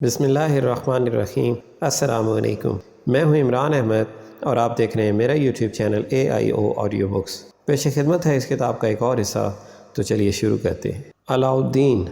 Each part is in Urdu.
بسم اللہ الرحمن الرحیم۔ السلام علیکم، میں ہوں عمران احمد اور آپ دیکھ رہے ہیں میرا YouTube channel AIO audio books. پیش خدمت ہے اس کتاب کا ایک اور حصہ، تو چلیے شروع کرتے ہیں۔ علاؤالدین،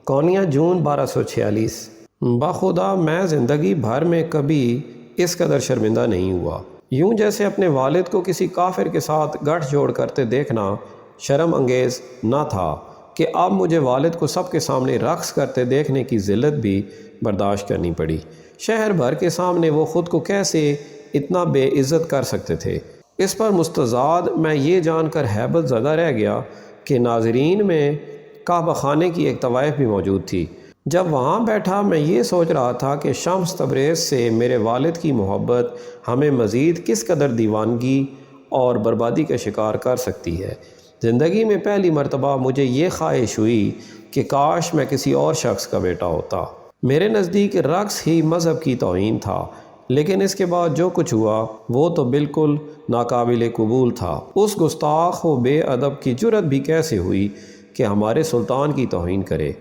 کونیا، جون 1246۔ بخدا میں زندگی بھر میں کبھی اس قدر شرمندہ نہیں ہوا۔ یوں جیسے اپنے والد کو کسی کافر کے ساتھ گٹھ جوڑ کرتے دیکھنا شرم انگیز نہ تھا کہ اب مجھے والد کو سب کے سامنے رقص کرتے دیکھنے کی ذلت بھی برداشت کرنی پڑی۔ شہر بھر کے سامنے وہ خود کو کیسے اتنا بے عزت کر سکتے تھے؟ اس پر مستزاد میں یہ جان کر ہیبت زدہ رہ گیا کہ ناظرین میں کعبہ خانے کی ایک طوائف بھی موجود تھی۔ جب وہاں بیٹھا میں یہ سوچ رہا تھا کہ شمس تبریز سے میرے والد کی محبت ہمیں مزید کس قدر دیوانگی اور بربادی کا شکار کر سکتی ہے۔ زندگی میں پہلی مرتبہ مجھے یہ خواہش ہوئی کہ کاش میں کسی اور شخص کا بیٹا ہوتا۔ میرے نزدیک رقص ہی مذہب کی توہین تھا، لیکن اس کے بعد جو کچھ ہوا وہ تو بالکل ناقابل قبول تھا۔ اس گستاخ و بے ادب کی جرت بھی کیسے ہوئی کہ ہمارے سلطان کی توہین کرے؟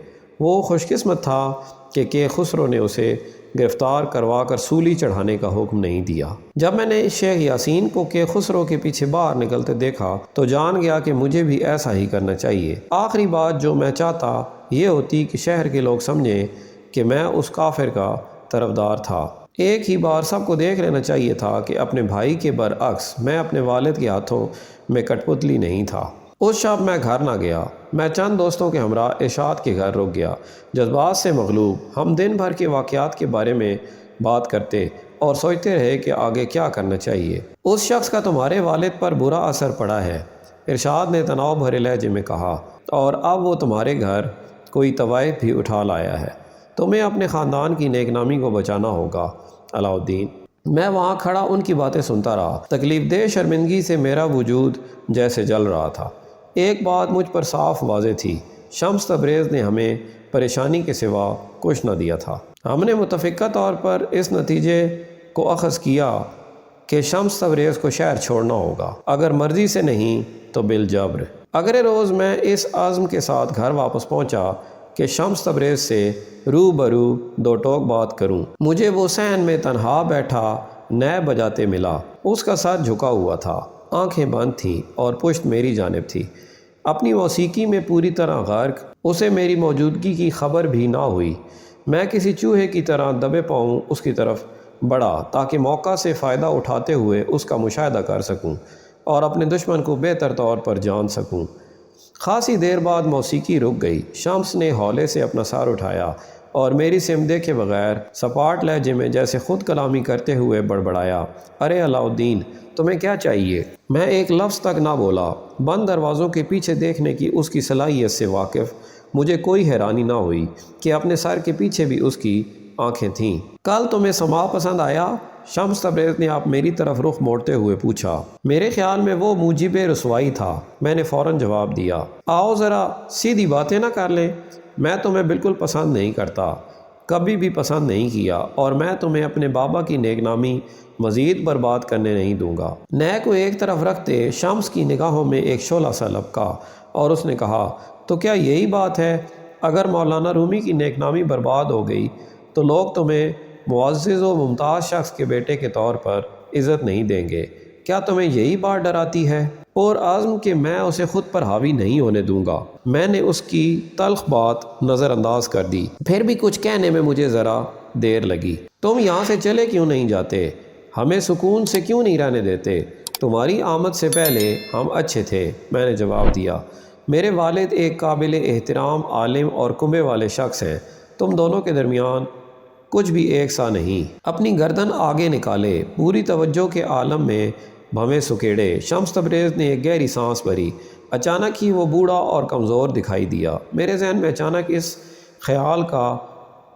وہ خوش قسمت تھا کہ خسرو نے اسے گرفتار کروا کر سولی چڑھانے کا حکم نہیں دیا۔ جب میں نے شیخ یاسین کو خسرو کے پیچھے باہر نکلتے دیکھا تو جان گیا کہ مجھے بھی ایسا ہی کرنا چاہیے۔ آخری بات جو میں چاہتا یہ ہوتی کہ شہر کے لوگ سمجھیں کہ میں اس کافر کا طرفدار تھا۔ ایک ہی بار سب کو دیکھ لینا چاہیے تھا کہ اپنے بھائی کے برعکس میں اپنے والد کے ہاتھوں میں کٹ پتلی نہیں تھا۔ اس شب میں گھر نہ گیا، میں چند دوستوں کے ہمراہ ارشاد کے گھر رک گیا۔ جذبات سے مغلوب ہم دن بھر کے واقعات کے بارے میں بات کرتے اور سوچتے رہے کہ آگے کیا کرنا چاہیے۔ اس شخص کا تمہارے والد پر برا اثر پڑا ہے، ارشاد نے تناؤ بھرے لہجے میں کہا، اور اب وہ تمہارے گھر کوئی طوائف بھی اٹھا لایا ہے۔ تمہیں اپنے خاندان کی نیک نامی کو بچانا ہوگا۔ علاؤالدین، میں وہاں کھڑا ان کی باتیں سنتا رہا۔ تکلیف دہ شرمندگی سے میرا وجود جیسے جل رہا تھا۔ ایک بات مجھ پر صاف واضح تھی، شمس تبریز نے ہمیں پریشانی کے سوا کچھ نہ دیا تھا۔ ہم نے متفقہ طور پر اس نتیجے کو اخذ کیا کہ شمس تبریز کو شہر چھوڑنا ہوگا، اگر مرضی سے نہیں تو بالجبر۔ اگلے روز میں اس عزم کے ساتھ گھر واپس پہنچا کہ شمس تبریز سے روبرو دو ٹوک بات کروں۔ مجھے وہ صحن میں تنہا بیٹھا نئے بجاتے ملا۔ اس کا سر جھکا ہوا تھا، آنکھیں بند تھیں اور پشت میری جانب تھی۔ اپنی موسیقی میں پوری طرح غرق، اسے میری موجودگی کی خبر بھی نہ ہوئی۔ میں کسی چوہے کی طرح دبے پاؤں اس کی طرف بڑھا تاکہ موقع سے فائدہ اٹھاتے ہوئے اس کا مشاہدہ کر سکوں اور اپنے دشمن کو بہتر طور پر جان سکوں۔ خاصی دیر بعد موسیقی رک گئی۔ شمس نے ہولے سے اپنا سر اٹھایا اور میری سمت دیکھے بغیر سپاٹ لہجے میں جیسے خود کلامی کرتے ہوئے بڑبڑایا، ارے علاؤالدین، تمہیں کیا چاہیے؟ میں ایک لفظ تک نہ بولا۔ بند دروازوں کے پیچھے دیکھنے کی اس کی صلاحیت سے واقف مجھے کوئی حیرانی نہ ہوئی کہ اپنے سر کے پیچھے بھی اس کی آنکھیں تھیں۔ کل تمہیں سماع پسند آیا؟ شمس تبریز نے آپ میری طرف رخ موڑتے ہوئے پوچھا۔ میرے خیال میں وہ موجب رسوائی تھا، میں نے فوراً جواب دیا۔ آؤ ذرا سیدھی باتیں نہ کر لیں۔ میں تمہیں بالکل پسند نہیں کرتا، کبھی بھی پسند نہیں کیا، اور میں تمہیں اپنے بابا کی نیک نامی مزید برباد کرنے نہیں دوں گا۔ نئے کو ایک طرف رکھتے شمس کی نگاہوں میں ایک شعلہ سا لپکا اور اس نے کہا، تو کیا یہی بات ہے؟ اگر مولانا رومی کی نیک نامی برباد ہو گئی تو لوگ تمہیں معزز و ممتاز شخص کے بیٹے کے طور پر عزت نہیں دیں گے؟ کیا تمہیں یہی بات ڈراتی ہے؟ اور عزم کہ میں اسے خود پر حاوی نہیں ہونے دوں گا۔ میں نے اس کی تلخ بات نظر انداز کر دی۔ پھر بھی کچھ کہنے میں مجھے ذرا دیر لگی۔ تم یہاں سے چلے کیوں نہیں جاتے؟ ہمیں سکون سے کیوں نہیں رہنے دیتے؟ تمہاری آمد سے پہلے ہم اچھے تھے، میں نے جواب دیا۔ میرے والد ایک قابل احترام عالم اور کنبے والے شخص ہیں، تم دونوں کے درمیان کچھ بھی ایک سا نہیں۔ اپنی گردن آگے نکالے، پوری توجہ کے عالم میں بھویں سکیڑے۔ شمس تبریز نے ایک گہری سانس بھری۔ اچانک ہی وہ بوڑھا اور کمزور دکھائی دیا۔ میرے ذہن میں اچانک اس خیال کا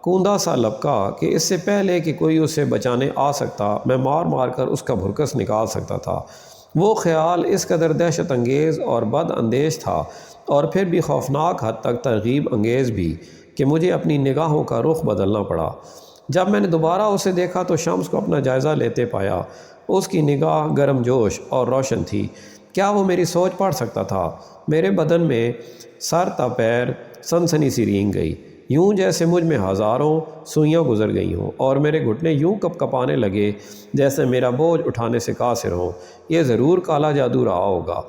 کوندا سا لپکا کہ اس سے پہلے کہ کوئی اسے بچانے آ سکتا، میں مار مار کر اس کا بھرکس نکال سکتا تھا۔ وہ خیال اس قدر دہشت انگیز اور بد اندیش تھا اور پھر بھی خوفناک حد تک ترغیب انگیز بھی کہ مجھے اپنی نگاہوں کا رخ بدلنا پڑا۔ جب میں نے دوبارہ اسے دیکھا تو شمس کو اپنا جائزہ لیتے پایا۔ اس کی نگاہ گرم جوش اور روشن تھی۔ کیا وہ میری سوچ پڑھ سکتا تھا؟ میرے بدن میں سر تا پیر سنسنی سی رینگ گئی۔ یوں جیسے مجھ میں ہزاروں سوئیاں گزر گئی ہوں اور میرے گھٹنے یوں کپ کپانے لگے جیسے میرا بوجھ اٹھانے سے قاصر ہوں۔ یہ ضرور کالا جادو رہا ہوگا۔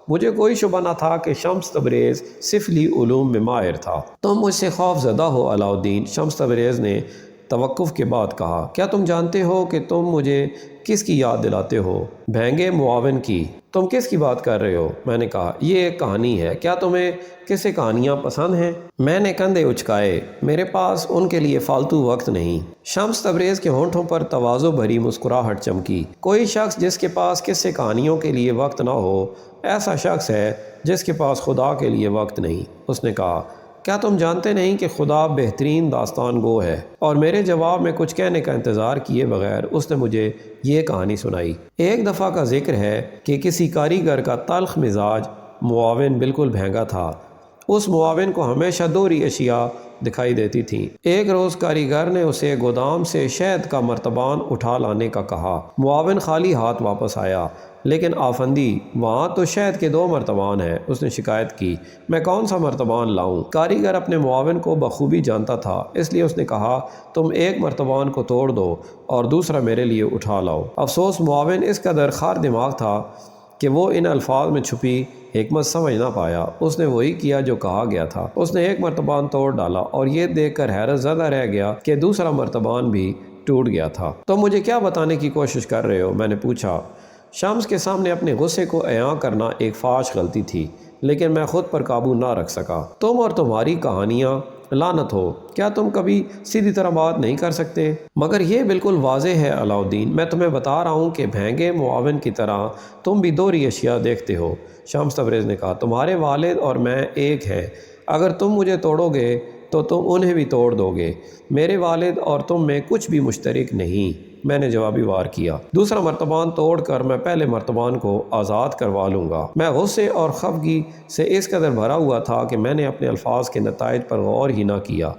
مجھے کوئی شبہ نہ تھا کہ شمس تبریز سفلی علوم میں ماہر تھا۔ تم مجھ سے خوف زدہ ہو علاؤالدین، شمس تبریز نے توقف کے بعد کہا۔ کیا تم جانتے ہو کہ تم مجھے کس کی یاد دلاتے ہو؟ بھینگے معاون کی۔ تم کس کی بات کر رہے ہو؟ میں نے کہا، یہ ایک کہانی ہے۔ کیا تمہیں قصے کہانیاں پسند ہیں؟ میں نے کندھے اچکائے۔ میرے پاس ان کے لیے فالتو وقت نہیں۔ شمس تبریز کے ہونٹوں پر تواضع بھری مسکراہٹ چمکی۔ کوئی شخص جس کے پاس قصے کہانیوں کے لیے وقت نہ ہو، ایسا شخص ہے جس کے پاس خدا کے لیے وقت نہیں۔ اس نے کہا، کیا تم جانتے نہیں کہ خدا بہترین داستان گو ہے؟ اور میرے جواب میں کچھ کہنے کا انتظار کیے بغیر اس نے مجھے یہ کہانی سنائی۔ ایک دفعہ کا ذکر ہے کہ کسی کاریگر کا تلخ مزاج معاون بالکل بھینگا تھا۔ اس معاون کو ہمیشہ دوہری اشیاء دکھائی دیتی تھیں۔ ایک روز کاریگر نے اسے گودام سے شہد کا مرتبان اٹھا لانے کا کہا۔ معاون خالی ہاتھ واپس آیا۔ لیکن آفندی، وہاں تو شہد کے 2 مرتبان ہیں، اس نے شکایت کی۔ میں کون سا مرتبان لاؤں؟ کاریگر اپنے معاون کو بخوبی جانتا تھا، اس لیے اس نے کہا، تم ایک مرتبان کو توڑ دو اور دوسرا میرے لیے اٹھا لاؤ۔ افسوس معاون اس قدر خار دماغ تھا کہ وہ ان الفاظ میں چھپی حکمت سمجھ نہ پایا۔ اس نے وہی کیا جو کہا گیا تھا۔ اس نے ایک مرتبان توڑ ڈالا اور یہ دیکھ کر حیرت زدہ رہ گیا کہ دوسرا مرتبان بھی ٹوٹ گیا تھا۔ تم مجھے کیا بتانے کی کوشش کر رہے ہو؟ میں نے پوچھا۔ شمس کے سامنے اپنے غصے کو عیاں کرنا ایک فاحش غلطی تھی، لیکن میں خود پر قابو نہ رکھ سکا۔ تم اور تمہاری کہانیاں، لعنت ہو، کیا تم کبھی سیدھی طرح بات نہیں کر سکتے؟ مگر یہ بالکل واضح ہے علاؤالدین، میں تمہیں بتا رہا ہوں کہ بھینگے معاون کی طرح تم بھی دوہری اشیاء دیکھتے ہو۔ شمس تبریز نے کہا، تمہارے والد اور میں ایک ہیں۔ اگر تم مجھے توڑو گے تو تم انہیں بھی توڑ دو گے۔ میرے والد اور تم میں کچھ بھی مشترک نہیں۔ میں نے جوابی وار کیا، دوسرا مرتبان توڑ کر میں پہلے مرتبان کو آزاد کروا لوں گا۔ میں غصے اور خفگی سے اس قدر بھرا ہوا تھا کہ میں نے اپنے الفاظ کے نتائج پر غور ہی نہ کیا۔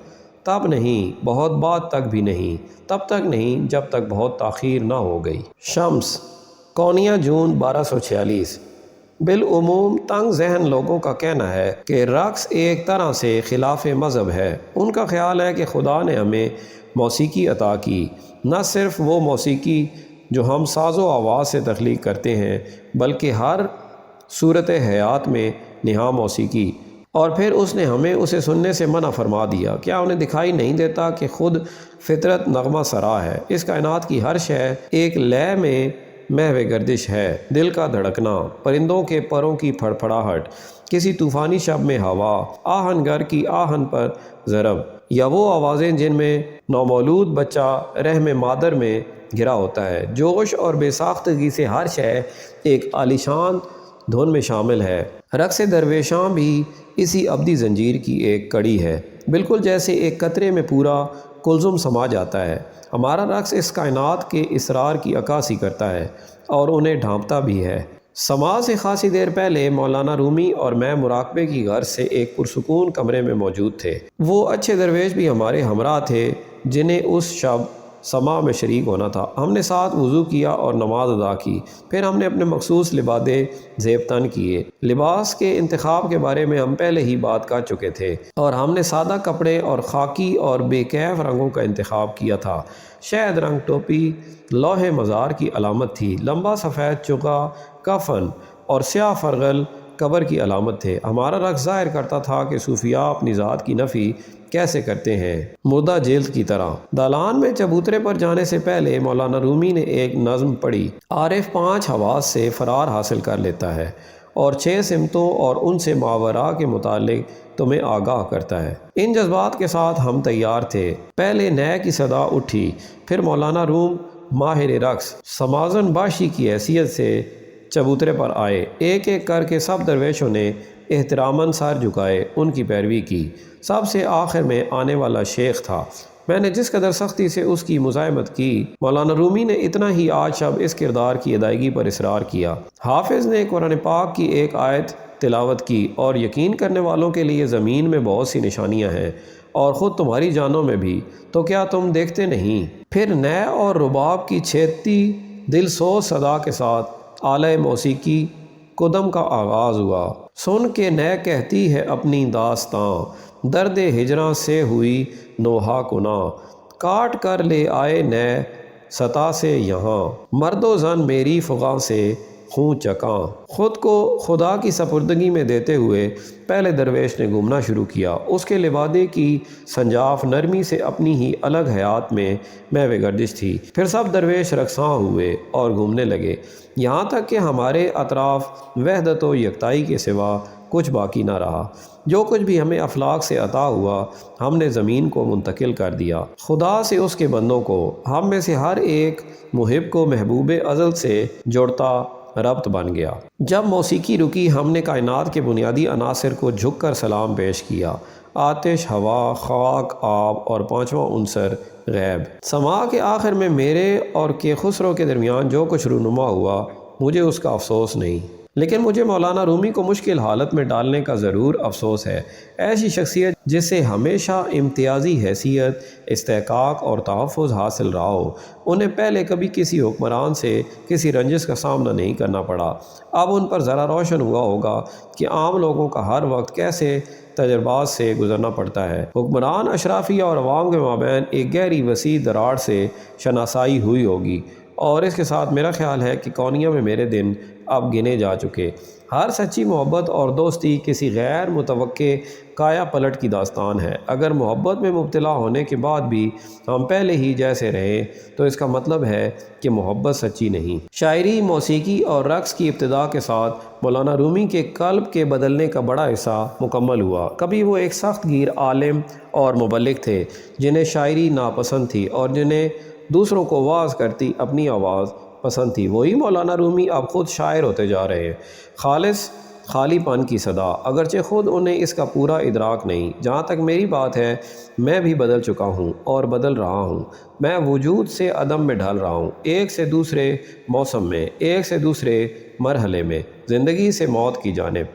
تب نہیں، بہت بعد تک بھی نہیں، تب تک نہیں جب تک بہت تاخیر نہ ہو گئی۔ شمس، کونیا، جون 1246۔ بالعموم تنگ ذہن لوگوں کا کہنا ہے کہ رقص ایک طرح سے خلاف مذہب ہے۔ ان کا خیال ہے کہ خدا نے ہمیں موسیقی عطا کی، نہ صرف وہ موسیقی جو ہم ساز و آواز سے تخلیق کرتے ہیں، بلکہ ہر صورت حیات میں نہا موسیقی، اور پھر اس نے ہمیں اسے سننے سے منع فرما دیا۔ کیا انہیں دکھائی نہیں دیتا کہ خود فطرت نغمہ سرا ہے؟ اس کائنات کی ہر شے ایک لے میں محو گردش ہے۔ دل کا دھڑکنا، پرندوں کے پروں کی پھڑپھڑاہٹ، کسی طوفانی شب میں ہوا، آہن گر کی آہن پر ضرب، یا وہ آوازیں جن میں نومولود بچہ رحم مادر میں گرا ہوتا ہے۔ جوش اور بے ساختگی سے ہر شے ایک عالیشان دھن میں شامل ہے۔ رقص درویشاں بھی اسی ابدی زنجیر کی ایک کڑی ہے، بالکل جیسے ایک قطرے میں پورا کلزم سما جاتا ہے۔ ہمارا رقص اس کائنات کے اسرار کی عکاسی کرتا ہے اور انہیں ڈھانپتا بھی ہے۔ سماع سے خاصی دیر پہلے مولانا رومی اور میں مراقبے کی غرض سے ایک پرسکون کمرے میں موجود تھے۔ وہ اچھے درویش بھی ہمارے ہمراہ تھے جنہیں اس شب سماع میں شریک ہونا تھا۔ ہم نے ساتھ وضو کیا اور نماز ادا کی، پھر ہم نے اپنے مخصوص لبادے زیب تن کیے۔ لباس کے انتخاب کے بارے میں ہم پہلے ہی بات کر چکے تھے اور ہم نے سادہ کپڑے اور خاکی اور بے کیف رنگوں کا انتخاب کیا تھا۔ شہد رنگ ٹوپی لوح مزار کی علامت تھی، لمبا سفید چگا کفن اور سیاہ فرغل قبر کی علامت تھے۔ ہمارا رقص ظاہر کرتا تھا کہ صوفیاء اپنی ذات کی نفی کیسے کرتے ہیں، مردہ جلد کی طرح۔ دالان میں چبوترے پر جانے سے پہلے مولانا رومی نے ایک نظم پڑھی، عارف 5 حواس سے فرار حاصل کر لیتا ہے اور 6 سمتوں اور ان سے ماورا کے متعلق تمہیں آگاہ کرتا ہے۔ ان جذبات کے ساتھ ہم تیار تھے۔ پہلے نئے کی صدا اٹھی، پھر مولانا روم ماہر رقص سمازن باشی کی حیثیت سے چبوترے پر آئے۔ ایک ایک کر کے سب درویشوں نے احتراماً سر جھکائے، ان کی پیروی کی۔ سب سے آخر میں آنے والا شیخ تھا۔ میں نے جس قدر سختی سے اس کی مزاحمت کی، مولانا رومی نے اتنا ہی آج شب اس کردار کی ادائیگی پر اصرار کیا۔ حافظ نے قرآن پاک کی ایک آیت تلاوت کی، اور یقین کرنے والوں کے لیے زمین میں بہت سی نشانیاں ہیں اور خود تمہاری جانوں میں بھی، تو کیا تم دیکھتے نہیں؟ پھر نئے اور رباب کی چھیدتی دل سوز صدا کے ساتھ آلہ موسیقی قدم کا آغاز ہوا۔ سن کے نئے کہتی ہے اپنی داستاں، درد ہجراں سے ہوئی نوحہ کنا، کاٹ کر لے آئے نئے ستا سے یہاں، مرد و زن میری فغاں سے خون چکاں۔ خود کو خدا کی سپردگی میں دیتے ہوئے پہلے درویش نے گھومنا شروع کیا۔ اس کے لبادے کی سنجاف نرمی سے اپنی ہی الگ حیات میں محو گردش تھی۔ پھر سب درویش رقصاں ہوئے اور گھومنے لگے، یہاں تک کہ ہمارے اطراف وحدت و یکتائی کے سوا کچھ باقی نہ رہا۔ جو کچھ بھی ہمیں افلاک سے عطا ہوا ہم نے زمین کو منتقل کر دیا۔ خدا سے اس کے بندوں کو، ہم میں سے ہر ایک محب کو محبوب ازل سے جوڑتا ربط بن گیا۔ جب موسیقی رکی ہم نے کائنات کے بنیادی عناصر کو جھک کر سلام پیش کیا، آتش، ہوا، خاک، آب اور پانچواں عنصر غیب۔ سماع کے آخر میں میرے اور کیخسرو کے درمیان جو کچھ رونما ہوا مجھے اس کا افسوس نہیں، لیکن مجھے مولانا رومی کو مشکل حالت میں ڈالنے کا ضرور افسوس ہے۔ ایسی شخصیت جس سے ہمیشہ امتیازی حیثیت، استحقاق اور تحفظ حاصل رہا ہو، انہیں پہلے کبھی کسی حکمران سے کسی رنجش کا سامنا نہیں کرنا پڑا۔ اب ان پر ذرا روشن ہوا ہوگا کہ عام لوگوں کا ہر وقت کیسے تجربات سے گزرنا پڑتا ہے۔ حکمران، اشرافیہ اور عوام کے مابین ایک گہری وسیع دراڑ سے شناسائی ہوئی ہوگی، اور اس کے ساتھ میرا خیال ہے کہ کونیا میں میرے دن اب گنے جا چکے۔ ہر سچی محبت اور دوستی کسی غیر متوقع کایا پلٹ کی داستان ہے۔ اگر محبت میں مبتلا ہونے کے بعد بھی ہم پہلے ہی جیسے رہیں تو اس کا مطلب ہے کہ محبت سچی نہیں۔ شاعری، موسیقی اور رقص کی ابتدا کے ساتھ مولانا رومی کے قلب کے بدلنے کا بڑا حصہ مکمل ہوا۔ کبھی وہ ایک سخت گیر عالم اور مبلغ تھے جنہیں شاعری ناپسند تھی اور جنہیں دوسروں کو واعظ کرتی اپنی آواز پسند تھی۔ وہی مولانا رومی اب خود شاعر ہوتے جا رہے ہیں، خالص خالی پن کی صدا، اگرچہ خود انہیں اس کا پورا ادراک نہیں۔ جہاں تک میری بات ہے، میں بھی بدل چکا ہوں اور بدل رہا ہوں۔ میں وجود سے عدم میں ڈھل رہا ہوں، ایک سے دوسرے موسم میں، ایک سے دوسرے مرحلے میں، زندگی سے موت کی جانب۔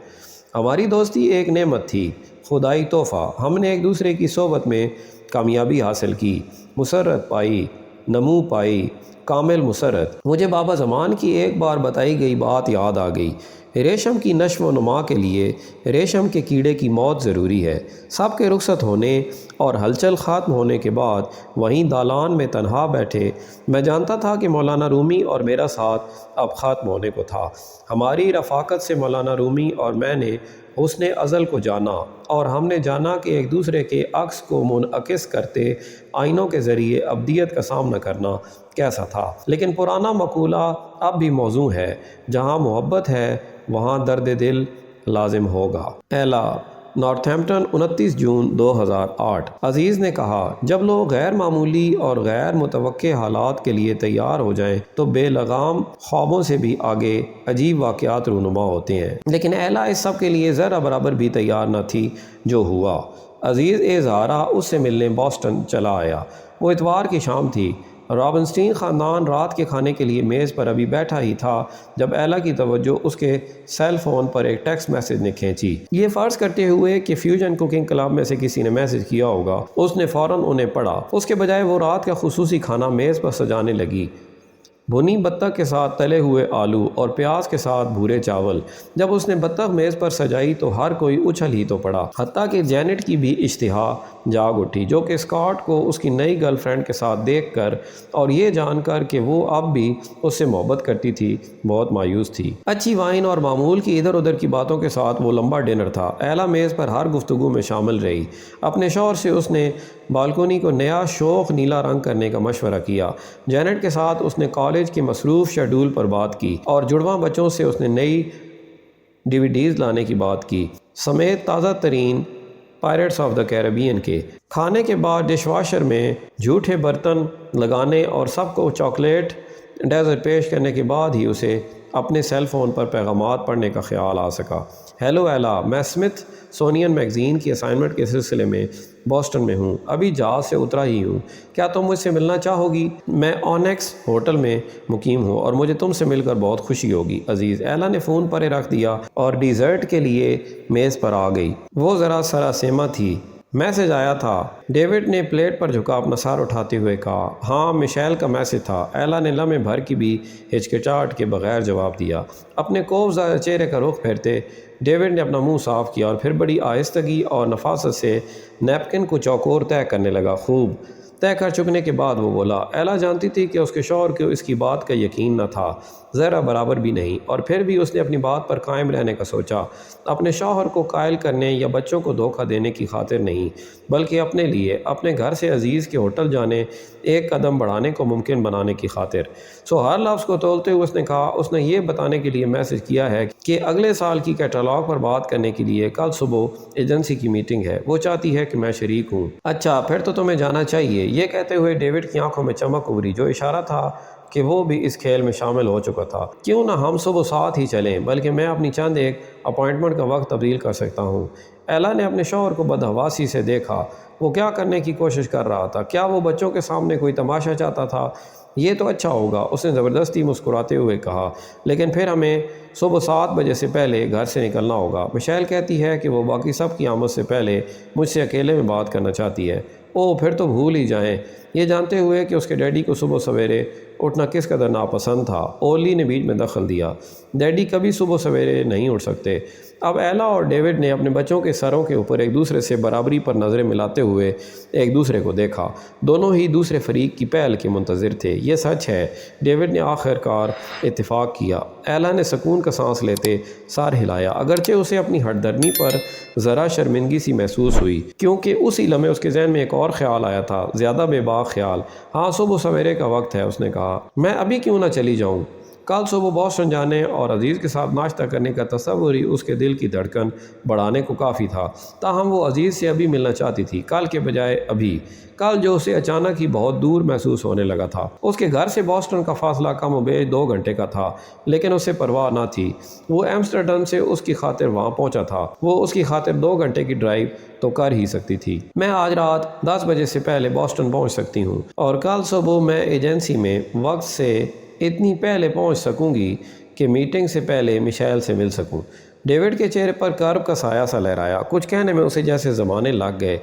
ہماری دوستی ایک نعمت تھی، خدائی تحفہ۔ ہم نے ایک دوسرے کی صحبت میں کامیابی حاصل کی، مسرت پائی، نمو پائی، کامل مسرت۔ مجھے بابا زمان کی ایک بار بتائی گئی بات یاد آ گئی، ریشم کی نشو و نما کے لیے ریشم کے کیڑے کی موت ضروری ہے۔ سب کے رخصت ہونے اور ہلچل ختم ہونے کے بعد وہیں دالان میں تنہا بیٹھے میں جانتا تھا کہ مولانا رومی اور میرا ساتھ اب ختم ہونے کو تھا۔ ہماری رفاقت سے مولانا رومی اور میں نے حسن ازل کو جانا، اور ہم نے جانا کہ ایک دوسرے کے عکس کو منعکس کرتے آئینوں کے ذریعے ابدیت کا سامنا کرنا کیسا تھا۔ لیکن پرانا مقولہ اب بھی موزوں ہے، جہاں محبت ہے وہاں درد دل لازم ہوگا۔ ایلا، نارتھمپٹن، 29 جون 2008۔ عزیز نے کہا، جب لوگ غیر معمولی اور غیر متوقع حالات کے لیے تیار ہو جائیں تو بے لگام خوابوں سے بھی آگے عجیب واقعات رونما ہوتے ہیں۔ لیکن ایلا اس سب کے لیے ذرا برابر بھی تیار نہ تھی جو ہوا۔ عزیز زہرا اس سے ملنے بوسٹن چلا آیا۔ وہ اتوار کی شام تھی۔ رابنسٹین خاندان رات کے کھانے کے لیے میز پر ابھی بیٹھا ہی تھا جب ایلا کی توجہ اس کے سیل فون پر ایک ٹیکسٹ میسج نے کھینچی۔ یہ فرض کرتے ہوئے کہ فیوژن کوکنگ کلب میں سے کسی نے میسج کیا ہوگا، اس نے فوراً انہیں پڑھا۔ اس کے بجائے وہ رات کا خصوصی کھانا میز پر سجانے لگی، بھنی بطخ کے ساتھ تلے ہوئے آلو اور پیاز کے ساتھ بھورے چاول۔ جب اس نے بطخ میز پر سجائی تو ہر کوئی اچھل ہی تو پڑا، حتیٰ کہ جینٹ کی بھی اشتہا جاگ اٹھی، جو کہ اسکاٹ کو اس کی نئی گرل فرینڈ کے ساتھ دیکھ کر اور یہ جان کر کہ وہ اب بھی اس سے محبت کرتی تھی بہت مایوس تھی۔ اچھی وائن اور معمول کی ادھر ادھر کی باتوں کے ساتھ وہ لمبا ڈنر تھا۔ ایلا میز پر ہر گفتگو میں شامل رہی۔ اپنے شوہر سے اس نے بالکونی کو نیا شوخ نیلا رنگ کرنے کا مشورہ کیا۔ جینٹ کے ساتھ اس نے کالج کے مصروف شیڈول پر بات کی، اور جڑواں بچوں سے اس نے نئی ڈیویڈیز لانے کی بات کی، سمیت تازہ ترین پائریٹس آف دا کیریبین کے۔ کھانے کے بعد ڈش واشر میں جھوٹے برتن لگانے اور سب کو چاکلیٹ ڈیزرٹ پیش کرنے کے بعد ہی اسے اپنے سیل فون پر پیغامات پڑھنے کا خیال آ سکا۔ ہیلو ایلا، میں اسمتھ سونین میگزین کی اسائنمنٹ کے سلسلے میں بوسٹن میں ہوں، ابھی جہاز سے اترا ہی ہوں، کیا تم مجھ سے ملنا چاہو گی؟ میں اونیکس ہوٹل میں مقیم ہوں اور مجھے تم سے مل کر بہت خوشی ہوگی عزیز۔ ایلا نے فون پرے رکھ دیا اور ڈیزرٹ کے لیے میز پر آ گئی۔ وہ ذرا سراسیمہ تھی، میسج آیا تھا۔ ڈیوڈ نے پلیٹ پر جھکا اپنا سر اٹھاتے ہوئے کہا، ہاں مشیل کا میسج تھا۔ ایلا نے لمحے بھر کی بھی ہچکچاہٹ کے بغیر جواب دیا، اپنے خوف زدہ چہرے کا رخ پھیرتے۔ ڈیوڈ نے اپنا منہ صاف کیا اور پھر بڑی آہستگی اور نفاست سے نیپکن کو چوکور طے کرنے لگا۔ خوب طے کر چکنے کے بعد وہ بولا، ایلا جانتی تھی کہ اس کے شوہر کو اس کی بات کا یقین نہ تھا، ذرا برابر بھی نہیں، اور پھر بھی اس نے اپنی بات پر قائم رہنے کا سوچا، اپنے شوہر کو قائل کرنے یا بچوں کو دھوکہ دینے کی خاطر نہیں، بلکہ اپنے لیے، اپنے گھر سے عزیز کے ہوٹل جانے ایک قدم بڑھانے کو ممکن بنانے کی خاطر۔ ہر لفظ کو تولتے ہوئے اس نے کہا، اس نے یہ بتانے کے لیے میسج کیا ہے کہ اگلے سال کی کیٹلاگ پر بات کرنے کے لیے کل صبح ایجنسی کی میٹنگ ہے، وہ چاہتی ہے کہ میں شریک ہوں۔ اچھا پھر تو تمہیں جانا چاہیے۔ یہ کہتے ہوئے ڈیوڈ کی آنکھوں میں چمک ابھری، جو اشارہ تھا کہ وہ بھی اس کھیل میں شامل ہو چکا تھا۔ کیوں نہ ہم صبح ساتھ ہی چلیں، بلکہ میں اپنی چند ایک اپوائنٹمنٹ کا وقت تبدیل کر سکتا ہوں۔ ایلا نے اپنے شوہر کو بدحواسی سے دیکھا۔ وہ کیا کرنے کی کوشش کر رہا تھا؟ کیا وہ بچوں کے سامنے کوئی تماشا چاہتا تھا؟ یہ تو اچھا ہوگا، اس نے زبردستی مسکراتے ہوئے کہا، لیکن پھر ہمیں صبح 7 بجے سے پہلے گھر سے نکلنا ہوگا۔ مشیل کہتی ہے کہ وہ باقی سب کی آمد سے پہلے مجھ سے اکیلے میں بات کرنا چاہتی ہے۔ اوہ پھر تو بھول ہی جائیں۔ یہ جانتے ہوئے کہ اس کے ڈیڈی کو صبح سویرے اٹھنا کس قدر ناپسند تھا، اورلی نے بیچ میں دخل دیا، ڈیڈی کبھی صبح سویرے نہیں اٹھ سکتے۔ اب ایلا اور ڈیوڈ نے اپنے بچوں کے سروں کے اوپر ایک دوسرے سے برابری پر نظریں ملاتے ہوئے ایک دوسرے کو دیکھا۔ دونوں ہی دوسرے فریق کی پہل کے منتظر تھے۔ یہ سچ ہے، ڈیوڈ نے آخر کار اتفاق کیا۔ ایلا نے سکون کا سانس لیتے سر ہلایا، اگرچہ اسے اپنی ہٹ درمی پر ذرا شرمندگی سی محسوس ہوئی، کیونکہ اسی لمحے اس کے ذہن میں ایک اور خیال آیا تھا، زیادہ بے باک خیال۔ ہاں صبح سویرے کا وقت ہے، اس نے کہا، میں ابھی کیوں نہ چلی جاؤں؟ کل صبح بوسٹن جانے اور عزیز کے ساتھ ناشتہ کرنے کا تصور ہی اس کے دل کی دھڑکن بڑھانے کو کافی تھا۔ تاہم وہ عزیز سے ابھی ملنا چاہتی تھی، کل کے بجائے ابھی۔ کل جو اسے اچانک ہی بہت دور محسوس ہونے لگا تھا۔ اس کے گھر سے بوسٹن کا فاصلہ کم و بیش 2 گھنٹے کا تھا، لیکن اسے پرواہ نہ تھی۔ وہ ایمسٹرڈم سے اس کی خاطر وہاں پہنچا تھا۔ وہ اس کی خاطر 2 گھنٹے کی ڈرائیو تو کر ہی سکتی تھی۔ میں آج رات 10 بجے سے پہلے بوسٹن پہنچ سکتی ہوں، اور کل صبح میں ایجنسی میں وقت سے اتنی پہلے پہنچ سکوں گی کہ میٹنگ سے پہلے مشیل سے مل سکوں۔ ڈیوڈ کے چہرے پر کرب کا سایہ سا لہرایا، کچھ کہنے میں اسے جیسے زمانے لگ گئے۔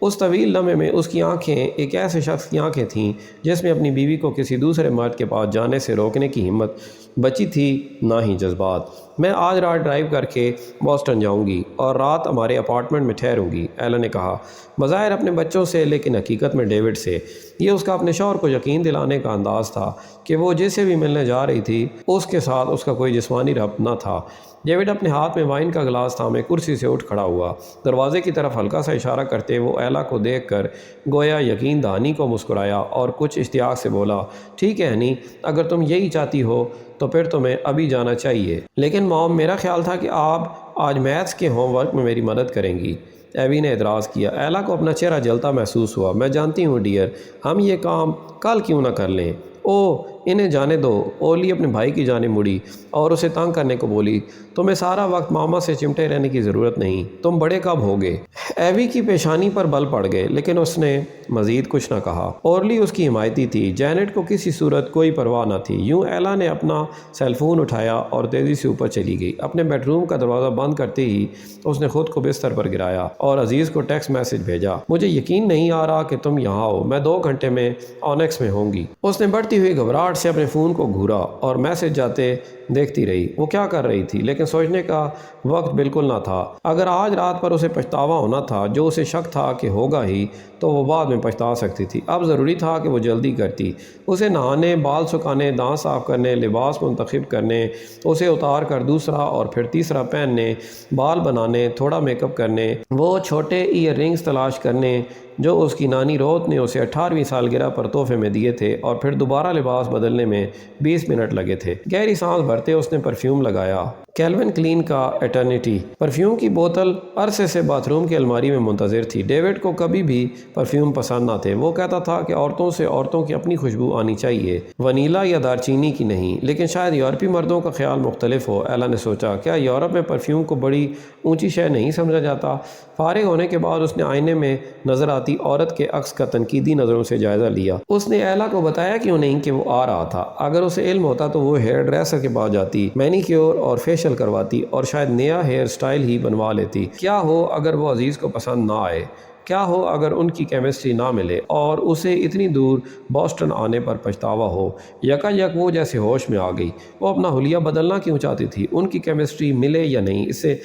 اس طویل لمحے میں اس کی آنکھیں ایک ایسے شخص کی آنکھیں تھیں جس میں اپنی بیوی کو کسی دوسرے مرد کے پاس جانے سے روکنے کی ہمت بچی تھی، نہ ہی جذبات۔ میں آج رات ڈرائیو کر کے بوسٹن جاؤں گی اور رات ہمارے اپارٹمنٹ میں ٹھہروں گی، ایلا نے کہا، بظاہر اپنے بچوں سے لیکن حقیقت میں ڈیوڈ سے۔ یہ اس کا اپنے شوہر کو یقین دلانے کا انداز تھا کہ وہ جسے بھی ملنے جا رہی تھی اس کے ساتھ اس کا کوئی جسمانی ربط نہ تھا۔ ڈیوڈ اپنے ہاتھ میں وائن کا گلاس تھامے کرسی سے اٹھ کھڑا ہوا، دروازے کی طرف ہلکا سا اشارہ کرتے وہ ایلا کو دیکھ کر گویا یقین دہانی کو مسکرایا اور کچھ اشتیاق سے بولا، ٹھیک ہے ہنی، اگر تم یہی چاہتی ہو تو پھر تمہیں ابھی جانا چاہیے، لیکن موم میرا خیال تھا کہ آپ آج میتھس کے ہوم ورک میں میری مدد کریں گی۔ ایوی نے اعتراض کیا۔ ایلا کو اپنا چہرہ جلتا محسوس ہوا۔ میں جانتی ہوں ڈیئر، ہم یہ کام کل کیوں نہ کر لیں؟ اوہ انہیں جانے دو۔ اولی اپنے بھائی کی جانب مڑی اور اسے تنگ کرنے کو بولی، تمہیں سارا وقت ماما سے چمٹے رہنے کی ضرورت نہیں، تم بڑے کب ہوگے؟ ایوی کی پیشانی پر بل پڑ گئے، لیکن اس نے مزید کچھ نہ کہا۔ اورلی اس کی حمایتی تھی، جینٹ کو کسی صورت کوئی پرواہ نہ تھی۔ یوں ایلا نے اپنا سیل فون اٹھایا اور تیزی سے اوپر چلی گئی۔ اپنے بیڈ روم کا دروازہ بند کرتے ہی اس نے خود کو بستر پر گرایا اور عزیز کو ٹیکسٹ میسج بھیجا، مجھے یقین نہیں آ رہا کہ تم یہاں ہو، میں 2 گھنٹے میں آنیکس میں ہوں گی۔ اس نے بڑھتی ہوئی گھبراہٹ سے اپنے فون کو گھورا اور میسج جاتے دیکھتی رہی۔ وہ کیا کر رہی تھی، لیکن سوچنے کا وقت بالکل نہ تھا۔ اگر آج رات پر اسے پچھتاوا ہونا تھا، جو اسے شک تھا کہ ہوگا ہی، تو وہ بعد میں پچھتا سکتی تھی۔ اب ضروری تھا کہ وہ جلدی کرتی۔ اسے نہانے، بال سکھانے، دانت صاف کرنے، لباس منتخب کرنے، اسے اتار کر دوسرا اور پھر تیسرا پہننے، بال بنانے، تھوڑا میک اپ کرنے، وہ چھوٹے ایئر رنگز تلاش کرنے جو اس کی نانی روت نے اسے 18ویں سالگرہ پر تحفے میں دیے تھے، اور پھر دوبارہ لباس بدلنے میں 20 منٹ لگے تھے۔ گہری سانس بھرتے اس نے پرفیوم لگایا، کیلوین کلین کا ایٹرنیٹی پرفیوم کی بوتل عرصے سے باتھ روم کی الماری میں منتظر تھی۔ ڈیوڈ کو کبھی بھی پرفیوم پسند نہ تھے۔ وہ کہتا تھا کہ عورتوں سے عورتوں کی اپنی خوشبو آنی چاہیے، ونیلا یا دارچینی کی نہیں۔ لیکن شاید یورپی مردوں کا خیال مختلف ہو، ایلا نے سوچا۔ کیا یورپ میں پرفیوم کو بڑی اونچی شے نہیں سمجھا جاتا؟ فارغ ہونے کے بعد اس نے آئینے میں نظر آتی عورت کے عکس کا تنقیدی نظروں سے جائزہ لیا۔ اس نے ایلا کو بتایا کیوں نہیں کہ وہ آ رہا تھا۔ اگر اسے علم ہوتا تو وہ ہیئر ڈریسر کے پاس جاتی، مینیکیور اور فیشل کرواتی اور شاید نیا ہیئر سٹائل ہی بنوا لیتی۔ کیا ہو اگر وہ عزیز کو پسند نہ آئے؟ کیا ہو اگر ان کی کیمسٹری نہ ملے اور اسے اتنی دور بوسٹن آنے پر پچھتاوا ہو۔ یک وہ جیسے ہوش میں آ گئی۔ وہ اپنا حلیہ بدلنا کیوں چاہتی تھی؟ ان کی کیمسٹری ملے یا نہیں، اس سے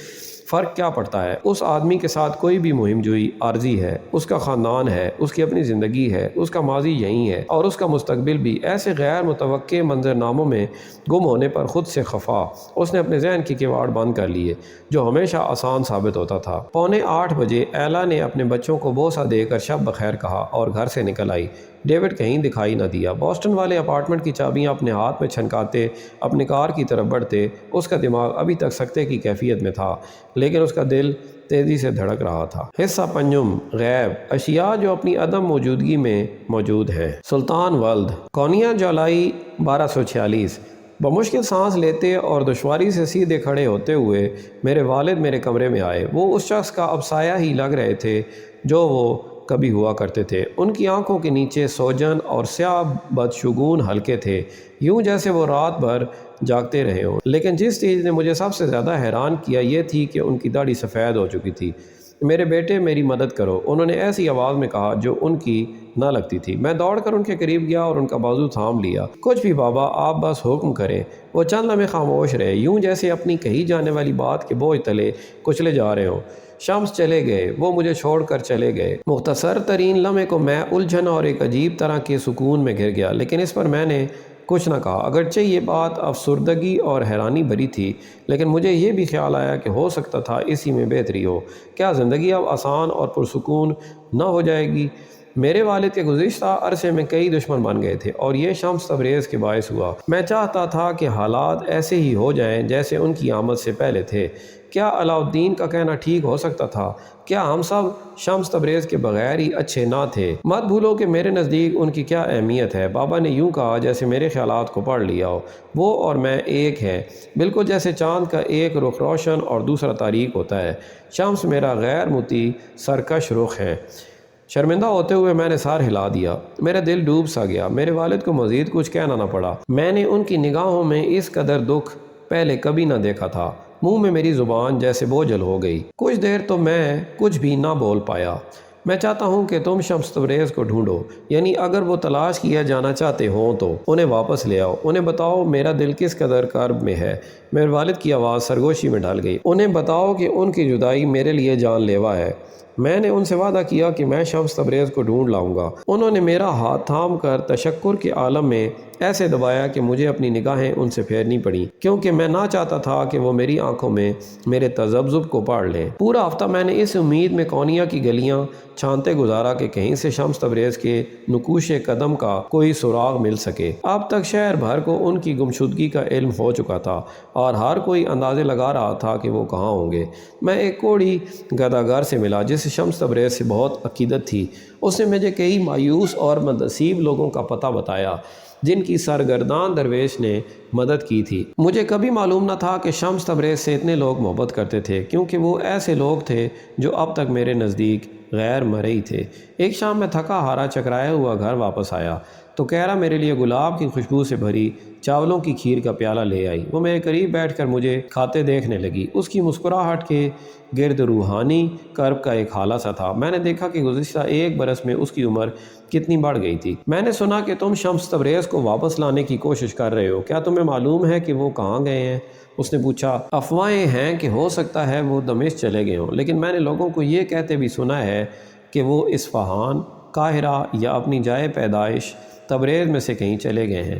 فرق کیا پڑتا ہے؟ اس آدمی کے ساتھ کوئی بھی مہم جوئی عارضی ہے، اس کا خاندان ہے، اس کی اپنی زندگی ہے، اس کا ماضی یہی ہے اور اس کا مستقبل بھی۔ ایسے غیر متوقع منظرناموں میں گم ہونے پر خود سے خفا اس نے اپنے ذہن کی کیواڑ بند کر لیے، جو ہمیشہ آسان ثابت ہوتا تھا۔ 7:45 ایلا نے اپنے بچوں کو بوسہ دے کر شب بخیر کہا اور گھر سے نکل آئی۔ ڈیوڈ کہیں دکھائی نہ دیا۔ بوسٹن والے اپارٹمنٹ کی چابیاں اپنے ہاتھ میں چھنکاتے اپنی کار کی طرف بڑھتے۔ اس کا دماغ ابھی تک سکتے کی کیفیت میں تھا، لیکن اس کا دل تیزی سے دھڑک رہا تھا۔ حصہ پنجم، غیب، اشیاء جو اپنی عدم موجودگی میں موجود ہیں۔ سلطان ولد، کونیا، جولائی 1246۔ بمشکل سانس لیتے اور دشواری سے سیدھے کھڑے ہوتے ہوئے میرے والد میرے کمرے میں آئے۔ وہ اس شخص کا اب سایہ ہی لگ رہے تھے جو وہ کبھی ہوا کرتے تھے۔ ان کی آنکھوں کے نیچے سوجن اور سیاہ بدشگون حلقے تھے، یوں جیسے وہ رات بھر جاگتے رہے ہوں۔ لیکن جس چیز نے مجھے سب سے زیادہ حیران کیا یہ تھی کہ ان کی داڑھی سفید ہو چکی تھی۔ میرے بیٹے، میری مدد کرو، انہوں نے ایسی آواز میں کہا جو ان کی نہ لگتی تھی۔ میں دوڑ کر ان کے قریب گیا اور ان کا بازو تھام لیا۔ کچھ بھی بابا، آپ بس حکم کریں۔ وہ چند لمحے خاموش رہے، یوں جیسے اپنی کہی جانے والی بات کے بوجھ تلے کچلے جا رہے ہوں۔ شمس چلے گئے، وہ مجھے چھوڑ کر چلے گئے۔ مختصر ترین لمحے کو میں الجھن اور ایک عجیب طرح کے سکون میں گر گیا، لیکن اس پر میں نے کچھ نہ کہا۔ اگرچہ یہ بات افسردگی اور حیرانی بھری تھی، لیکن مجھے یہ بھی خیال آیا کہ ہو سکتا تھا اسی میں بہتری ہو۔ کیا زندگی اب آسان اور پرسکون نہ ہو جائے گی؟ میرے والد کے گزشتہ عرصے میں کئی دشمن بن گئے تھے اور یہ شمس تبریز کے باعث ہوا۔ میں چاہتا تھا کہ حالات ایسے ہی ہو جائیں جیسے ان کی آمد سے پہلے تھے۔ کیا علاء الدین کا کہنا ٹھیک ہو سکتا تھا؟ کیا ہم سب شمس تبریز کے بغیر ہی اچھے نہ تھے؟ مت بھولو کہ میرے نزدیک ان کی کیا اہمیت ہے۔ بابا نے یوں کہا جیسے میرے خیالات کو پڑھ لیا ہو۔ وہ اور میں ایک ہیں، بالکل جیسے چاند کا ایک رخ روشن اور دوسرا تاریک ہوتا ہے۔ شمس میرا غیر مطیع سرکش رخ ہے۔ شرمندہ ہوتے ہوئے میں نے سر ہلا دیا۔ میرا دل ڈوب سا گیا۔ میرے والد کو مزید کچھ کہنا نہ پڑا۔ میں نے ان کی نگاہوں میں اس قدر دکھ پہلے کبھی نہ دیکھا تھا۔ منہ میں میری زبان جیسے بوجھل ہو گئی۔ کچھ دیر تو میں کچھ بھی نہ بول پایا۔ میں چاہتا ہوں کہ تم شمس تبریز کو ڈھونڈو، یعنی اگر وہ تلاش کیا جانا چاہتے ہوں تو انہیں واپس لے آؤ۔ انہیں بتاؤ میرا دل کس قدر کرب میں ہے۔ میرے والد کی آواز سرگوشی میں ڈھل گئی۔ انہیں بتاؤ کہ ان کی جدائی میرے لیے جان لیوا ہے۔ میں نے ان سے وعدہ کیا کہ میں شمس تبریز کو ڈھونڈ لاؤں گا۔ انہوں نے میرا ہاتھ تھام کر تشکر کے عالم میں ایسے دبایا کہ مجھے اپنی نگاہیں ان سے پھیرنی پڑیں، کیونکہ میں نہ چاہتا تھا کہ وہ میری آنکھوں میں میرے تذبذب کو پڑھ لیں۔ پورا ہفتہ میں نے اس امید میں کونیا کی گلیاں چھانتے گزارا کہ کہیں سے شمس تبریز کے نقوش قدم کا کوئی سراغ مل سکے۔ اب تک شہر بھر کو ان کی گمشدگی کا علم ہو چکا تھا اور ہر کوئی اندازے لگا رہا تھا کہ وہ کہاں ہوں گے۔ میں ایک کوڑی گداگر سے ملا جسے شمس تبریز سے بہت عقیدت تھی۔ اس نے مجھے کئی مایوس اور منتسب لوگوں کا پتہ بتایا جن کی سرگردان درویش نے مدد کی تھی۔ مجھے کبھی معلوم نہ تھا کہ شمس تبریز سے اتنے لوگ محبت کرتے تھے، کیونکہ وہ ایسے لوگ تھے جو اب تک میرے نزدیک غیر مرئی تھے۔ ایک شام میں تھکا ہارا چکرایا ہوا گھر واپس آیا تو کیرا میرے لیے گلاب کی خوشبو سے بھری چاولوں کی کھیر کا پیالہ لے آئی۔ وہ میرے قریب بیٹھ کر مجھے کھاتے دیکھنے لگی۔ اس کی مسکراہٹ کے گرد روحانی کرب کا ایک حالہ سا تھا۔ میں نے دیکھا کہ گزشتہ 1 برس میں اس کی عمر کتنی بڑھ گئی تھی۔ میں نے سنا کہ تم شمس تبریز کو واپس لانے کی کوشش کر رہے ہو، کیا تمہیں معلوم ہے کہ وہ کہاں گئے ہیں؟ اس نے پوچھا۔ افواہیں ہیں کہ ہو سکتا ہے وہ دمشق چلے گئے ہوں، لیکن میں نے لوگوں کو یہ کہتے بھی سنا ہے کہ وہ اصفہان، قاہرہ یا اپنی جائے پیدائش تبریز میں سے کہیں چلے گئے ہیں۔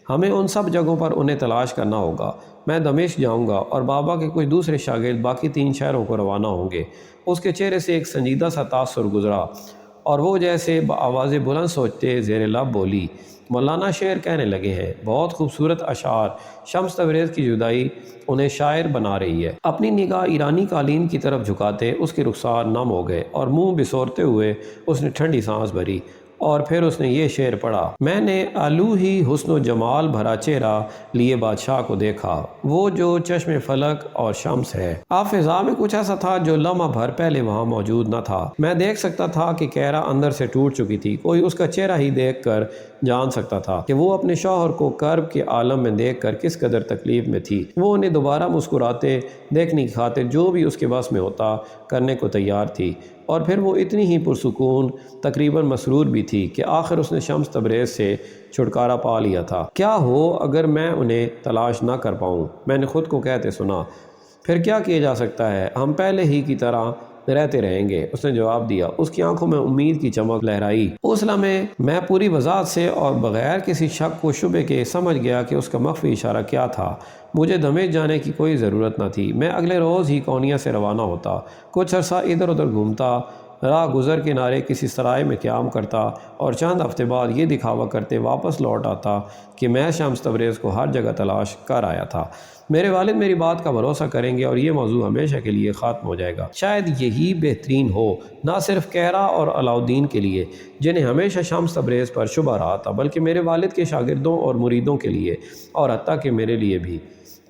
ہمیں ان سب جگہوں پر انہیں تلاش کرنا ہوگا۔ میں دمشق جاؤں گا اور بابا کے کچھ دوسرے شاگرد باقی 3 شہروں کو روانہ ہوں گے۔ اس کے چہرے سے ایک سنجیدہ سا تاثر گزرا اور وہ جیسے بآواز بلند سوچتے زیر لب بولی، مولانا شعر کہنے لگے ہیں، بہت خوبصورت اشعار۔ شمس تبریز کی جدائی انہیں شاعر بنا رہی ہے۔ اپنی نگاہ ایرانی قالین کی طرف جھکاتے اس کے رخسار نم ہو گئے اور منہ بسورتے ہوئے اس نے ٹھنڈی سانس بھری اور پھر اس نے یہ شعر پڑھا۔ میں نے آلو ہی حسن و جمال بھرا چہرہ لیے بادشاہ کو دیکھا، وہ جو چشم فلک اور شمس ہے۔ اب فضا میں کچھ ایسا تھا جو لمحہ بھر پہلے وہاں موجود نہ تھا۔ میں دیکھ سکتا تھا کہ کیرا اندر سے ٹوٹ چکی تھی۔ کوئی اس کا چہرہ ہی دیکھ کر جان سکتا تھا کہ وہ اپنے شوہر کو کرب کے عالم میں دیکھ کر کس قدر تکلیف میں تھی۔ وہ انہیں دوبارہ مسکراتے دیکھنے کی خاطر جو بھی اس کے بس میں ہوتا کرنے کو تیار تھی۔ اور پھر وہ اتنی ہی پرسکون تقریباً مسرور بھی تھی کہ آخر اس نے شمس تبریز سے چھٹکارا پا لیا تھا۔ کیا ہو اگر میں انہیں تلاش نہ کر پاؤں، میں نے خود کو کہتے سنا۔ پھر کیا کیا جا سکتا ہے، ہم پہلے ہی کی طرح رہتے رہیں گے، اس نے جواب دیا۔ اس کی آنکھوں میں امید کی چمک لہرائی۔ اس لمحے میں پوری وضاحت سے اور بغیر کسی شک و شبے کے سمجھ گیا کہ اس کا مخفی اشارہ کیا تھا۔ مجھے دمشق جانے کی کوئی ضرورت نہ تھی، میں اگلے روز ہی کونیا سے روانہ ہوتا، کچھ عرصہ ادھر ادھر گھومتا، راہ گزر کنارے کسی سرائے میں قیام کرتا اور چند ہفتے بعد یہ دکھاوا کرتے واپس لوٹ آتا کہ میں شمس تبریز کو ہر جگہ تلاش کر آیا تھا۔ میرے والد میری بات کا بھروسہ کریں گے اور یہ موضوع ہمیشہ کے لیے ختم ہو جائے گا۔ شاید یہی بہترین ہو، نہ صرف کیرا اور علاؤدین کے لیے جنہیں ہمیشہ شمس تبریز پر شبہ رہا تھا، بلکہ میرے والد کے شاگردوں اور مریدوں کے لیے، اور حتیٰ کہ میرے لیے بھی۔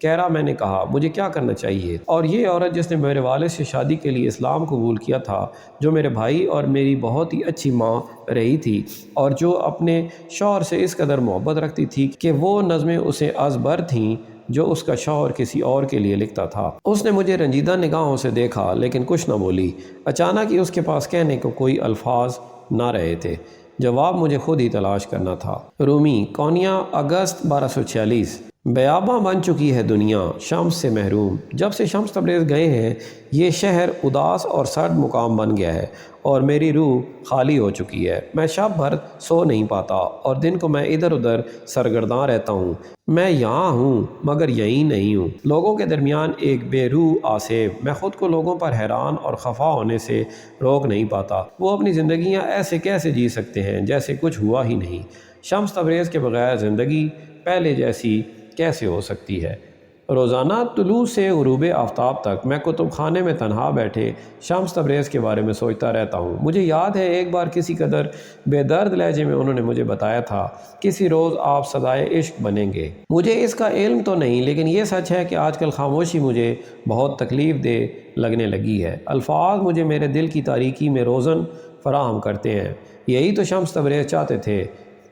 کیرا، میں نے کہا، مجھے کیا کرنا چاہیے؟ اور یہ عورت جس نے میرے والد سے شادی کے لیے اسلام قبول کیا تھا، جو میرے بھائی اور میری بہت ہی اچھی ماں رہی تھی، اور جو اپنے شوہر سے اس قدر محبت رکھتی تھی کہ وہ نظمیں اسے ازبر تھیں جو اس کا شوہر کسی اور کے لیے لکھتا تھا۔ اس نے مجھے رنجیدہ نگاہوں سے دیکھا لیکن کچھ نہ بولی۔ اچانک ہی اس کے پاس کہنے کو کوئی الفاظ نہ رہے تھے، جواب مجھے خود ہی تلاش کرنا تھا۔ رومی، کونیا، اگست 1246۔ بیاباں بن چکی ہے دنیا شمس سے محروم۔ جب سے شمس تبریز گئے ہیں یہ شہر اداس اور سرد مقام بن گیا ہے اور میری روح خالی ہو چکی ہے۔ میں شب بھر سو نہیں پاتا اور دن کو میں ادھر ادھر سرگرداں رہتا ہوں۔ میں یہاں ہوں مگر یہیں نہیں ہوں، لوگوں کے درمیان ایک بے روح آسیب۔ میں خود کو لوگوں پر حیران اور خفا ہونے سے روک نہیں پاتا۔ وہ اپنی زندگیاں ایسے کیسے جی سکتے ہیں جیسے کچھ ہوا ہی نہیں؟ شمس تبریز کے بغیر زندگی پہلے جیسی کیسے ہو سکتی ہے؟ روزانہ طلوع سے غروب آفتاب تک میں کتب خانے میں تنہا بیٹھے شمس تبریز کے بارے میں سوچتا رہتا ہوں۔ مجھے یاد ہے ایک بار کسی قدر بے درد لہجے میں انہوں نے مجھے بتایا تھا، کسی روز آپ صدائے عشق بنیں گے۔ مجھے اس کا علم تو نہیں، لیکن یہ سچ ہے کہ آج کل خاموشی مجھے بہت تکلیف دہ لگنے لگی ہے۔ الفاظ مجھے میرے دل کی تاریکی میں روزن فراہم کرتے ہیں۔ یہی تو شمس تبریز چاہتے تھے،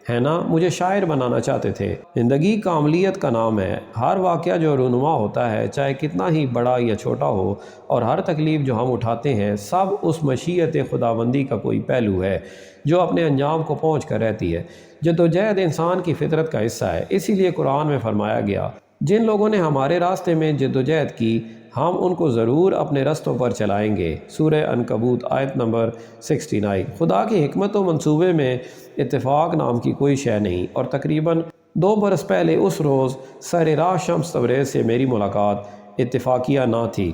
ہے نا؟ مجھے شاعر بنانا چاہتے تھے۔ زندگی کاملیت کا نام ہے۔ ہر واقعہ جو رونما ہوتا ہے، چاہے کتنا ہی بڑا یا چھوٹا ہو، اور ہر تکلیف جو ہم اٹھاتے ہیں، سب اس مشیت خداوندی کا کوئی پہلو ہے جو اپنے انجام کو پہنچ کر رہتی ہے۔ جدوجہد انسان کی فطرت کا حصہ ہے، اسی لیے قرآن میں فرمایا گیا، جن لوگوں نے ہمارے راستے میں جدوجہد کی ہم ان کو ضرور اپنے رستوں پر چلائیں گے۔ سورہ عنکبوت آیت نمبر 69۔ خدا کی حکمت و منصوبے میں اتفاق نام کی کوئی شے نہیں، اور تقریباً 2 برس پہلے اس روز سر راہ شمس تبریز سے میری ملاقات اتفاقیہ نہ تھی۔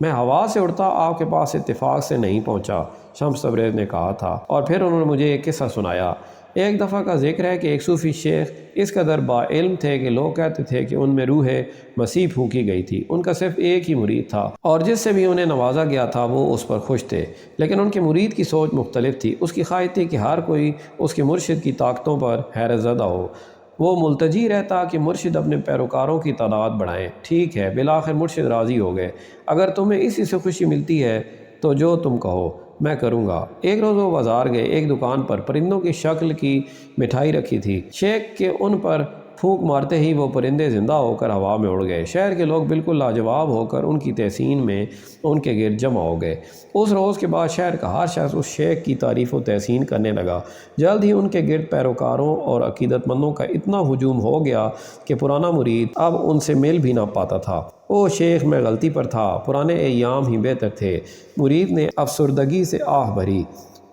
میں ہوا سے اڑتا آپ کے پاس اتفاق سے نہیں پہنچا، شمس تبریز نے کہا تھا، اور پھر انہوں نے مجھے ایک قصہ سنایا۔ ایک دفعہ کا ذکر ہے کہ ایک صوفی شیخ اس قدر با علم تھے کہ لوگ کہتے تھے کہ ان میں روح مسیح پھونکی گئی تھی۔ ان کا صرف ایک ہی مرید تھا اور جس سے بھی انہیں نوازا گیا تھا وہ اس پر خوش تھے، لیکن ان کے مرید کی سوچ مختلف تھی۔ اس کی خواہش تھی کہ ہر کوئی اس کے مرشد کی طاقتوں پر حیرت زدہ ہو۔ وہ ملتجی رہتا کہ مرشد اپنے پیروکاروں کی تعداد بڑھائیں۔ ٹھیک ہے، بالآخر مرشد راضی ہو گئے۔ اگر تمہیں اسی سے خوشی ملتی ہے تو جو تم کہو میں کروں گا۔ ایک روز وہ بازار گئے، ایک دکان پر پرندوں کی شکل کی مٹھائی رکھی تھی۔ شیخ کے ان پر پھونک مارتے ہی وہ پرندے زندہ ہو کر ہوا میں اڑ گئے۔ شہر کے لوگ بالکل لاجواب ہو کر ان کی تحسین میں ان کے گرد جمع ہو گئے۔ اس روز کے بعد شہر کا ہر شخص اس شیخ کی تعریف و تحسین کرنے لگا۔ جلد ہی ان کے گرد پیروکاروں اور عقیدت مندوں کا اتنا ہجوم ہو گیا کہ پرانا مرید اب ان سے مل بھی نہ پاتا تھا۔ او شیخ، میں غلطی پر تھا، پرانے ایام ہی بہتر تھے۔ مرید نے افسردگی سے آہ بھری۔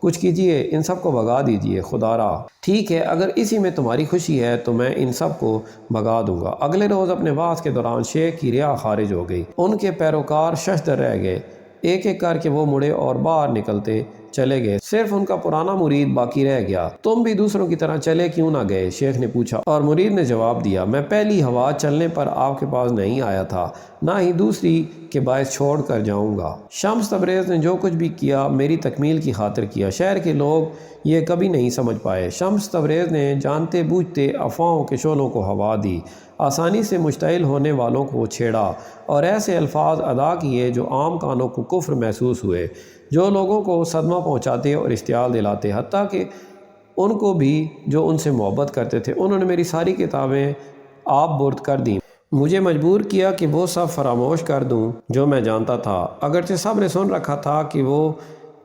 کچھ کیجئے، ان سب کو بھگا دیجئے، خدا را۔ ٹھیک ہے، اگر اسی میں تمہاری خوشی ہے تو میں ان سب کو بھگا دوں گا۔ اگلے روز اپنے وعظ کے دوران شیخ کی ریا خارج ہو گئی۔ ان کے پیروکار ششدر رہ گئے، ایک ایک کر کے وہ مڑے اور باہر نکلتے چلے گئے، صرف ان کا پرانا مرید باقی رہ گیا۔ تم بھی دوسروں کی طرح چلے کیوں نہ گئے؟ شیخ نے پوچھا، اور مرید نے جواب دیا، میں پہلی ہوا چلنے پر آپ کے پاس نہیں آیا تھا، نہ ہی دوسری کے باعث چھوڑ کر جاؤں گا۔ شمس تبریز نے جو کچھ بھی کیا میری تکمیل کی خاطر کیا۔ شہر کے لوگ یہ کبھی نہیں سمجھ پائے۔ شمس تبریز نے جانتے بوجھتے افواہوں کے شعلوں کو ہوا دی، آسانی سے مشتعل ہونے والوں کو چھیڑا، اور ایسے الفاظ ادا کیے جو عام کانوں کو کفر محسوس ہوئے، جو لوگوں کو صدمہ پہنچاتے اور اشتعال دلاتے، حتیٰ کہ ان کو بھی جو ان سے محبت کرتے تھے۔ انہوں نے میری ساری کتابیں آپ برد کر دیں، مجھے مجبور کیا کہ وہ سب فراموش کر دوں جو میں جانتا تھا، اگرچہ سب نے سن رکھا تھا کہ وہ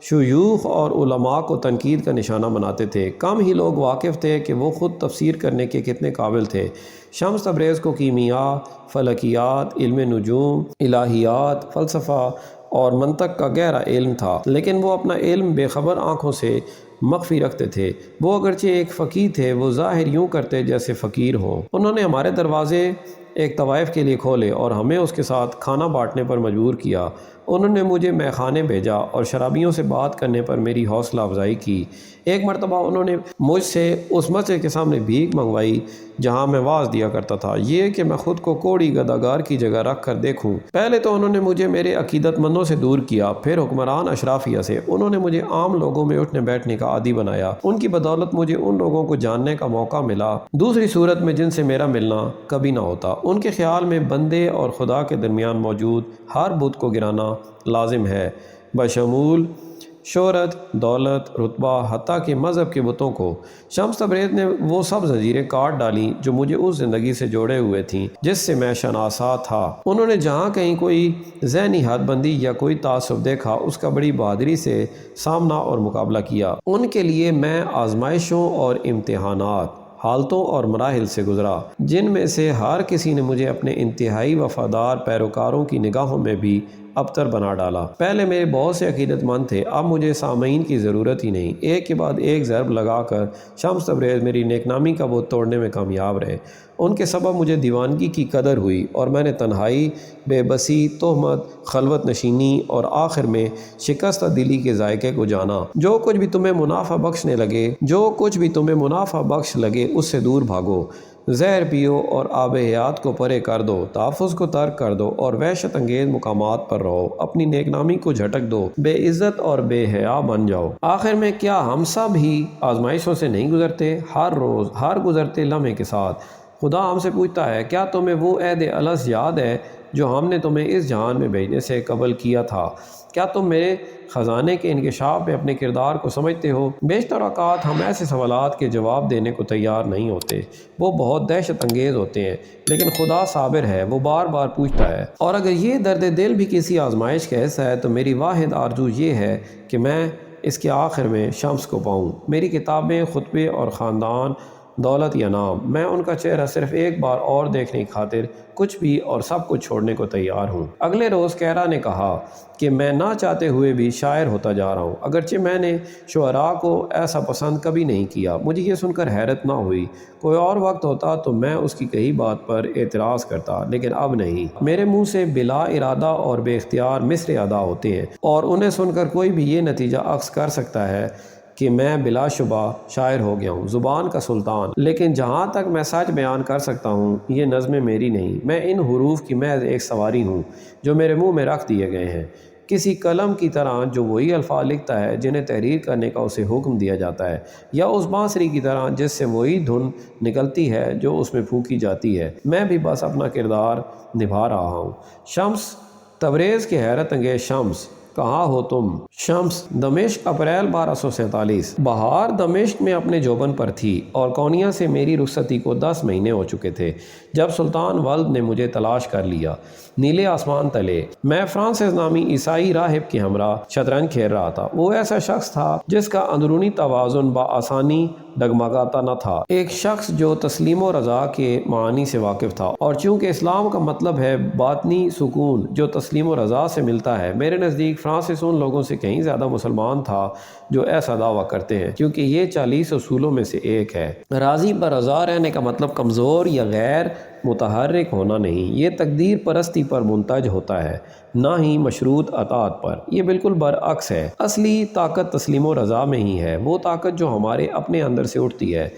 شیوخ اور علماء کو تنقید کا نشانہ بناتے تھے۔ کم ہی لوگ واقف تھے کہ وہ خود تفسیر کرنے کے کتنے قابل تھے۔ شمس تبریز کو کیمیا، فلکیات، علم نجوم، الہیات، فلسفہ اور منطق کا گہرا علم تھا، لیکن وہ اپنا علم بے خبر آنکھوں سے مخفی رکھتے تھے۔ وہ اگرچہ ایک فقیہ تھے، وہ ظاہر یوں کرتے جیسے فقیر ہوں۔ انہوں نے ہمارے دروازے ایک طوائف کے لیے کھولے اور ہمیں اس کے ساتھ کھانا بانٹنے پر مجبور کیا۔ انہوں نے مجھے میخانے بھیجا اور شرابیوں سے بات کرنے پر میری حوصلہ افزائی کی۔ ایک مرتبہ انہوں نے مجھ سے اس مسجد کے سامنے بھیک منگوائی جہاں میں واعظ دیا کرتا تھا، یہ کہ میں خود کو کوڑی گداگار کی جگہ رکھ کر دیکھوں۔ پہلے تو انہوں نے مجھے میرے عقیدت مندوں سے دور کیا، پھر حکمران اشرافیہ سے۔ انہوں نے مجھے عام لوگوں میں اٹھنے بیٹھنے کا عادی بنایا۔ ان کی بدولت مجھے ان لوگوں کو جاننے کا موقع ملا دوسری صورت میں جن سے میرا ملنا کبھی نہ ہوتا۔ ان کے خیال میں بندے اور خدا کے درمیان موجود ہر بت کو گرانا لازم ہے، بشمول شہرت، دولت، رتبہ، حتیٰ کہ مذہب کے بتوں کو۔ شمس تبریز نے وہ سب زنجیریں کاٹ ڈالیں جو مجھے اس زندگی سے جوڑے ہوئے تھیں جس سے میں شناسا تھا۔ انہوں نے جہاں کہیں کوئی ذہنی حد بندی یا کوئی تعصب دیکھا، اس کا بڑی بہادری سے سامنا اور مقابلہ کیا۔ ان کے لیے میں آزمائشوں اور امتحانات، حالتوں اور مراحل سے گزرا، جن میں سے ہر کسی نے مجھے اپنے انتہائی وفادار پیروکاروں کی نگاہوں میں بھی ابتر بنا ڈالا۔ پہلے میرے بہت سے عقیدت مند تھے، اب مجھے سامعین کی ضرورت ہی نہیں۔ ایک کے بعد ایک ضرب لگا کر شمس تبریز میری نیکنامی کا بت توڑنے میں کامیاب رہے۔ ان کے سبب مجھے دیوانگی کی قدر ہوئی اور میں نے تنہائی، بے بسی، تہمت، خلوت نشینی اور آخر میں شکستہ دلی کے ذائقے کو جانا۔ جو کچھ بھی تمہیں منافع بخش لگے اس سے دور بھاگو۔ زہر پیو اور آب حیات کو پرے کر دو، تحفظ کو ترک کر دو اور وحشت انگیز مقامات پر رہو۔ اپنی نیکنامی کو جھٹک دو، بے عزت اور بے حیا بن جاؤ۔ آخر میں کیا ہم سب ہی آزمائشوں سے نہیں گزرتے؟ ہر روز، ہر گزرتے لمحے کے ساتھ خدا ہم سے پوچھتا ہے، کیا تمہیں وہ عہد الست یاد ہے جو ہم نے تمہیں اس جہان میں بھیجنے سے قبل کیا تھا؟ کیا تم میرے خزانے کے انکشاف میں اپنے کردار کو سمجھتے ہو؟ بیشتر اوقات ہم ایسے سوالات کے جواب دینے کو تیار نہیں ہوتے، وہ بہت دہشت انگیز ہوتے ہیں، لیکن خدا صابر ہے، وہ بار بار پوچھتا ہے۔ اور اگر یہ درد دل بھی کسی آزمائش کا حصہ ہے تو میری واحد آرزو یہ ہے کہ میں اس کے آخر میں شمس کو پاؤں۔ میری کتابیں، خطبے اور خاندان، دولت یا نام، میں ان کا چہرہ صرف ایک بار اور دیکھنے کی خاطر کچھ بھی اور سب کچھ چھوڑنے کو تیار ہوں۔ اگلے روز کیرا نے کہا کہ میں نہ چاہتے ہوئے بھی شاعر ہوتا جا رہا ہوں، اگرچہ میں نے شعراء کو ایسا پسند کبھی نہیں کیا۔ مجھے یہ سن کر حیرت نہ ہوئی، کوئی اور وقت ہوتا تو میں اس کی کہی بات پر اعتراض کرتا، لیکن اب نہیں۔ میرے منہ سے بلا ارادہ اور بے اختیار مصرع ادا ہوتے ہیں اور انہیں سن کر کوئی بھی یہ نتیجہ اخذ کر سکتا ہے کہ میں بلا شبہ شاعر ہو گیا ہوں، زبان کا سلطان۔ لیکن جہاں تک میں سچ بیان کر سکتا ہوں، یہ نظمیں میری نہیں، میں ان حروف کی محض ایک سواری ہوں جو میرے منہ میں رکھ دیے گئے ہیں، کسی قلم کی طرح جو وہی الفاظ لکھتا ہے جنہیں تحریر کرنے کا اسے حکم دیا جاتا ہے، یا اس بانسری کی طرح جس سے وہی دھن نکلتی ہے جو اس میں پھونکی جاتی ہے۔ میں بھی بس اپنا کردار نبھا رہا ہوں۔ شمس تبریز کے حیرت انگیز شمس، کہاں ہو تم؟ شمس، دمشق، اپریل 1247۔ بہار دمشق میں اپنے جوبن پر تھی اور کونیا سے میری رخصتی کو 10 مہینے ہو چکے تھے جب سلطان ولد نے مجھے تلاش کر لیا۔ نیلے آسمان تلے میں فرانسس نامی عیسائی راہب کے ہمراہ شطرنج کھیل رہا تھا۔ وہ ایسا شخص تھا جس کا اندرونی توازن بآسانی ڈگمگاتا نہ تھا، ایک شخص جو تسلیم و رضا کے معانی سے واقف تھا، اور چونکہ اسلام کا مطلب ہے باطنی سکون جو تسلیم و رضا سے ملتا ہے، میرے نزدیک فرانسس ان لوگوں سے کہیں زیادہ مسلمان تھا جو ایسا دعویٰ کرتے ہیں، کیونکہ یہ 40 اصولوں میں سے ایک ہے۔ راضی بر رضا رہنے کا مطلب کمزور یا غیر متحرک ہونا نہیں، یہ تقدیر پرستی پر منتج ہوتا ہے، نہ ہی مشروط اطاعت پر۔ یہ بالکل برعکس ہے۔ اصلی طاقت تسلیم و رضا میں ہی ہے، وہ طاقت جو ہمارے اپنے اندر سے اٹھتی ہے۔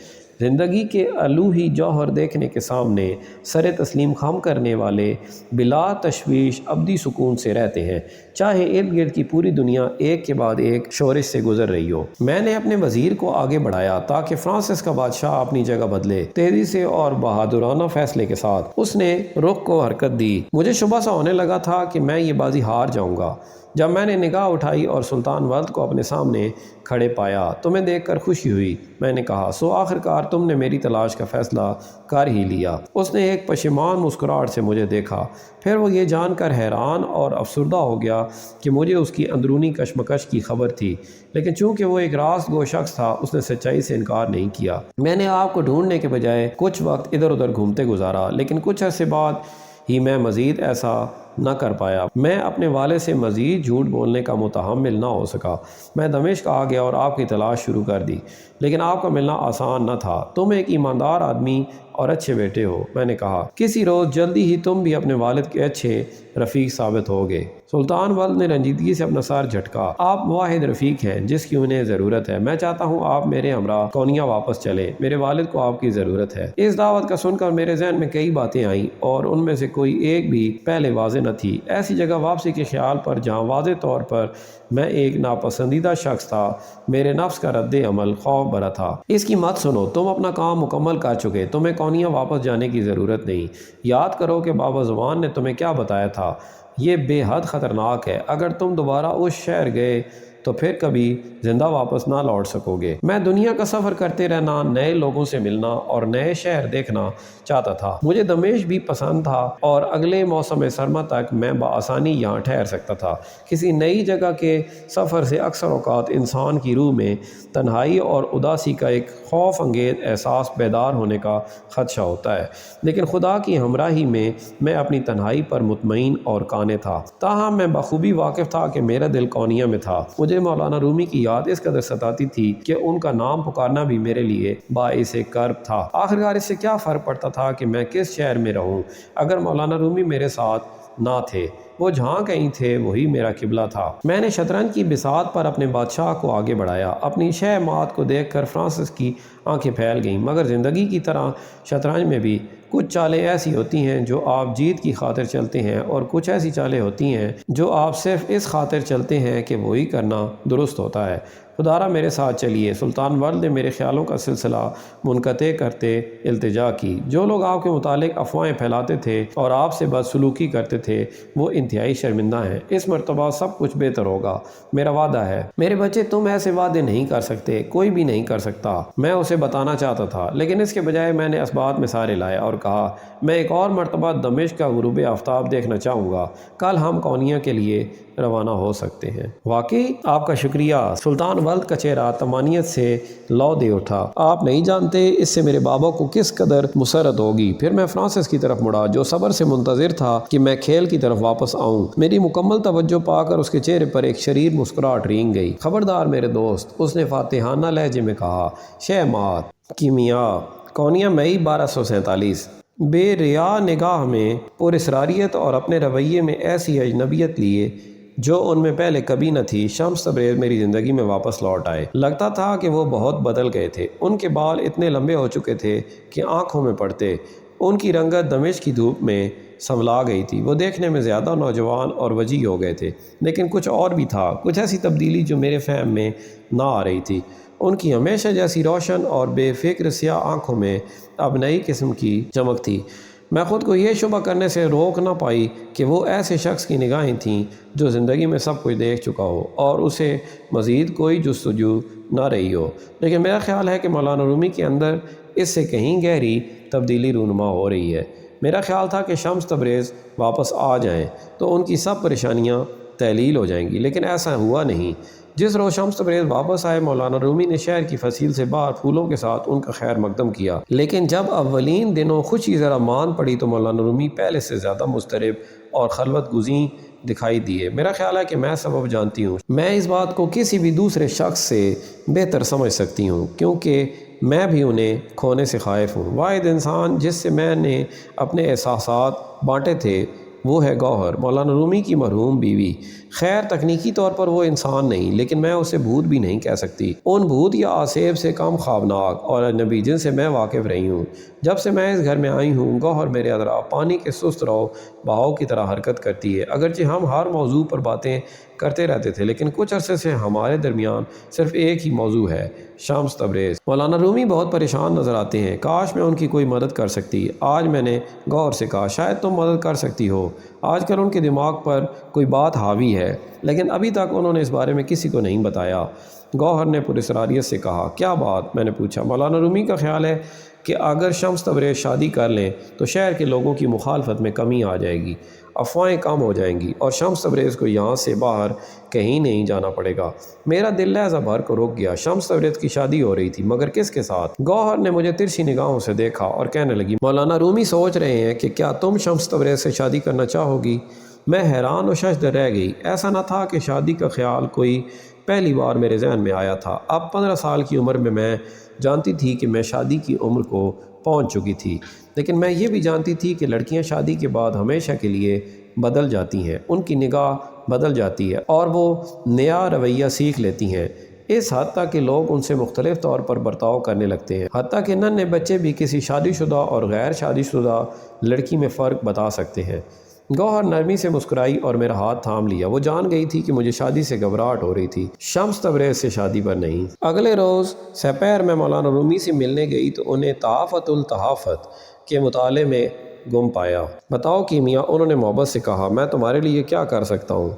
زندگی کے الوہی جوہر دیکھنے کے سامنے سر تسلیم خم کرنے والے بلا تشویش ابدی سکون سے رہتے ہیں، چاہے ارد گرد کی پوری دنیا ایک کے بعد ایک شورش سے گزر رہی ہو۔ میں نے اپنے وزیر کو آگے بڑھایا تاکہ فرانسس کا بادشاہ اپنی جگہ بدلے۔ تیزی سے اور بہادرانہ فیصلے کے ساتھ اس نے رخ کو حرکت دی۔ مجھے شبہ سا ہونے لگا تھا کہ میں یہ بازی ہار جاؤں گا۔ جب میں نے نگاہ اٹھائی اور سلطان ولد کو اپنے سامنے کھڑے پایا تو میں دیکھ کر خوشی ہوئی۔ میں نے کہا، سو آخر کار تم نے میری تلاش کا فیصلہ کر ہی لیا۔ اس نے ایک پشیمان مسکراہٹ سے مجھے دیکھا، پھر وہ یہ جان کر حیران اور افسردہ ہو گیا کہ مجھے اس کی اندرونی کشمکش کی خبر تھی، لیکن چونکہ وہ ایک راست گو شخص تھا اس نے سچائی سے انکار نہیں کیا۔ میں نے آپ کو ڈھونڈنے کے بجائے کچھ وقت ادھر ادھر گھومتے گزارا، لیکن کچھ عرصے بعد ہی میں مزید ایسا نہ کر پایا۔ میں اپنے والد سے مزید جھوٹ بولنے کا متحمل نہ ہو سکا۔ میں دمشق آ گیا اور آپ کی تلاش شروع کر دی، لیکن آپ کا ملنا آسان نہ تھا۔ تم ایک ایماندار آدمی اور اچھے بیٹے ہو۔ میں نے کہا، کسی روز جلدی ہی تم بھی اپنے والد کے اچھے رفیق ثابت ہوگے۔ سلطان ولد نے رنجیدگی سے اپنا سر جھٹکا۔ آپ واحد رفیق ہیں جس کی انہیں ضرورت ہے۔ میں چاہتا ہوں آپ میرے ہمراہ کونیا واپس چلیں۔ میرے والد کو آپ کی ضرورت ہے۔ اس دعوت کا سن کر میرے ذہن میں کئی باتیں آئیں اور ان میں سے کوئی ایک بھی پہلے واضح نہ تھی۔ ایسی جگہ واپسی کے خیال پر جہاں واضح طور پر میں ایک ناپسندیدہ شخص تھا، میرے نفس کا رد عمل خوف بھرا تھا۔ اس کی مت سنو، تم اپنا کام مکمل کر چکے، تمہیں کونیا واپس جانے کی ضرورت نہیں۔ یاد کرو کہ بابا زبان نے تمہیں کیا بتایا تھا، یہ بے حد خطرناک ہے۔ اگر تم دوبارہ اس شہر گئے تو پھر کبھی زندہ واپس نہ لوٹ سکو گے۔ میں دنیا کا سفر کرتے رہنا، نئے لوگوں سے ملنا اور نئے شہر دیکھنا چاہتا تھا۔ مجھے دمشق بھی پسند تھا اور اگلے موسم سرما تک میں بآسانی یہاں ٹھہر سکتا تھا۔ کسی نئی جگہ کے سفر سے اکثر اوقات انسان کی روح میں تنہائی اور اداسی کا ایک خوف انگیز احساس بیدار ہونے کا خدشہ ہوتا ہے، لیکن خدا کی ہمراہی میں اپنی تنہائی پر مطمئن اور قانع تھا۔ تاہم میں بخوبی واقف تھا کہ میرا دل کونیا میں تھا۔ مجھے مولانا رومی کی یاد اس قدر ستاتی تھی کہ ان کا نام پکارنا بھی میرے لیے باعث کرب تھا۔ آخرکار اس سے کیا فرق پڑتا تھا کہ میں کس شہر میں رہوں اگر مولانا رومی میرے ساتھ نہ تھے؟ وہ جہاں کہیں تھے وہی میرا قبلہ تھا۔ میں نے شطرنج کی بساط پر اپنے بادشاہ کو آگے بڑھایا۔ اپنی شہ مات کو دیکھ کر فرانسس کی آنکھیں پھیل گئیں، مگر زندگی کی طرح شطرنج میں بھی کچھ چالیں ایسی ہوتی ہیں جو آپ جیت کی خاطر چلتے ہیں اور کچھ ایسی چالیں ہوتی ہیں جو آپ صرف اس خاطر چلتے ہیں کہ وہی کرنا درست ہوتا ہے۔ خدارا میرے ساتھ چلیے۔ سلطان ولد نے میرے خیالوں کا سلسلہ منقطع کرتے التجا کی۔ جو لوگ آپ کے متعلق افواہیں پھیلاتے تھے اور آپ سے بدسلوکی کرتے تھے وہ انتہائی شرمندہ ہیں۔ اس مرتبہ سب کچھ بہتر ہوگا، میرا وعدہ ہے۔ میرے بچے، تم ایسے وعدے نہیں کر سکتے، کوئی بھی نہیں کر سکتا۔ میں اسے بتانا چاہتا تھا، لیکن اس کے بجائے میں نے اسبات میں سارے لائے اور کہا، میں ایک اور مرتبہ دمشق کا غروب آفتاب دیکھنا چاہوں گا۔ کل ہم کونیا کے لیے روانہ ہو سکتے ہیں۔ واقعی آپ کا شکریہ۔ سلطان ولد کا چہرہ طمانینت سے لو دے اٹھا۔ آپ نہیں جانتے اس سے میرے بابا کو کس قدر مسرت ہوگی۔ پھر میں فرانسس کی طرف مڑا جو صبر سے منتظر تھا کہ میں کھیل کی طرف واپس آؤں۔ میری مکمل توجہ پا کر اس کے چہرے پر ایک شریر مسکراہٹ رینگ گئی۔ خبردار میرے دوست، اس نے فاتحانہ لہجے میں کہا، شہ مات کیمیا، کونیا، مئی 1247۔ بے ریا نگاہ میں پراسراریت اور اپنے رویے میں ایسی اجنبیت لیے جو ان میں پہلے کبھی نہ تھی، شمس تبریز میری زندگی میں واپس لوٹ آئے۔ لگتا تھا کہ وہ بہت بدل گئے تھے۔ ان کے بال اتنے لمبے ہو چکے تھے کہ آنکھوں میں پڑتے۔ ان کی رنگت دمشق کی دھوپ میں سنبھلا گئی تھی۔ وہ دیکھنے میں زیادہ نوجوان اور وجیح ہو گئے تھے، لیکن کچھ اور بھی تھا، کچھ ایسی تبدیلی جو میرے فہم میں نہ آ رہی تھی۔ ان کی ہمیشہ جیسی روشن اور بے فکر سیاہ آنکھوں میں اب نئی قسم کی چمک تھی۔ میں خود کو یہ شبہ کرنے سے روک نہ پائی کہ وہ ایسے شخص کی نگاہیں تھیں جو زندگی میں سب کچھ دیکھ چکا ہو اور اسے مزید کوئی جستجو نہ رہی ہو۔ لیکن میرا خیال ہے کہ مولانا رومی کے اندر اس سے کہیں گہری تبدیلی رونما ہو رہی ہے۔ میرا خیال تھا کہ شمس تبریز واپس آ جائیں تو ان کی سب پریشانیاں تحلیل ہو جائیں گی، لیکن ایسا ہوا نہیں۔ جس روز شمس تبریز واپس آئے، مولانا رومی نے شہر کی فصیل سے باہر پھولوں کے ساتھ ان کا خیر مقدم کیا، لیکن جب اولین دنوں خوشی ذرا مان پڑی تو مولانا رومی پہلے سے زیادہ مضطرب اور خلوت گزین دکھائی دیے۔ میرا خیال ہے کہ میں سبب جانتی ہوں۔ میں اس بات کو کسی بھی دوسرے شخص سے بہتر سمجھ سکتی ہوں، کیونکہ میں بھی انہیں کھونے سے خائف ہوں۔ واحد انسان جس سے میں نے اپنے احساسات بانٹے تھے وہ ہے گوہر، مولانا رومی کی مرحوم بیوی۔ خیر، تکنیکی طور پر وہ انسان نہیں، لیکن میں اسے بھوت بھی نہیں کہہ سکتی۔ ان بھوت یا آسیب سے کم خوابناک اور اجنبی جن سے میں واقف رہی ہوں، جب سے میں اس گھر میں آئی ہوں گوہر میرے اطراف پانی کے سست رو بہاؤ کی طرح حرکت کرتی ہے۔ اگرچہ ہم ہر موضوع پر باتیں کرتے رہتے تھے لیکن کچھ عرصے سے ہمارے درمیان صرف ایک ہی موضوع ہے، شمس تبریز۔ مولانا رومی بہت پریشان نظر آتے ہیں، کاش میں ان کی کوئی مدد کر سکتی۔ آج میں نے گوہر سے کہا شاید تم مدد کر سکتی ہو۔ آج کل ان کے دماغ پر کوئی بات حاوی ہے لیکن ابھی تک انہوں نے اس بارے میں کسی کو نہیں بتایا۔ گوہر نے پراسراریت سے کہا، کیا بات؟ میں نے پوچھا۔ مولانا رومی کا خیال ہے کہ اگر شمس تبریز شادی کر لیں تو شہر کے لوگوں کی مخالفت میں کمی آ جائے گی، افواہیں کم ہو جائیں گی اور شمس تبریز کو یہاں سے باہر کہیں نہیں جانا پڑے گا۔ میرا دل لہجہ بھر کو رک گیا۔ شمس تبریز کی شادی ہو رہی تھی مگر کس کے ساتھ؟ گوہر نے مجھے ترچھی نگاہوں سے دیکھا اور کہنے لگی، مولانا رومی سوچ رہے ہیں کہ کیا تم شمس تبریز سے شادی کرنا چاہو گی؟ میں حیران و ششدر رہ گئی۔ ایسا نہ تھا کہ شادی کا خیال کوئی پہلی بار میرے ذہن میں آیا تھا۔ اب 15 سال کی عمر میں جانتی تھی کہ میں شادی کی عمر کو پہنچ چکی تھی، لیکن میں یہ بھی جانتی تھی کہ لڑکیاں شادی کے بعد ہمیشہ کے لیے بدل جاتی ہیں، ان کی نگاہ بدل جاتی ہے اور وہ نیا رویہ سیکھ لیتی ہیں، اس حد تک کہ لوگ ان سے مختلف طور پر برتاؤ کرنے لگتے ہیں۔ حتیٰ کہ ننھے بچے بھی کسی شادی شدہ اور غیر شادی شدہ لڑکی میں فرق بتا سکتے ہیں۔ گوہر نرمی سے مسکرائی اور میرا ہاتھ تھام لیا۔ وہ جان گئی تھی کہ مجھے شادی سے گھبراہٹ ہو رہی تھی، شمس تبریز سے شادی پر نہیں۔ اگلے روز سپہر میں مولانا رومی سے ملنے گئی تو انہیں تحفۃ التحافت کے مطالعے میں گم پایا۔ بتاؤ کیمیا، انہوں نے محبت سے کہا، میں تمہارے لیے کیا کر سکتا ہوں؟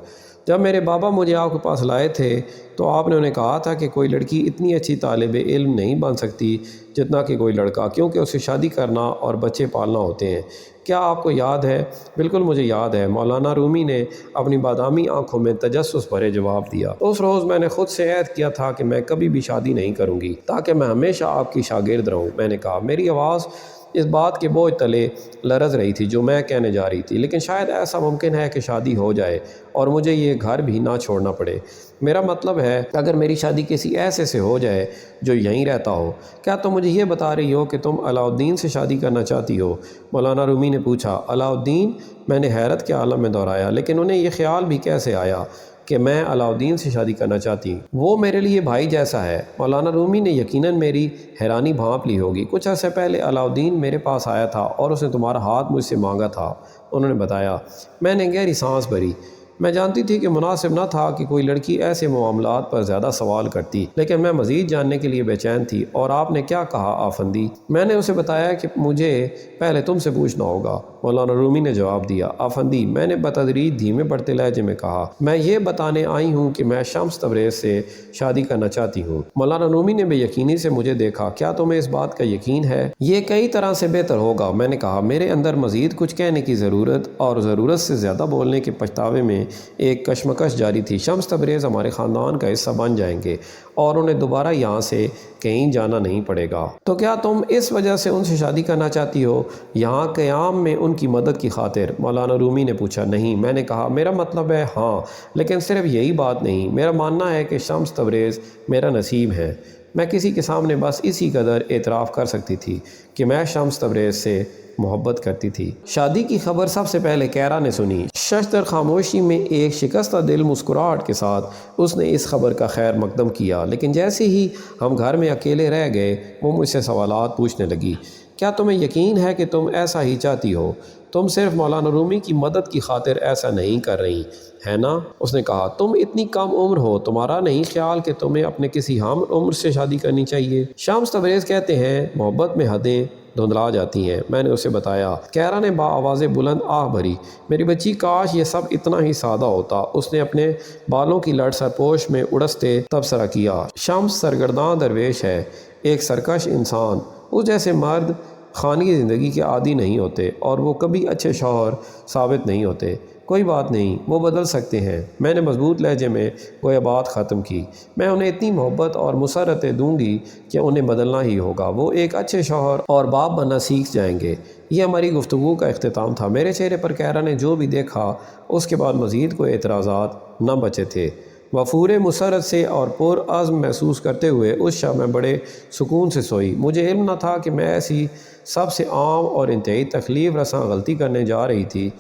جب میرے بابا مجھے آپ کے پاس لائے تھے تو آپ نے انہیں کہا تھا کہ کوئی لڑکی اتنی اچھی طالب علم نہیں بن سکتی جتنا کہ کوئی لڑکا، کیونکہ اسے شادی کرنا اور بچے پالنا ہوتے ہیں۔ کیا آپ کو یاد ہے؟ بالکل مجھے یاد ہے، مولانا رومی نے اپنی بادامی آنکھوں میں تجسس بھرے جواب دیا۔ اس روز میں نے خود سے عہد کیا تھا کہ میں کبھی بھی شادی نہیں کروں گی تاکہ میں ہمیشہ آپ کی شاگرد رہوں۔ میں نے کہا، میری آواز اس بات کے بوجھ تلے لرز رہی تھی جو میں کہنے جا رہی تھی، لیکن شاید ایسا ممکن ہے کہ شادی ہو جائے اور مجھے یہ گھر بھی نہ چھوڑنا پڑے۔ میرا مطلب ہے اگر میری شادی کسی ایسے سے ہو جائے جو یہیں رہتا ہو۔ کیا تم مجھے یہ بتا رہی ہو کہ تم علاؤالدین سے شادی کرنا چاہتی ہو؟ مولانا رومی نے پوچھا۔ علاؤالدین؟ میں نے حیرت کے عالم میں دہرایا، لیکن انہیں یہ خیال بھی کیسے آیا کہ میں علاؤالدین سے شادی کرنا چاہتی ہوں؟ وہ میرے لیے بھائی جیسا ہے۔ مولانا رومی نے یقیناً میری حیرانی بھانپ لی ہوگی۔ کچھ عرصے پہلے علاؤالدین میرے پاس آیا تھا اور اس نے تمہارا ہاتھ مجھ سے مانگا تھا، انہوں نے بتایا۔ میں نے گہری سانس بھری۔ میں جانتی تھی کہ مناسب نہ تھا کہ کوئی لڑکی ایسے معاملات پر زیادہ سوال کرتی، لیکن میں مزید جاننے کے لیے بے چین تھی۔ اور آپ نے کیا کہا آفندی؟ میں نے اسے بتایا کہ مجھے پہلے تم سے پوچھنا ہوگا، مولانا رومی نے جواب دیا۔ آفندی، میں نے بتدریج دھیمے پڑتے لہجے میں کہا، میں یہ بتانے آئی ہوں کہ میں شمس تبریز سے شادی کرنا چاہتی ہوں۔ مولانا رومی نے بے یقینی سے مجھے دیکھا۔ کیا تمہیں اس بات کا یقین ہے؟ یہ کئی طرح سے بہتر ہوگا، میں نے کہا۔ میرے اندر مزید کچھ کہنے کی ضرورت اور ضرورت سے زیادہ بولنے کے پچھتاوے میں ایک کشمکش جاری تھی۔ شمس تبریز ہمارے خاندان کا حصہ بن جائیں گے اور انہیں دوبارہ یہاں سے کہیں جانا نہیں پڑے گا۔ تو کیا تم اس وجہ سے ان سے شادی کرنا چاہتی ہو، یہاں قیام میں ان کی مدد کی خاطر؟ مولانا رومی نے پوچھا۔ نہیں، میں نے کہا، میرا مطلب ہے ہاں، لیکن صرف یہی بات نہیں۔ میرا ماننا ہے کہ شمس تبریز میرا نصیب ہے۔ میں کسی کے سامنے بس اسی قدر اعتراف کر سکتی تھی کہ میں شمس تبریز سے محبت کرتی تھی۔ شادی کی خبر سب سے پہلے کیرا نے سنی۔ ششدر خاموشی میں ایک شکستہ دل مسکراہٹ کے ساتھ اس نے اس خبر کا خیر مقدم کیا، لیکن جیسے ہی ہم گھر میں اکیلے رہ گئے وہ مجھ سے سوالات پوچھنے لگی۔ کیا تمہیں یقین ہے کہ تم ایسا ہی چاہتی ہو؟ تم صرف مولانا رومی کی مدد کی خاطر ایسا نہیں کر رہی ہے نا؟ اس نے کہا، تم اتنی کم عمر ہو، تمہارا نہیں خیال کہ تمہیں اپنے کسی ہم عمر سے شادی کرنی چاہیے؟ شمس تبریز کہتے ہیں محبت میں حدیں دھندلا جاتی ہیں، میں نے اسے بتایا۔ کیرا نے آواز بلند آہ بھری، میری بچی، کاش یہ سب اتنا ہی سادہ ہوتا۔ اس نے اپنے بالوں کی لڑ سرپوش میں اڑستے تبصرہ کیا۔ شمس سرگرداں درویش ہے، ایک سرکش انسان۔ اس جیسے مرد خانگی زندگی کے عادی نہیں ہوتے اور وہ کبھی اچھے شوہر ثابت نہیں ہوتے۔ کوئی بات نہیں، وہ بدل سکتے ہیں، میں نے مضبوط لہجے میں گویا بات ختم کی۔ میں انہیں اتنی محبت اور مسرتیں دوں گی کہ انہیں بدلنا ہی ہوگا، وہ ایک اچھے شوہر اور باپ بننا سیکھ جائیں گے۔ یہ ہماری گفتگو کا اختتام تھا۔ میرے چہرے پر کیرا نے جو بھی دیکھا اس کے بعد مزید کوئی اعتراضات نہ بچے تھے۔ وفور مسرت سے اور پر عزم محسوس کرتے ہوئے اس شب میں بڑے سکون سے سوئی۔ مجھے علم نہ تھا کہ میں ایسی سب سے عام اور انتہائی تکلیف رساں غلطی کرنے جا رہی تھی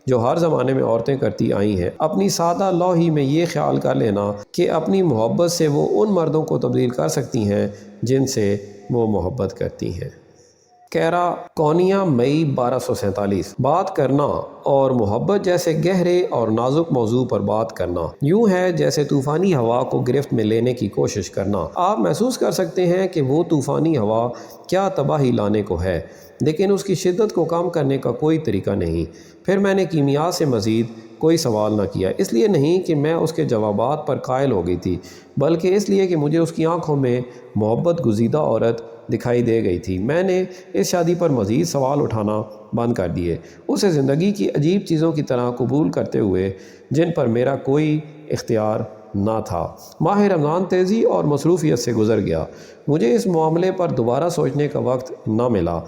جو ہر زمانے میں عورتیں کرتی آئی ہیں، اپنی سادہ لوحی میں یہ خیال کر لینا کہ اپنی محبت سے وہ ان مردوں کو تبدیل کر سکتی ہیں جن سے وہ محبت کرتی ہیں۔ کیرا کونیا مئی 1247۔ بات کرنا اور محبت جیسے گہرے اور نازک موضوع پر بات کرنا یوں ہے جیسے طوفانی ہوا کو گرفت میں لینے کی کوشش کرنا۔ آپ محسوس کر سکتے ہیں کہ وہ طوفانی ہوا کیا تباہی لانے کو ہے، لیکن اس کی شدت کو کم کرنے کا کوئی طریقہ نہیں۔ پھر میں نے کیمیا سے مزید کوئی سوال نہ کیا، اس لیے نہیں کہ میں اس کے جوابات پر قائل ہو گئی تھی، بلکہ اس لیے کہ مجھے اس کی آنکھوں میں محبت گزیدہ عورت دکھائی دے گئی تھی۔ میں نے اس شادی پر مزید سوال اٹھانا بند کر دیے، اسے زندگی کی عجیب چیزوں کی طرح قبول کرتے ہوئے جن پر میرا کوئی اختیار نہ تھا۔ ماہ رمضان تیزی اور مصروفیت سے گزر گیا، مجھے اس معاملے پر دوبارہ سوچنے کا وقت نہ ملا۔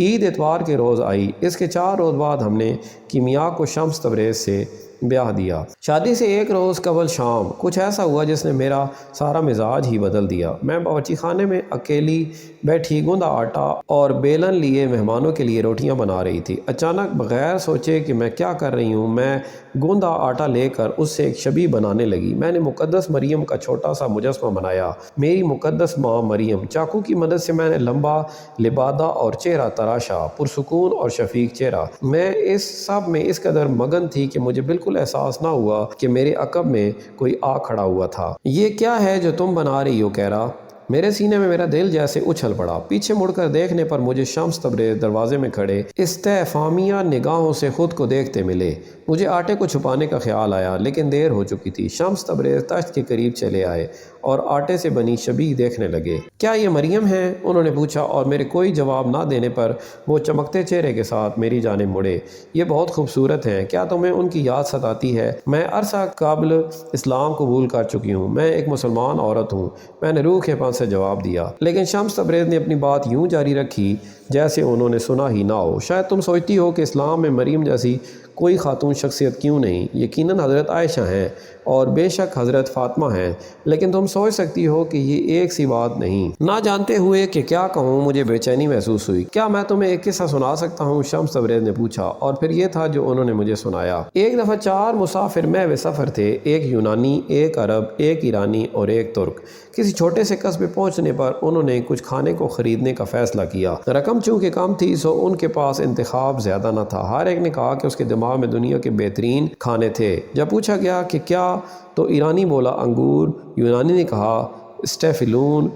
عید اتوار کے روز آئی، اس کے 4 روز بعد ہم نے کیمیا کو شمس تبریز سے بیاہ دیا۔ شادی سے 1 روز قبل شام کچھ ایسا ہوا جس نے میرا سارا مزاج ہی بدل دیا۔ میں باورچی خانے میں اکیلی بیٹھی گوندا آٹا اور بیلن لیے مہمانوں کے لیے روٹیاں بنا رہی تھی۔ اچانک بغیر سوچے کہ میں کیا کر رہی ہوں، میں گوندا آٹا لے کر اس سے ایک شبیہ بنانے لگی۔ میں نے مقدس مریم کا چھوٹا سا مجسمہ بنایا، میری مقدس ماں مریم۔ چاقو کی مدد سے میں نے لمبا لبادہ اور چہرہ تراشا، پرسکون اور شفیق چہرہ۔ میں اس سب میں اس قدر مگن تھی کہ مجھے بالکل احساس نہ ہوا کہ میرے عقب میں کوئی آ کھڑا ہوا تھا۔ یہ کیا ہے جو تم بنا رہی ہو کیرا؟ میرے سینے میں میرا دل جیسے اچھل پڑا۔ پیچھے مڑ کر دیکھنے پر مجھے شمس تبریز دروازے میں کھڑے استفہامیہ نگاہوں سے خود کو دیکھتے ملے۔ مجھے آٹے کو چھپانے کا خیال آیا، لیکن دیر ہو چکی تھی۔ شمس تبریز تشت کے قریب چلے آئے اور آٹے سے بنی شبیہ دیکھنے لگے۔ کیا یہ مریم ہے؟ انہوں نے پوچھا، اور میرے کوئی جواب نہ دینے پر وہ چمکتے چہرے کے ساتھ میری جانب مڑے۔ یہ بہت خوبصورت ہیں، کیا تمہیں ان کی یاد ستاتی ہے؟ میں عرصہ قبل اسلام قبول کر چکی ہوں، میں ایک مسلمان عورت ہوں، میں نے روح کے پن سے جواب دیا۔ لیکن شمس تبریز نے اپنی بات یوں جاری رکھی جیسے انہوں نے سنا ہی نہ ہو۔ شاید تم سوچتی ہو کہ اسلام میں مریم جیسی کوئی خاتون شخصیت کیوں نہیں؟ یقیناً حضرت عائشہ ہیں اور بے شک حضرت فاطمہ ہیں، لیکن تم سوچ سکتی ہو کہ یہ ایک سی بات نہیں۔ نہ جانتے ہوئے کہ کیا کہوں، مجھے بے چینی محسوس ہوئی۔ کیا میں تمہیں ایک قصہ سنا سکتا ہوں؟ شمس تبریز نے پوچھا، اور پھر یہ تھا جو انہوں نے مجھے سنایا۔ ایک دفعہ 4 مسافر محو سفر تھے، ایک یونانی، ایک عرب، ایک ایرانی اور ایک ترک۔ کسی چھوٹے سے قصبے پہنچنے پر انہوں نے کچھ کھانے کو خریدنے کا فیصلہ کیا۔ رقم چونکہ کم تھی سو ان کے پاس انتخاب زیادہ نہ تھا۔ ہر ایک نے کہا کہ اس کے دماغ میں دنیا کے بہترین کھانے تھے۔ جب پوچھا گیا کہ کیا، تو ایرانی بولا انگور، یونانی نے کہا اسٹیفلون،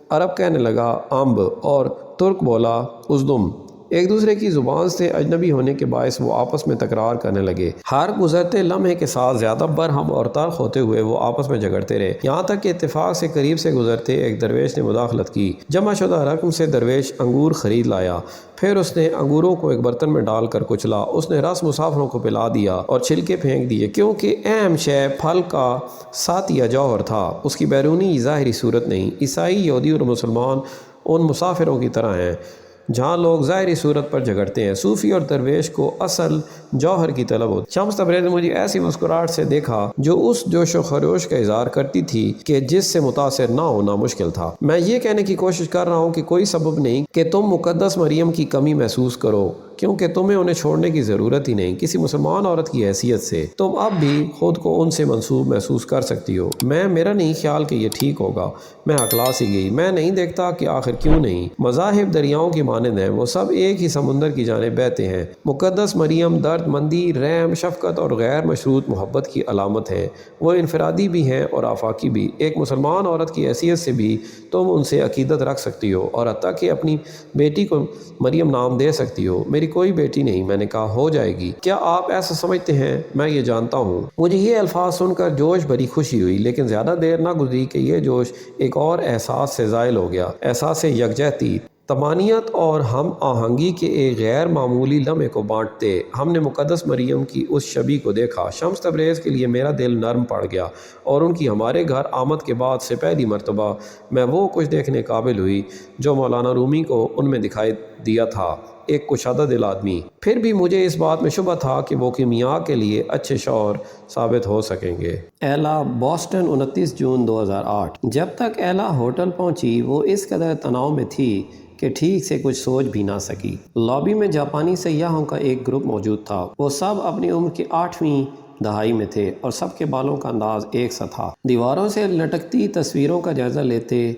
عرب کہنے لگا امب اور ترک بولا ازدم۔ ایک دوسرے کی زبان سے اجنبی ہونے کے باعث وہ آپس میں تکرار کرنے لگے۔ ہر گزرتے لمحے کے ساتھ زیادہ برہم اور تلخ ہوتے ہوئے وہ آپس میں جھگڑتے رہے، یہاں تک کہ اتفاق سے قریب سے گزرتے ایک درویش نے مداخلت کی۔ جمع شدہ رقم سے درویش انگور خرید لایا، پھر اس نے انگوروں کو ایک برتن میں ڈال کر کچلا۔ اس نے رس مسافروں کو پلا دیا اور چھلکے پھینک دیے، کیونکہ اہم شے پھل کا ساتیہ جوہر تھا، اس کی بیرونی ظاہری صورت نہیں۔ عیسائی، یہودی اور مسلمان ان مسافروں کی طرح ہیں جہاں لوگ ظاہری صورت پر جھگڑتے ہیں۔ صوفی اور درویش کو اصل جوہر کی طلب ہوتی۔ شمس تبریز نے مجھے ایسی مسکراہٹ سے دیکھا جو اس جوش و خروش کا اظہار کرتی تھی کہ جس سے متاثر نہ ہونا مشکل تھا۔ میں یہ کہنے کی کوشش کر رہا ہوں کہ کوئی سبب نہیں کہ تم مقدس مریم کی کمی محسوس کرو، کیونکہ تمہیں انہیں چھوڑنے کی ضرورت ہی نہیں۔ کسی مسلمان عورت کی حیثیت سے تم اب بھی خود کو ان سے منسوب محسوس کر سکتی ہو۔ میرا نہیں خیال کہ یہ ٹھیک ہوگا۔ میں ہکلا سی گئی، میں نہیں دیکھتا کہ آخر کیوں نہیں؟ مذاہب دریاؤں کی مانند ہیں، وہ سب ایک ہی سمندر کی جانب بہتے ہیں۔ مقدس مریم درد مندی، رحم، شفقت اور غیر مشروط محبت کی علامت ہے۔ وہ انفرادی بھی ہیں اور آفاقی بھی۔ ایک مسلمان عورت کی حیثیت سے بھی تم ان سے عقیدت رکھ سکتی ہو اور حتیٰ کہ اپنی بیٹی کو مریم نام دے سکتی ہو۔ میری کوئی بیٹی نہیں، میں نے کہا، ہو جائے گی۔ کیا آپ ایسا سمجھتے ہیں؟ میں یہ جانتا ہوں۔ مجھے یہ الفاظ سن کر جوش بھری خوشی ہوئی، لیکن زیادہ دیر نہ گزری کہ یہ جوش ایک اور احساس سے زائل ہو گیا، احساس یکجہتی، طمانینت اور ہم آہنگی کے ایک غیر معمولی لمحے کو بانٹتے ہم نے مقدس مریم کی اس شبیہ کو دیکھا۔ شمس تبریز کے لیے میرا دل نرم پڑ گیا، اور ان کی ہمارے گھر آمد کے بعد سے پہلی مرتبہ میں وہ کچھ دیکھنے قابل ہوئی جو مولانا رومی کو ان میں دکھائی دیا تھا، ایک کشادہ دل آدمی۔ پھر بھی مجھے اس بات میں شبہ تھا کہ وہ کیمیا کے لیے اچھے شوہر ثابت ہو سکیں گے۔ ایلا، بوسٹن، 29 جون 2008۔ جب تک ایلا ہوٹل پہنچی وہ اس قدر تناؤ میں تھی کہ ٹھیک سے کچھ سوچ بھی نہ سکی۔ لابی میں جاپانی سیاحوں کا ایک گروپ موجود تھا، وہ سب اپنی عمر کی 8ویں دہائی میں تھے اور سب کے بالوں کا انداز ایک سا تھا۔ دیواروں سے لٹکتی تصویروں کا جائزہ لیتے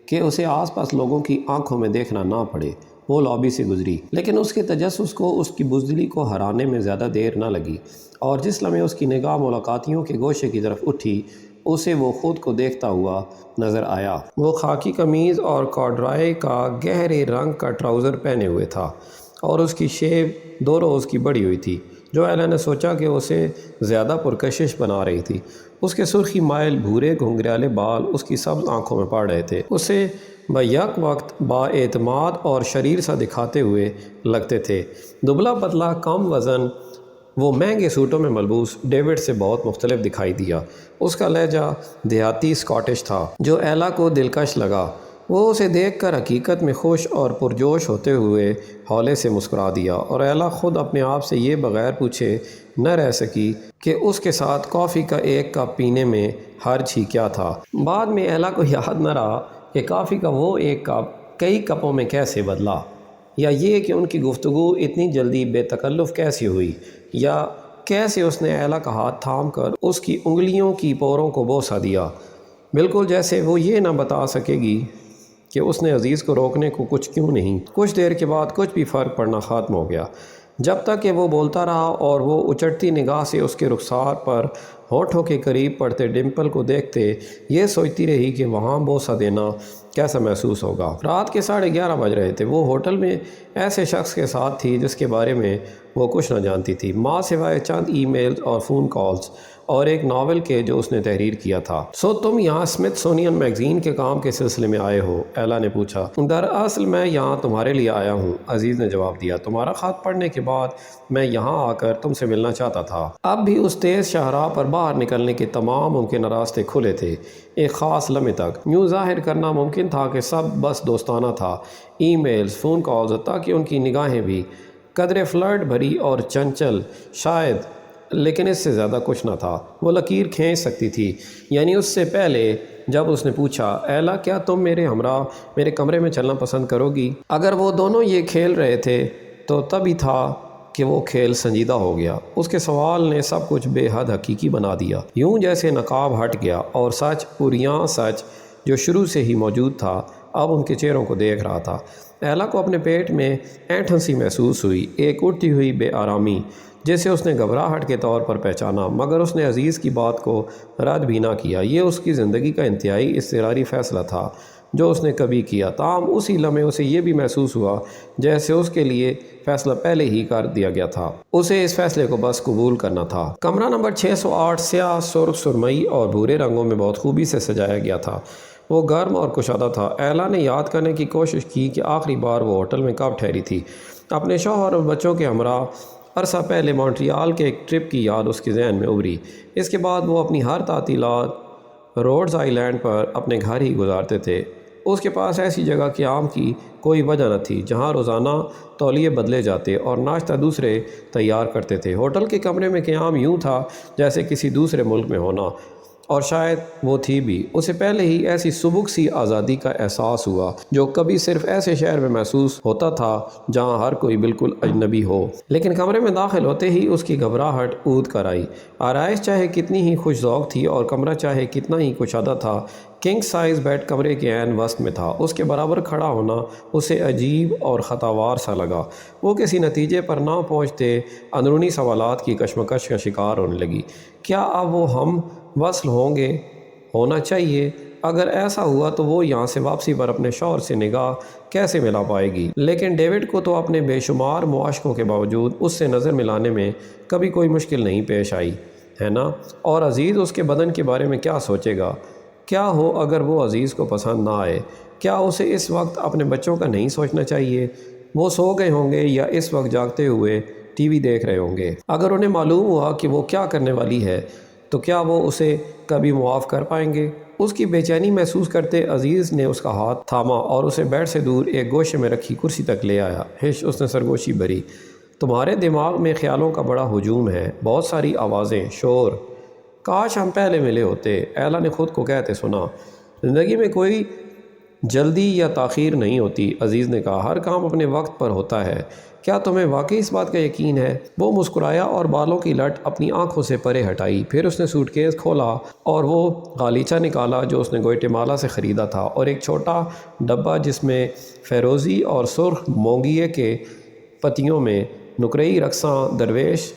کہ اسے آس پاس لوگوں کی آنکھوں میں دیکھنا نہ پڑے۔ وہ لابی سے گزری، لیکن اس کے تجسس کو اس کی بزدلی کو ہرانے میں زیادہ دیر نہ لگی، اور جس لمحے اس کی نگاہ ملاقاتیوں کے گوشے کی طرف اٹھی اسے وہ خود کو دیکھتا ہوا نظر آیا۔ وہ خاکی قمیض اور کارڈرائے کا گہرے رنگ کا ٹراؤزر پہنے ہوئے تھا اور اس کی شیو 2 روز کی بڑھی ہوئی تھی، جو ایلا نے سوچا کہ اسے زیادہ پرکشش بنا رہی تھی۔ اس کے سرخی مائل بھورے گھنگریالے بال اس کی سبز آنکھوں میں پڑ رہے تھے، اسے بیک وقت با اعتماد اور شریر سا دکھاتے ہوئے لگتے تھے۔ دبلا پتلا کم وزن، وہ مہنگے سوٹوں میں ملبوس ڈیوڈ سے بہت مختلف دکھائی دیا۔ اس کا لہجہ دیہاتی سکاٹش تھا جو ایلا کو دلکش لگا۔ وہ اسے دیکھ کر حقیقت میں خوش اور پرجوش ہوتے ہوئے ہولے سے مسکرا دیا، اور ایلا خود اپنے آپ سے یہ بغیر پوچھے نہ رہ سکی کہ اس کے ساتھ کافی کا 1 کپ پینے میں حرج ہی کیا تھا۔ بعد میں ایلا کو یاد نہ رہا کہ کافی کا وہ 1 کپ کئی کپوں میں کیسے بدلا، یا یہ کہ ان کی گفتگو اتنی جلدی بے تکلف کیسی ہوئی، یا کیسے اس نے ایلا کا ہاتھ تھام کر اس کی انگلیوں کی پوروں کو بوسہ دیا، بالکل جیسے وہ یہ نہ بتا سکے گی کہ اس نے عزیز کو روکنے کو کچھ کیوں نہیں۔ کچھ دیر کے بعد کچھ بھی فرق پڑنا ختم ہو گیا، جب تک کہ وہ بولتا رہا اور وہ اچٹتی نگاہ سے اس کے رخسار پر ہونٹوں کے قریب پڑتے ڈمپل کو دیکھتے یہ سوچتی رہی کہ وہاں بوسہ دینا کیسا محسوس ہوگا۔ رات کے 11:30 بج رہے تھے۔ وہ ہوٹل میں ایسے شخص کے ساتھ تھی جس کے بارے میں وہ کچھ نہ جانتی تھی، ماں سوائے چند ای میلز اور فون کالز اور ایک ناول کے جو اس نے تحریر کیا تھا۔ سو تم یہاں اسمتھسونین میگزین کے کام کے سلسلے میں آئے ہو؟ ایلا نے پوچھا۔ دراصل میں یہاں تمہارے لیے آیا ہوں، عزیز نے جواب دیا۔ تمہارا خط پڑھنے کے بعد میں یہاں آ کر تم سے ملنا چاہتا تھا۔ اب بھی اس تیز شاہراہ پر باہر نکلنے کے تمام ممکنہ راستے کھلے تھے۔ ایک خاص لمحے تک یوں ظاہر کرنا ممکن تھا کہ سب بس دوستانہ تھا، ای میلز، فون کالز، تاکہ ان کی نگاہیں بھی قدرے فلرٹ بھری اور چنچل شاید، لیکن اس سے زیادہ کچھ نہ تھا۔ وہ لکیر کھینچ سکتی تھی، یعنی اس سے پہلے جب اس نے پوچھا، ایلا کیا تم میرے ہمراہ میرے کمرے میں چلنا پسند کرو گی؟ اگر وہ دونوں یہ کھیل رہے تھے تو تبھی تھا کہ وہ کھیل سنجیدہ ہو گیا۔ اس کے سوال نے سب کچھ بے حد حقیقی بنا دیا، یوں جیسے نقاب ہٹ گیا اور سچ پوریاں سچ جو شروع سے ہی موجود تھا اب ان کے چہروں کو دیکھ رہا تھا۔ ایلا کو اپنے پیٹ میں اینٹھن سی محسوس ہوئی، ایک اٹھتی ہوئی بے آرامی جسے اس نے گھبراہٹ کے طور پر پہچانا، مگر اس نے عزیز کی بات کو رد بھی نہ کیا۔ یہ اس کی زندگی کا انتہائی اضطراری فیصلہ تھا جو اس نے کبھی کیا، تاہم اسی لمحے اسے یہ بھی محسوس ہوا جیسے اس کے لیے فیصلہ پہلے ہی کر دیا گیا تھا، اسے اس فیصلے کو بس قبول کرنا تھا۔ کمرہ نمبر 608 سیاہ، سرخ سرمئی اور بھورے رنگوں میں بہت خوبی سے سجایا گیا تھا۔ وہ گرم اور کشادہ تھا۔ ایلا نے یاد کرنے کی کوشش کی کہ آخری بار وہ ہوٹل میں کب ٹھہری تھی۔ اپنے شوہر اور بچوں کے ہمراہ عرصہ پہلے مونٹریال کے ایک ٹرپ کی یاد اس کے ذہن میں ابھری۔ اس کے بعد وہ اپنی ہر تعطیلات روڈز آئی لینڈ پر اپنے گھر ہی گزارتے تھے۔ اس کے پاس ایسی جگہ قیام کی کوئی وجہ نہ تھی جہاں روزانہ تولیے بدلے جاتے اور ناشتہ دوسرے تیار کرتے تھے۔ ہوٹل کے کمرے میں قیام یوں تھا جیسے کسی دوسرے ملک میں ہونا، اور شاید وہ تھی بھی۔ اسے پہلے ہی ایسی سبک سی آزادی کا احساس ہوا جو کبھی صرف ایسے شہر میں محسوس ہوتا تھا جہاں ہر کوئی بالکل اجنبی ہو۔ لیکن کمرے میں داخل ہوتے ہی اس کی گھبراہٹ اود کر آئی۔ آرائش چاہے کتنی ہی خوش ذوق تھی اور کمرہ چاہے کتنا ہی کشادہ تھا، کنگ سائز بیڈ کمرے کے عین وسط میں تھا۔ اس کے برابر کھڑا ہونا اسے عجیب اور خطاوار سا لگا۔ وہ کسی نتیجے پر نہ پہنچتے اندرونی سوالات کی کشمکش کا شکار ہونے لگی۔ کیا اب وہ ہم وصل ہوں گے؟ ہونا چاہیے۔ اگر ایسا ہوا تو وہ یہاں سے واپسی پر اپنے شوہر سے نگاہ کیسے ملا پائے گی؟ لیکن ڈیوڈ کو تو اپنے بے شمار معاشقوں کے باوجود اس سے نظر ملانے میں کبھی کوئی مشکل نہیں پیش آئی، ہے نا؟ اور عزیز اس کے بدن کے بارے میں کیا سوچے گا؟ کیا ہو اگر وہ عزیز کو پسند نہ آئے؟ کیا اسے اس وقت اپنے بچوں کا نہیں سوچنا چاہیے؟ وہ سو گئے ہوں گے یا اس وقت جاگتے ہوئے ٹی وی دیکھ رہے ہوں گے۔ اگر انہیں معلوم ہوا کہ وہ کیا کرنے والی ہے تو کیا وہ اسے کبھی معاف کر پائیں گے؟ اس کی بے چینی محسوس کرتے عزیز نے اس کا ہاتھ تھاما اور اسے بیڈ سے دور ایک گوشے میں رکھی کرسی تک لے آیا۔ ہش، اس نے سرگوشی بھری، تمہارے دماغ میں خیالوں کا بڑا ہجوم ہے، بہت ساری آوازیں، شور۔ کاش ہم پہلے ملے ہوتے، ایلا نے خود کو کہتے سنا۔ زندگی میں کوئی جلدی یا تاخیر نہیں ہوتی، عزیز نے کہا، ہر کام اپنے وقت پر ہوتا ہے۔ کیا تمہیں واقعی اس بات کا یقین ہے؟ وہ مسکرایا اور بالوں کی لٹ اپنی آنکھوں سے پرے ہٹائی۔ پھر اس نے سوٹ کیس کھولا اور وہ غالیچہ نکالا جو اس نے گوئٹے مالا سے خریدا تھا، اور ایک چھوٹا ڈبہ جس میں فیروزی اور سرخ مونگیے کے پتیوں میں نقرئی رقصاں درویش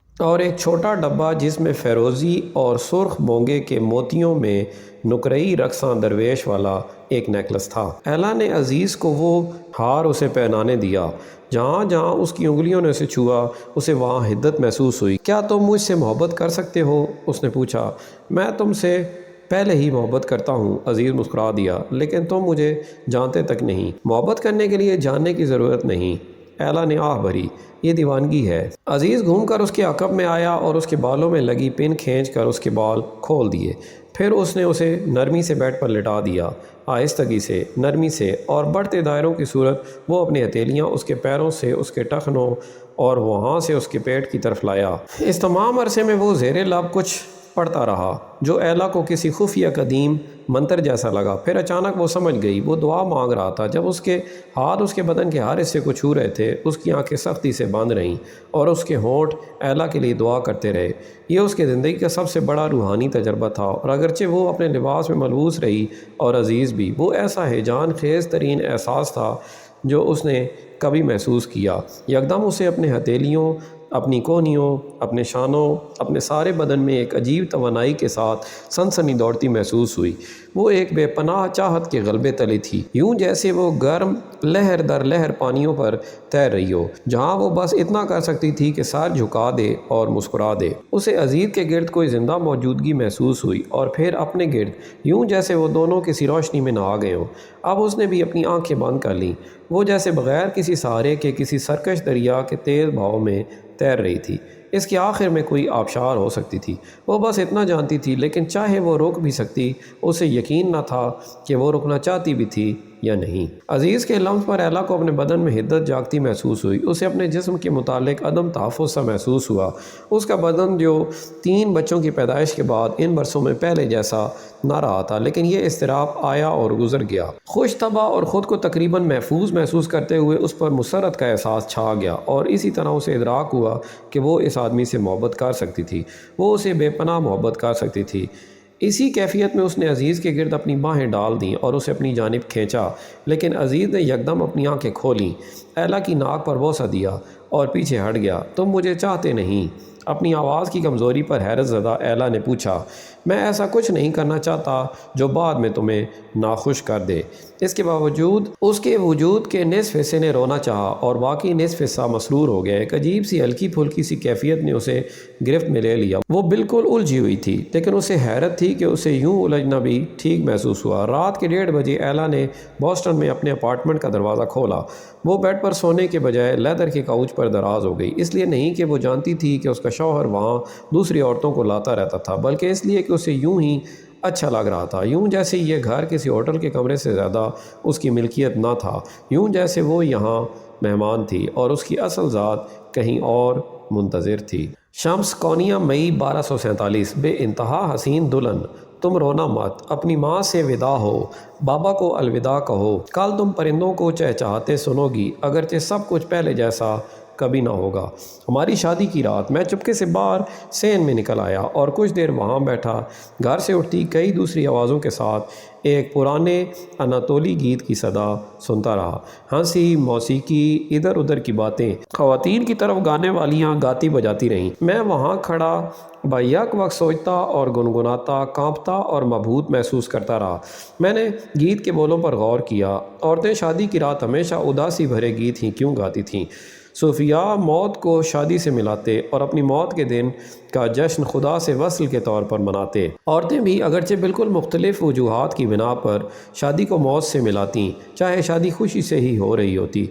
کے موتیوں میں نقرئی رقصاں درویش والا ایک نیکلس تھا۔ ایلا نے عزیز کو وہ ہار اسے پہنانے دیا۔ جہاں جہاں اس کی انگلیوں نے اسے چھوا، اسے وہاں حدت محسوس ہوئی۔ کیا تم مجھ سے محبت کر سکتے ہو؟ اس نے پوچھا۔ میں تم سے پہلے ہی محبت کرتا ہوں، عزیز مسکرا دیا، لیکن تم مجھے جانتے تک نہیں۔ محبت کرنے کے لیے جاننے کی ضرورت نہیں۔ ایلا نے آہ بھری، یہ دیوانگی ہے۔ عزیز گھوم کر اس کے عقب میں آیا اور اس کے بالوں میں لگی پن کھینچ کر اس کے بال کھول دیے۔ پھر اس نے اسے نرمی سے بیڈ پر لٹا دیا، آہستگی سے، نرمی سے، اور بڑھتے دائروں کی صورت وہ اپنی ہتھیلیاں اس کے پیروں سے اس کے ٹخنوں اور وہاں سے اس کے پیٹ کی طرف لایا۔ اس تمام عرصے میں وہ زیر لب کچھ پڑھتا رہا جو ایلا کو کسی خفیہ قدیم منتر جیسا لگا۔ پھر اچانک وہ سمجھ گئی، وہ دعا مانگ رہا تھا۔ جب اس کے ہاتھ اس کے بدن کے ہر حصے کو چھو رہے تھے، اس کی آنکھیں سختی سے بند رہیں اور اس کے ہونٹ ایلا کے لیے دعا کرتے رہے۔ یہ اس کی زندگی کا سب سے بڑا روحانی تجربہ تھا، اور اگرچہ وہ اپنے لباس میں ملبوس رہی اور عزیز بھی، وہ ایسا ہیجان خیز ترین احساس تھا جو اس نے کبھی محسوس کیا۔ یکدم اسے اپنے ہتھیلیوں، اپنی کونیوں، اپنے شانوں، اپنے سارے بدن میں ایک عجیب توانائی کے ساتھ سنسنی دوڑتی محسوس ہوئی۔ وہ ایک بے پناہ چاہت کے غلبے تلے تھی، یوں جیسے وہ گرم لہر در لہر پانیوں پر تیر رہی ہو، جہاں وہ بس اتنا کر سکتی تھی کہ سر جھکا دے اور مسکرا دے۔ اسے عزیز کے گرد کوئی زندہ موجودگی محسوس ہوئی، اور پھر اپنے گرد، یوں جیسے وہ دونوں کسی روشنی میں نہا گئے ہوں۔ اب اس نے بھی اپنی آنکھیں بند کر لیں، وہ جیسے بغیر کسی سہارے کے کسی سرکش دریا کے تیز بہاؤ میں تیر رہی تھی۔ اس کے آخر میں کوئی آبشار ہو سکتی تھی، وہ بس اتنا جانتی تھی، لیکن چاہے وہ روک بھی سکتی، اسے یقین نہ تھا کہ وہ رکنا چاہتی بھی تھی یا نہیں۔ عزیز کے لمس پر ایلا کو اپنے بدن میں حدت جاگتی محسوس ہوئی۔ اسے اپنے جسم کے متعلق عدم تحفظ سا محسوس ہوا۔ اس کا بدن جو 3 بچوں کی پیدائش کے بعد ان برسوں میں پہلے جیسا نہ رہا تھا، لیکن یہ اضطراب آیا اور گزر گیا۔ خوش طبع اور خود کو تقریباً محفوظ محسوس کرتے ہوئے اس پر مسرت کا احساس چھا گیا، اور اسی طرح اسے ادراک ہوا کہ وہ اس آدمی سے محبت کر سکتی تھی، وہ اسے بے پناہ محبت کر سکتی تھی۔ اسی کیفیت میں اس نے عزیز کے گرد اپنی باہیں ڈال دیں اور اسے اپنی جانب کھینچا، لیکن عزیز نے یکدم اپنی آنکھیں کھولیں، ایلا کی ناک پر بوسہ دیا اور پیچھے ہٹ گیا۔ تم مجھے چاہتے نہیں؟ اپنی آواز کی کمزوری پر حیرت زدہ ایلا نے پوچھا۔ میں ایسا کچھ نہیں کرنا چاہتا جو بعد میں تمہیں ناخوش کر دے۔ اس کے باوجود اس کے وجود کے نصف حصے نے رونا چاہا اور باقی نصف حصہ مسرور ہو گیا۔ ایک عجیب سی ہلکی پھلکی سی کیفیت نے اسے گرفت میں لے لیا۔ وہ بالکل الجھی ہوئی تھی، لیکن اسے حیرت تھی کہ اسے یوں الجھنا بھی ٹھیک محسوس ہوا۔ رات کے 1:30 بجے ایلا نے بوسٹن میں اپنے اپارٹمنٹ کا دروازہ کھولا۔ وہ بیڈ پر سونے کے بجائے لیدر کے کاؤچ پر دراز ہو گئی، اس لیے نہیں کہ وہ جانتی تھی کہ اس کا شوہر وہاں دوسری عورتوں کو لاتا رہتا تھا، بلکہ اس لیے کہ اسے یوں ہی اچھا لگ رہا تھا، یوں جیسے یہ گھر کسی ہوٹل کے کمرے سے زیادہ اس کی ملکیت نہ تھا، یوں جیسے وہ یہاں مہمان تھی اور اس کی اصل ذات کہیں اور منتظر تھی۔ شمس کونیا، مئی 1247۔ بے انتہا حسین دلہن، تم رونا مت، اپنی ماں سے وداع ہو، بابا کو الوداع کہو، کل تم پرندوں کو چہچہاتے سنو گی، اگرچہ سب کچھ پہلے جیسا کبھی نہ ہوگا۔ ہماری شادی کی رات میں چپکے سے باہر سین میں نکل آیا اور کچھ دیر وہاں بیٹھا، گھر سے اٹھتی کئی دوسری آوازوں کے ساتھ ایک پرانے اناتولی گیت کی صدا سنتا رہا۔ ہنسی، موسیقی، ادھر ادھر کی باتیں، خواتین کی طرف گانے والیاں گاتی بجاتی رہیں۔ میں وہاں کھڑا بیک وقت سوچتا اور گنگناتا، کانپتا اور مبہوت محسوس کرتا رہا۔ میں نے گیت کے بولوں پر غور کیا۔ عورتیں شادی کی رات ہمیشہ اداسی بھرے گیت ہی کیوں گاتی تھیں؟ صوفیاء موت کو شادی سے ملاتے اور اپنی موت کے دن کا جشن خدا سے وصل کے طور پر مناتے۔ عورتیں بھی اگرچہ بالکل مختلف وجوہات کی بنا پر شادی کو موت سے ملاتیں، چاہے شادی خوشی سے ہی ہو رہی ہوتی۔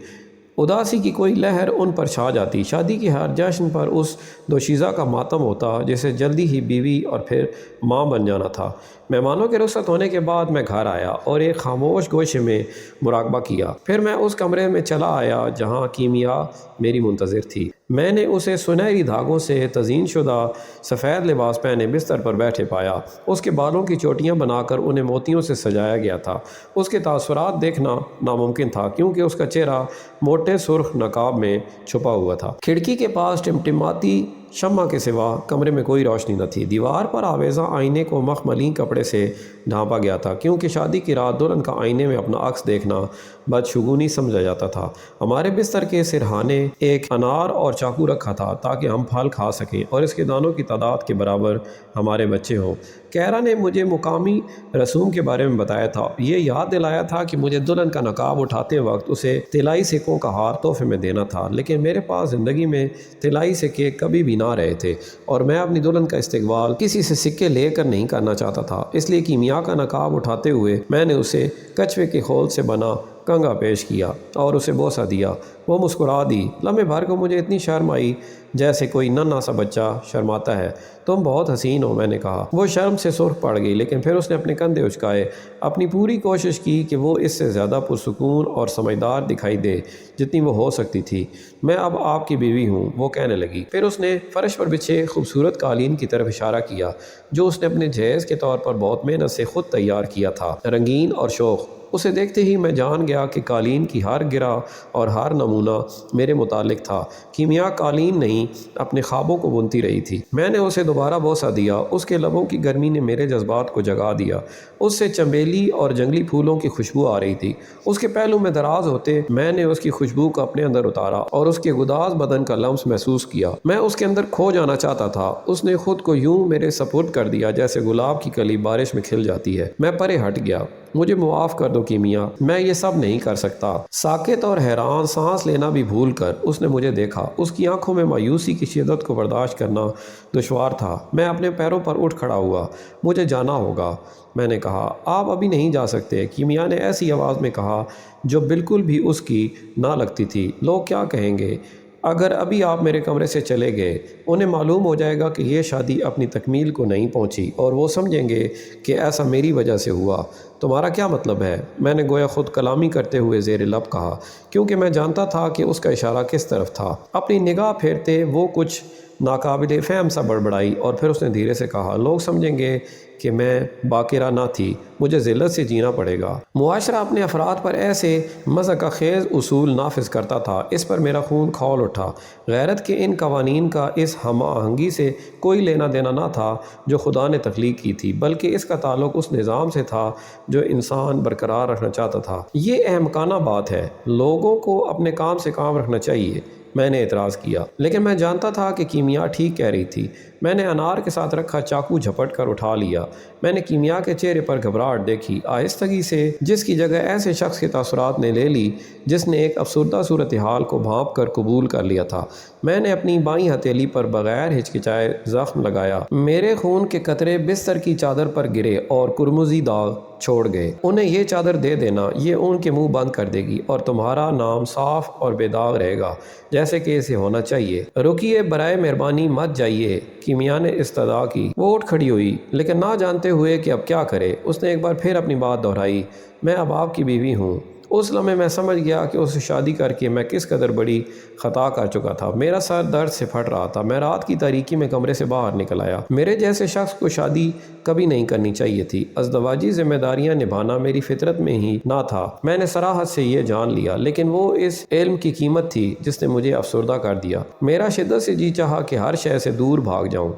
اداسی کی کوئی لہر ان پر چھا جاتی۔ شادی کے ہر جشن پر اس دوشیزہ کا ماتم ہوتا جسے جلدی ہی بیوی اور پھر ماں بن جانا تھا۔ مہمانوں کے رخصت ہونے کے بعد میں گھر آیا اور ایک خاموش گوشے میں مراقبہ کیا۔ پھر میں اس کمرے میں چلا آیا جہاں کیمیا میری منتظر تھی۔ میں نے اسے سنہری دھاگوں سے تزئین شدہ سفید لباس پہنے بستر پر بیٹھے پایا۔ اس کے بالوں کی چوٹیاں بنا کر انہیں موتیوں سے سجایا گیا تھا۔ اس کے تاثرات دیکھنا ناممکن تھا کیونکہ اس کا چہرہ موٹے سرخ نقاب میں چھپا ہوا تھا۔ کھڑکی کے پاس ٹمٹماتی شمع کے سوا کمرے میں کوئی روشنی نہ تھی۔ دیوار پر آویزاں آئینے کو مخملین کپڑے سے ڈھانپا گیا تھا کیونکہ شادی کی رات دلہن کا آئینے میں اپنا عکس دیکھنا بدشگونی سمجھا جاتا تھا۔ ہمارے بستر کے سرہانے ایک انار اور چاقو رکھا تھا تاکہ ہم پھل کھا سکیں اور اس کے دانوں کی تعداد کے برابر ہمارے بچے ہوں۔ کیرا نے مجھے مقامی رسوم کے بارے میں بتایا تھا۔ یہ یاد دلایا تھا کہ مجھے دلہن کا نقاب اٹھاتے وقت اسے طلائی سکوں کا ہار تحفے میں دینا تھا، لیکن میرے پاس زندگی میں طلائی سکے کبھی بھی نہ رہے تھے اور میں اپنی دلہن کا استقبال کسی سے سکے لے کر نہیں کرنا چاہتا تھا۔ اس لیے کیمیا کا نقاب اٹھاتے ہوئے میں نے اسے کچھوے کے خول سے بنا کنگا پیش کیا اور اسے بوسہ دیا۔ وہ مسکرا دی۔ لمحے بھر کو مجھے اتنی شرم آئی جیسے کوئی ننھا سا بچہ شرماتا ہے۔ تم بہت حسین ہو، میں نے کہا۔ وہ شرم سے سرخ پڑ گئی، لیکن پھر اس نے اپنے کندھے اچکائے، اپنی پوری کوشش کی کہ وہ اس سے زیادہ پرسکون اور سمجھدار دکھائی دے جتنی وہ ہو سکتی تھی۔ میں اب آپ کی بیوی ہوں، وہ کہنے لگی۔ پھر اس نے فرش پر بچھے خوبصورت قالین کی طرف اشارہ کیا جو اس نے اپنے جہیز کے طور پر بہت محنت سے خود تیار کیا تھا، رنگین اور شوخ۔ اسے دیکھتے ہی میں جان گیا کہ قالین کی ہر گرہ اور ہر نمونہ میرے متعلق تھا۔ کیمیا قالین نہیں، اپنے خوابوں کو بنتی رہی تھی۔ میں نے اسے دوبارہ بوسہ دیا۔ اس کے لبوں کی گرمی نے میرے جذبات کو جگا دیا۔ اس سے چنبیلی اور جنگلی پھولوں کی خوشبو آ رہی تھی۔ اس کے پہلو میں دراز ہوتے میں نے اس کی خوشبو کو اپنے اندر اتارا اور اس کے گداز بدن کا لمس محسوس کیا۔ میں اس کے اندر کھو جانا چاہتا تھا۔ اس نے خود کو یوں میرے سپرد کر دیا جیسے گلاب کی کلی بارش میں کھل جاتی ہے۔ میں پرے ہٹ گیا۔ مجھے معاف کر دو کیمیا، میں یہ سب نہیں کر سکتا۔ ساکت اور حیران، سانس لینا بھی بھول کر اس نے مجھے دیکھا۔ اس کی آنکھوں میں مایوسی کی شدت کو برداشت کرنا دشوار تھا۔ میں اپنے پیروں پر اٹھ کھڑا ہوا۔ مجھے جانا ہوگا، میں نے کہا۔ آپ ابھی نہیں جا سکتے، کیمیا نے ایسی آواز میں کہا جو بالکل بھی اس کی نہ لگتی تھی۔ لوگ کیا کہیں گے اگر ابھی آپ میرے کمرے سے چلے گئے؟ انہیں معلوم ہو جائے گا کہ یہ شادی اپنی تکمیل کو نہیں پہنچی اور وہ سمجھیں گے کہ ایسا میری وجہ سے ہوا۔ تمہارا کیا مطلب ہے؟ میں نے گویا خود کلامی کرتے ہوئے زیر لب کہا، کیونکہ میں جانتا تھا کہ اس کا اشارہ کس طرف تھا۔ اپنی نگاہ پھیرتے وہ کچھ ناقابل فہم سا بڑبڑائی اور پھر اس نے دھیرے سے کہا، لوگ سمجھیں گے کہ میں باقرہ نہ تھی، مجھے ذلت سے جینا پڑے گا۔ معاشرہ اپنے افراد پر ایسے مضحکہ خیز اصول نافذ کرتا تھا، اس پر میرا خون کھول اٹھا۔ غیرت کے ان قوانین کا اس ہم آہنگی سے کوئی لینا دینا نہ تھا جو خدا نے تخلیق کی تھی، بلکہ اس کا تعلق اس نظام سے تھا جو انسان برقرار رکھنا چاہتا تھا۔ یہ احمقانہ بات ہے، لوگوں کو اپنے کام سے کام رکھنا چاہیے، میں نے اعتراض کیا، لیکن میں جانتا تھا کہ کیمیا ٹھیک کہہ رہی تھی۔ میں نے انار کے ساتھ رکھا چاقو جھپٹ کر اٹھا لیا۔ میں نے کیمیا کے چہرے پر گھبراہٹ دیکھی، آہستگی سے، جس کی جگہ ایسے شخص کے تاثرات نے لے لی جس نے ایک افسردہ صورتحال کو بھانپ کر قبول کر لیا تھا۔ میں نے اپنی بائیں ہتھیلی پر بغیر ہچکچائے زخم لگایا۔ میرے خون کے قطرے بستر کی چادر پر گرے اور قرمزی داغ چھوڑ گئے۔ انہیں یہ چادر دے دینا، یہ ان کے منہ بند کر دے گی اور تمہارا نام صاف اور بے داغ رہے گا جیسے کہ اسے ہونا چاہیے۔ رکیے، برائے مہربانی مت جائیے، کیمیا نے استدعا کی۔ وہ اٹھ کھڑی ہوئی، لیکن نہ جانتے ہوئے کہ اب کیا کرے۔ اس نے ایک بار پھر اپنی بات دہرائی، میں اب آپ کی بیوی ہوں۔ اس لمحے میں سمجھ گیا کہ اس سے شادی کر کے میں کس قدر بڑی خطا کر چکا تھا۔ میرا سر درد سے پھٹ رہا تھا۔ میں رات کی تاریکی میں کمرے سے باہر نکل آیا۔ میرے جیسے شخص کو شادی کبھی نہیں کرنی چاہیے تھی۔ ازدواجی ذمہ داریاں نبھانا میری فطرت میں ہی نہ تھا، میں نے صراحت سے یہ جان لیا، لیکن وہ اس علم کی قیمت تھی جس نے مجھے افسردہ کر دیا۔ میرا شدت سے جی چاہا کہ ہر شے سے دور بھاگ جاؤں،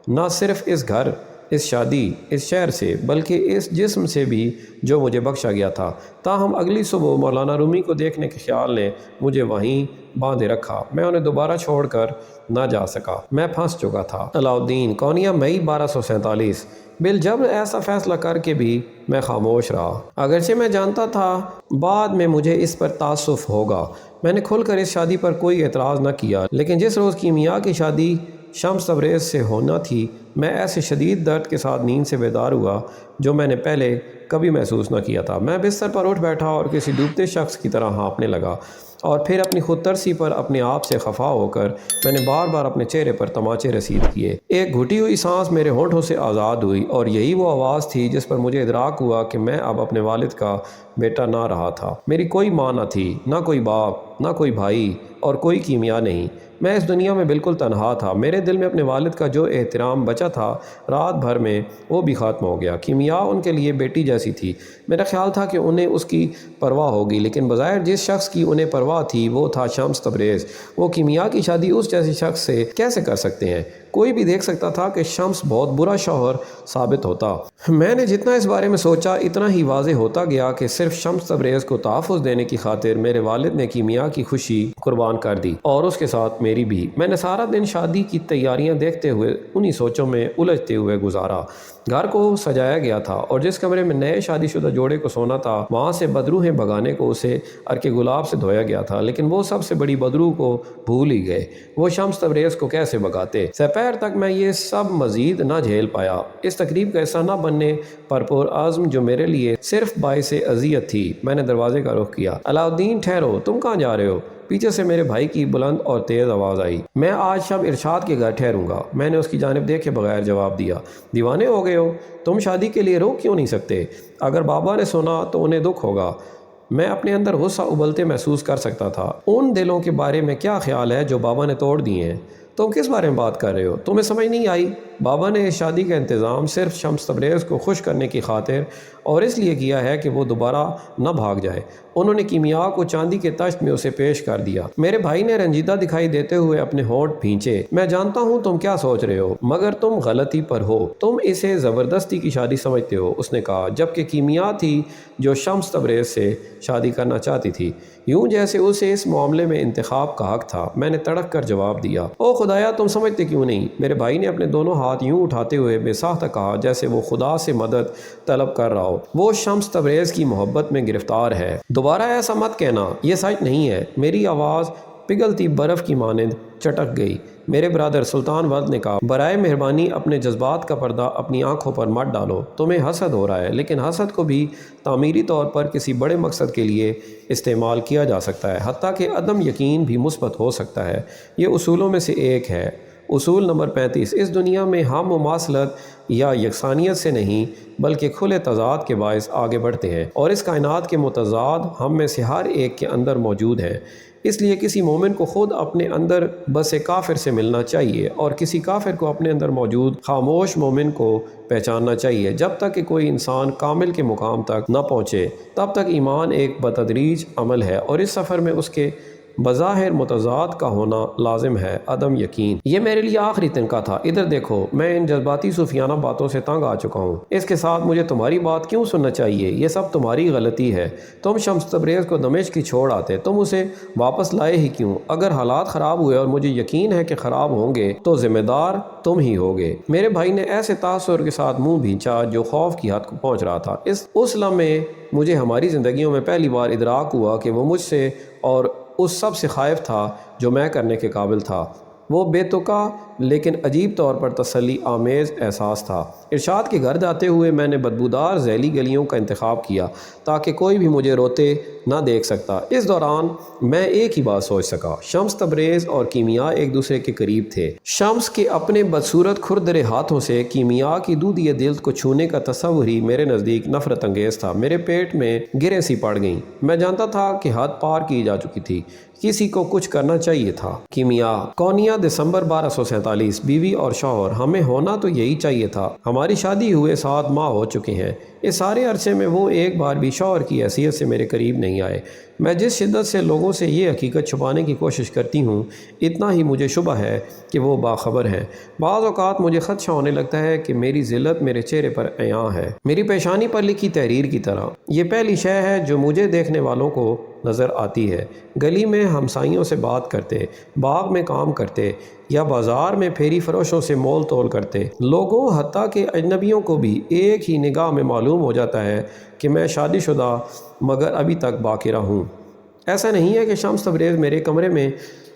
نہ صرف اس گھر، اس شادی، اس شہر سے، بلکہ اس جسم سے بھی جو مجھے بخشا گیا تھا۔ تاہم اگلی صبح مولانا رومی کو دیکھنے کے خیال نے مجھے وہیں باندھے رکھا۔ میں انہیں دوبارہ چھوڑ کر نہ جا سکا، میں پھنس چکا تھا۔ علاؤالدین، کونیا، مئی 1247۔ بالجبر ایسا فیصلہ کر کے بھی میں خاموش رہا، اگرچہ میں جانتا تھا بعد میں مجھے اس پر تاسف ہوگا۔ میں نے کھل کر اس شادی پر کوئی اعتراض نہ کیا، لیکن جس روز کیمیا کی شادی شمس تبریز سے ہونا تھی، میں ایسے شدید درد کے ساتھ نیند سے بیدار ہوا جو میں نے پہلے کبھی محسوس نہ کیا تھا۔ میں بستر پر اٹھ بیٹھا اور کسی ڈوبتے شخص کی طرح ہانپنے لگا، اور پھر اپنی خود ترسی پر اپنے آپ سے خفا ہو کر میں نے بار بار اپنے چہرے پر تماچے رسید کیے۔ ایک گھٹی ہوئی سانس میرے ہونٹوں سے آزاد ہوئی، اور یہی وہ آواز تھی جس پر مجھے ادراک ہوا کہ میں اب اپنے والد کا بیٹا نہ رہا تھا۔ میری کوئی ماں نہ تھی، نہ کوئی باپ، نہ کوئی بھائی، اور کوئی کیمیا نہیں۔ میں اس دنیا میں بالکل تنہا تھا۔ میرے دل میں اپنے والد کا جو احترام بچا تھا رات بھر میں، وہ بھی ختم ہو گیا۔ کیمیا ان کے لیے بیٹی جیسی تھی۔ میرا خیال تھا کہ انہیں اس کی پرواہ ہوگی، لیکن بظاہر جس شخص کی انہیں پرواہ تھی وہ تھا شمس تبریز۔ وہ کیمیا کی شادی اس جیسے شخص سے کیسے کر سکتے ہیں؟ کوئی بھی دیکھ سکتا تھا کہ شمس بہت برا شوہر ثابت ہوتا۔ میں نے جتنا اس بارے میں سوچا اتنا ہی واضح ہوتا گیا کہ صرف شمس تبریز کو تحفظ دینے کی خاطر میرے والد نے کیمیا کی خوشی قربان کر دی، اور اس کے ساتھ میری بھی۔ میں نے سارا دن شادی کی تیاریاں دیکھتے ہوئے انہی سوچوں میں الجھتے ہوئے گزارا۔ گھر کو سجایا گیا تھا، اور جس کمرے میں نئے شادی شدہ جوڑے کو سونا تھا وہاں سے بدروہیں بھگانے کو اسے عرق گلاب سے دھویا گیا تھا، لیکن وہ سب سے بڑی بدروح کو بھول ہی گئے۔ وہ شمس تبریز کو کیسے بھگاتے؟ سپہر تک میں یہ سب مزید نہ جھیل پایا۔ اس تقریب کا حصہ نہ بننے پر پرعزم جو میرے لیے صرف باعث اذیت تھی، میں نے دروازے کا رخ کیا۔ علاؤالدین، ٹھہرو، تم کہاں جا رہے ہو؟ پیچھے سے میرے بھائی کی بلند اور تیز آواز آئی۔ میں آج شب ارشاد کے گھر ٹھہروں گا، میں نے اس کی جانب دیکھے بغیر جواب دیا۔ دیوانے ہو گئے ہو؟ تم شادی کے لیے روک کیوں نہیں سکتے؟ اگر بابا نے سنا تو انہیں دکھ ہوگا۔ میں اپنے اندر غصہ ابلتے محسوس کر سکتا تھا۔ ان دلوں کے بارے میں کیا خیال ہے جو بابا نے توڑ دیے ہیں؟ تم کس بارے میں بات کر رہے ہو؟ تمہیں سمجھ نہیں آئی؟ بابا نے اس شادی کا انتظام صرف شمس تبریز کو خوش کرنے کی خاطر اور اس لیے کیا ہے کہ وہ دوبارہ نہ بھاگ جائے۔ انہوں نے کیمیا کو چاندی کے تشت میں اسے پیش کر دیا۔ میرے بھائی نے رنجیدہ دکھائی دیتے ہوئے اپنے ہونٹ بھینچے۔ میں جانتا ہوں تم کیا سوچ رہے ہو، مگر تم غلطی پر ہو۔ تم اسے زبردستی کی شادی سمجھتے ہو، اس نے کہا، جبکہ کیمیا تھی جو شمس تبریز سے شادی کرنا چاہتی تھی، یوں جیسے اسے اس معاملے میں انتخاب کا حق تھا۔ میں نے تڑک کر جواب دیا، او خدایا، تم سمجھتے کیوں نہیں؟ میرے بھائی نے اپنے دونوں ہاتھ یوں اٹھاتے ہوئے بے ساختہ کہا جیسے وہ خدا سے مدد طلب کر رہا ہو۔ وہ شمس تبریز کی محبت میں گرفتار ہے۔ دوبارہ ایسا مت کہنا، یہ سچ نہیں ہے۔ میری آواز پگھلتی برف کی مانند چٹک گئی۔ میرے برادر سلطان ولد نے کہا، برائے مہربانی اپنے جذبات کا پردہ اپنی آنکھوں پر مت ڈالو۔ تمہیں حسد ہو رہا ہے، لیکن حسد کو بھی تعمیری طور پر کسی بڑے مقصد کے لیے استعمال کیا جا سکتا ہے، حتیٰ کہ عدم یقین بھی مثبت ہو سکتا ہے۔ یہ اصولوں میں سے ایک ہے۔ اصول نمبر 35، اس دنیا میں ہم مماثلت یا یکسانیت سے نہیں بلکہ کھلے تضاد کے باعث آگے بڑھتے ہیں، اور اس کائنات کے متضاد ہم میں سے ہر ایک کے اندر موجود ہیں۔ اس لیے کسی مومن کو خود اپنے اندر بس کافر سے ملنا چاہیے، اور کسی کافر کو اپنے اندر موجود خاموش مومن کو پہچاننا چاہیے۔ جب تک کہ کوئی انسان کامل کے مقام تک نہ پہنچے تب تک ایمان ایک بتدریج عمل ہے، اور اس سفر میں اس کے بظاہر متضاد کا ہونا لازم ہے، عدم یقین۔ یہ میرے لیے آخری تنقہ تھا۔ ادھر دیکھو، میں ان جذباتی صوفیانہ باتوں سے تنگ آ چکا ہوں۔ اس کے ساتھ مجھے تمہاری بات کیوں سننا چاہیے؟ یہ سب تمہاری غلطی ہے۔ تم شمس تبریز کو دمشق کی چھوڑ آتے، تم اسے واپس لائے ہی کیوں؟ اگر حالات خراب ہوئے، اور مجھے یقین ہے کہ خراب ہوں گے، تو ذمہ دار تم ہی ہوگے۔ میرے بھائی نے ایسے تاثر کے ساتھ منہ بھینچا جو خوف کی حد کو پہنچ رہا تھا۔ اس لمحے مجھے ہماری زندگیوں میں پہلی بار ادراک ہوا کہ وہ مجھ سے اور اس سب سے خائف تھا جو میں کرنے کے قابل تھا۔ وہ بے تکا لیکن عجیب طور پر تسلی آمیز احساس تھا۔ ارشاد کے گھر جاتے ہوئے میں نے بدبودار ذیلی گلیوں کا انتخاب کیا تاکہ کوئی بھی مجھے روتے نہ دیکھ سکتا۔ اس دوران میں ایک ہی بات سوچ سکا، شمس تبریز اور کیمیا ایک دوسرے کے قریب تھے۔ شمس کے اپنے بدصورت کھردرے ہاتھوں سے کیمیا کی دودھیے دل کو چھونے کا تصور ہی میرے نزدیک نفرت انگیز تھا۔ میرے پیٹ میں گرہیں سی پڑ گئیں۔ میں جانتا تھا کہ حد پار کی جا چکی تھی، کسی کو کچھ کرنا چاہیے تھا۔ کیمیا، کونیا، دسمبر 1247۔ بیوی اور شوہر، ہمیں ہونا تو یہی چاہیے تھا۔ ہماری شادی ہوئے 7 ماہ ہو چکے ہیں۔ اس سارے عرصے میں وہ ایک بار بھی شوہر کی حیثیت سے میرے قریب نہیں آئے۔ میں جس شدت سے لوگوں سے یہ حقیقت چھپانے کی کوشش کرتی ہوں، اتنا ہی مجھے شبہ ہے کہ وہ باخبر ہیں۔ بعض اوقات مجھے خدشہ ہونے لگتا ہے کہ میری ذلت میرے چہرے پر عیاں ہے، میری پیشانی پر لکھی تحریر کی طرح۔ یہ پہلی شے ہے جو مجھے دیکھنے والوں کو نظر آتی ہے۔ گلی میں ہمسائیوں سے بات کرتے، باغ میں کام کرتے، یا بازار میں پھیری فروشوں سے مول تول کرتے لوگوں، حتیٰ کہ اجنبیوں کو بھی ایک ہی نگاہ میں معلوم ہو جاتا ہے کہ میں شادی شدہ مگر ابھی تک باقرہ ہوں۔ ایسا نہیں ہے کہ شمس تبریز میرے کمرے میں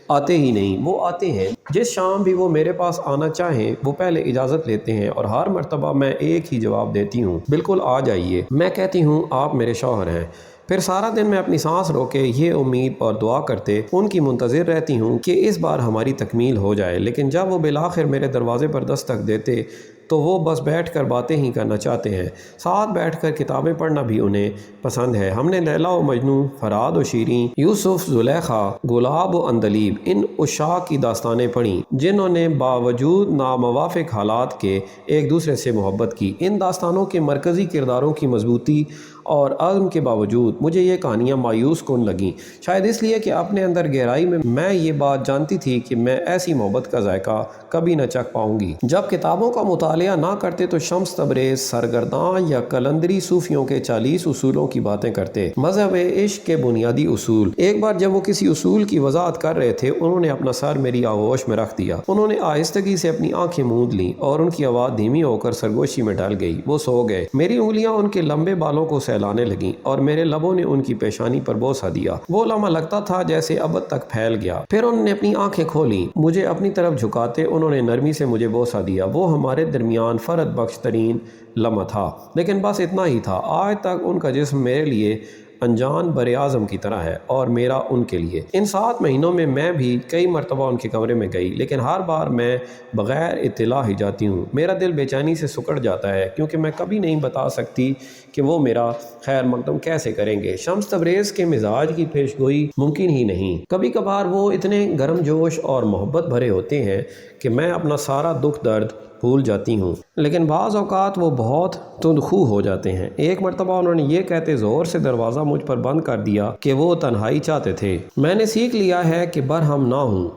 آتے ہی نہیں، وہ آتے ہیں۔ جس شام بھی وہ میرے پاس آنا چاہیں وہ پہلے اجازت لیتے ہیں اور ہر مرتبہ میں ایک ہی جواب دیتی ہوں، بالکل آ جائیے۔ میں کہتی ہوں آپ میرے شوہر ہیں۔ پھر سارا دن میں اپنی سانس روکے یہ امید اور دعا کرتے ان کی منتظر رہتی ہوں کہ اس بار ہماری تکمیل ہو جائے، لیکن جب وہ بالآخر میرے دروازے پر دستک دیتے تو وہ بس بیٹھ کر باتیں ہی کرنا چاہتے ہیں۔ ساتھ بیٹھ کر کتابیں پڑھنا بھی انہیں پسند ہے۔ ہم نے لیلا و مجنو، فراد و شیریں، یوسف، زلیخا، گلاب و عندلیب، ان عشاق کی داستانیں پڑھیں جنہوں نے باوجود ناموافق حالات کے ایک دوسرے سے محبت کی۔ ان داستانوں کے مرکزی کرداروں کی مضبوطی اور عزم کے باوجود مجھے یہ کہانیاں مایوس کن لگیں، شاید اس لیے کہ اپنے اندر گہرائی میں یہ بات جانتی تھی کہ میں ایسی محبت کا ذائقہ کبھی نہ چکھ پاؤں گی۔ جب کتابوں کا مطالعہ نہ کرتے تو شمس تبریز سرگرداں یا کلندری صوفیوں کے 40 اصولوں کی باتیں کرتے، مذہب عشق کے بنیادی اصول۔ ایک بار جب وہ کسی اصول کی وضاحت کر رہے تھے، انہوں نے اپنا سر میری آغوش میں رکھ دیا۔ انہوں نے آہستگی سے اپنی آنکھیں موند لیں اور ان کی آواز دھیمی ہو کر سرگوشی میں ڈل گئی۔ وہ سو گئے۔ میری انگلیاں ان کے لمبے بالوں کو سہلانے لگیں اور میرے لبوں نے ان کی پیشانی پر بوسہ دیا۔ وہ لمحہ لگتا تھا جیسے ابد تک پھیل گیا۔ پھر انہوں نے اپنی آنکھیں کھولیں، مجھے اپنی طرف جھکاتے انہوں نے نرمی سے مجھے بوسہ دیا۔ وہ ہمارے درمیان فرحت بخش ترین لمحہ تھا، لیکن بس اتنا ہی تھا۔ آج تک ان کا جسم میرے لیے انجان بر اعظم کی طرح ہے اور میرا ان کے لیے۔ ان 7 مہینوں میں بھی کئی مرتبہ ان کے کمرے میں گئی، لیکن ہر بار میں بغیر اطلاع ہی جاتی ہوں۔ میرا دل بے چینی سے سکڑ جاتا ہے کیونکہ میں کبھی نہیں بتا سکتی کہ وہ میرا خیر مقدم کیسے کریں گے۔ شمس تبریز کے مزاج کی پیشگوئی ممکن ہی نہیں۔ کبھی کبھار وہ اتنے گرم جوش اور محبت بھرے ہوتے ہیں کہ میں اپنا سارا دکھ درد بھول جاتی ہوں، لیکن بعض اوقات وہ بہت تندخو ہو جاتے ہیں۔ ایک مرتبہ انہوں نے یہ کہتے زور سے دروازہ مجھ پر بند کر دیا کہ وہ تنہائی چاہتے تھے۔ میں نے سیکھ لیا ہے کہ برہم نہ ہوں،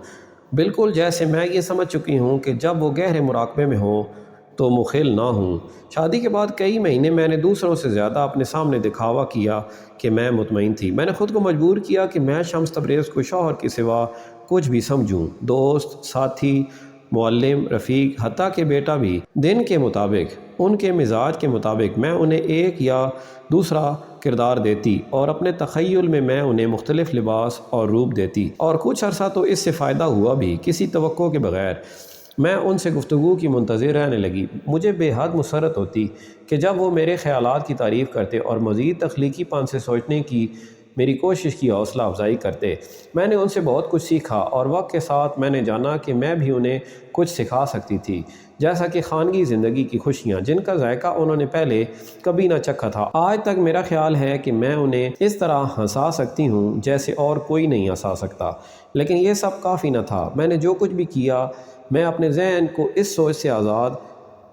بالکل جیسے میں یہ سمجھ چکی ہوں کہ جب وہ گہرے مراقبے میں ہوں تو مخل نہ ہوں۔ شادی کے بعد کئی مہینے میں نے دوسروں سے زیادہ اپنے سامنے دکھاوا کیا کہ میں مطمئن تھی۔ میں نے خود کو مجبور کیا کہ میں شمس تبریز کو شوہر کے سوا کچھ بھی سمجھوں، دوست، ساتھی، معلم، رفیق، حتیٰ کہ بیٹا بھی۔ دن کے مطابق، ان کے مزاج کے مطابق میں انہیں ایک یا دوسرا کردار دیتی اور اپنے تخیل میں انہیں مختلف لباس اور روپ دیتی، اور کچھ عرصہ تو اس سے فائدہ ہوا بھی۔ کسی توقع کے بغیر میں ان سے گفتگو کی منتظر رہنے لگی۔ مجھے بے حد مسرت ہوتی کہ جب وہ میرے خیالات کی تعریف کرتے اور مزید تخلیقی پن سے سوچنے کی میری کوشش کی حوصلہ افزائی کرتے۔ میں نے ان سے بہت کچھ سیکھا اور وقت کے ساتھ میں نے جانا کہ میں بھی انہیں کچھ سکھا سکتی تھی، جیسا کہ خانگی زندگی کی خوشیاں جن کا ذائقہ انہوں نے پہلے کبھی نہ چکھا تھا۔ آج تک میرا خیال ہے کہ میں انہیں اس طرح ہنسا سکتی ہوں جیسے اور کوئی نہیں ہنسا سکتا، لیکن یہ سب کافی نہ تھا۔ میں نے جو کچھ بھی کیا، میں اپنے ذہن کو اس سوچ سے آزاد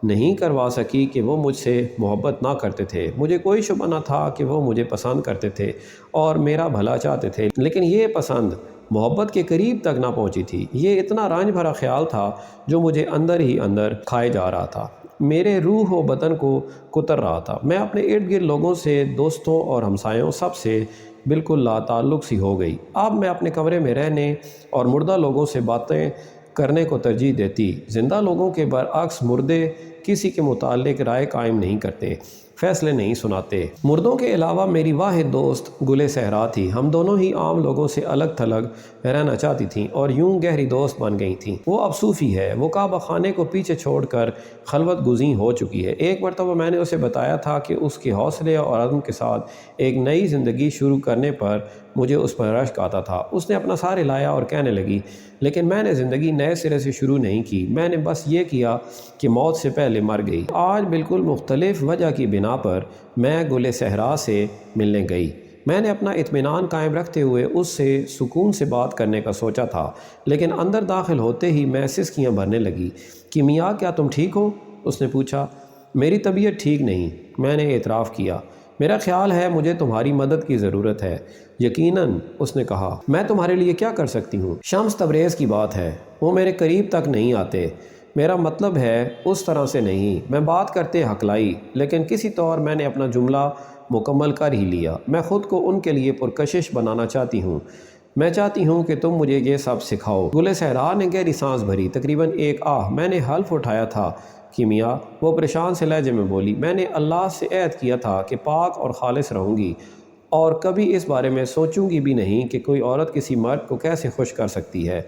نہیں کروا سکی کہ وہ مجھ سے محبت نہ کرتے تھے۔ مجھے کوئی شبہ نہ تھا کہ وہ مجھے پسند کرتے تھے اور میرا بھلا چاہتے تھے، لیکن یہ پسند محبت کے قریب تک نہ پہنچی تھی۔ یہ اتنا رنج بھرا خیال تھا جو مجھے اندر ہی اندر کھائے جا رہا تھا، میرے روح و بدن کو کتر رہا تھا۔ میں اپنے ارد گرد لوگوں سے، دوستوں اور ہمسایوں سب سے بالکل لا تعلق سی ہو گئی۔ اب میں اپنے کمرے میں رہنے اور مردہ لوگوں سے باتیں کرنے کو ترجیح دیتی۔ زندہ لوگوں کے برعکس مردے کسی کے متعلق رائے قائم نہیں کرتے، فیصلے نہیں سناتے۔ مردوں کے علاوہ میری واحد دوست گل صحرا تھی۔ ہم دونوں ہی عام لوگوں سے الگ تھلگ رہنا چاہتی تھیں اور یوں گہری دوست بن گئی تھیں۔ وہ اب صوفی ہے، وہ کعبہ خانے کو پیچھے چھوڑ کر خلوت گزین ہو چکی ہے۔ ایک مرتبہ میں نے اسے بتایا تھا کہ اس کے حوصلے اور عزم کے ساتھ ایک نئی زندگی شروع کرنے پر مجھے اس پر رشک آتا تھا۔ اس نے اپنا سار ہلایا اور کہنے لگی، لیکن میں نے زندگی نئے سرے سے شروع نہیں کی، میں نے بس یہ کیا کہ موت سے پہلے مر گئی۔ آج بالکل مختلف وجہ کی بنا پر میں گل صحرا سے ملنے گئی۔ میں نے اپنا اطمینان قائم رکھتے ہوئے اس سے سکون سے بات کرنے کا سوچا تھا، لیکن اندر داخل ہوتے ہی میں سسکیاں بھرنے لگی۔ کہ میاں کیا تم ٹھیک ہو؟ اس نے پوچھا۔ میری طبیعت ٹھیک نہیں، میں نے اعتراف کیا۔ میرا خیال ہے مجھے تمہاری مدد کی ضرورت ہے۔ یقیناً، اس نے کہا، میں تمہارے لیے کیا کر سکتی ہوں؟ شمس تبریز کی بات ہے، وہ میرے قریب تک نہیں آتے۔ میرا مطلب ہے اس طرح سے نہیں۔ میں بات کرتے ہکلائی، لیکن کسی طور میں نے اپنا جملہ مکمل کر ہی لیا۔ میں خود کو ان کے لیے پرکشش بنانا چاہتی ہوں۔ میں چاہتی ہوں کہ تم مجھے یہ سب سکھاؤ۔ گل صحرا نے گہری سانس بھری، تقریباً ایک آہ۔ میں نے حلف اٹھایا تھا کہ میاں، وہ پریشان سے لہجے میں بولی، میں نے اللہ سے عہد کیا تھا کہ پاک اور خالص رہوں گی۔ اور کبھی اس بارے میں سوچوں گی بھی نہیں کہ کوئی عورت کسی مرد کو کیسے خوش کر سکتی ہے۔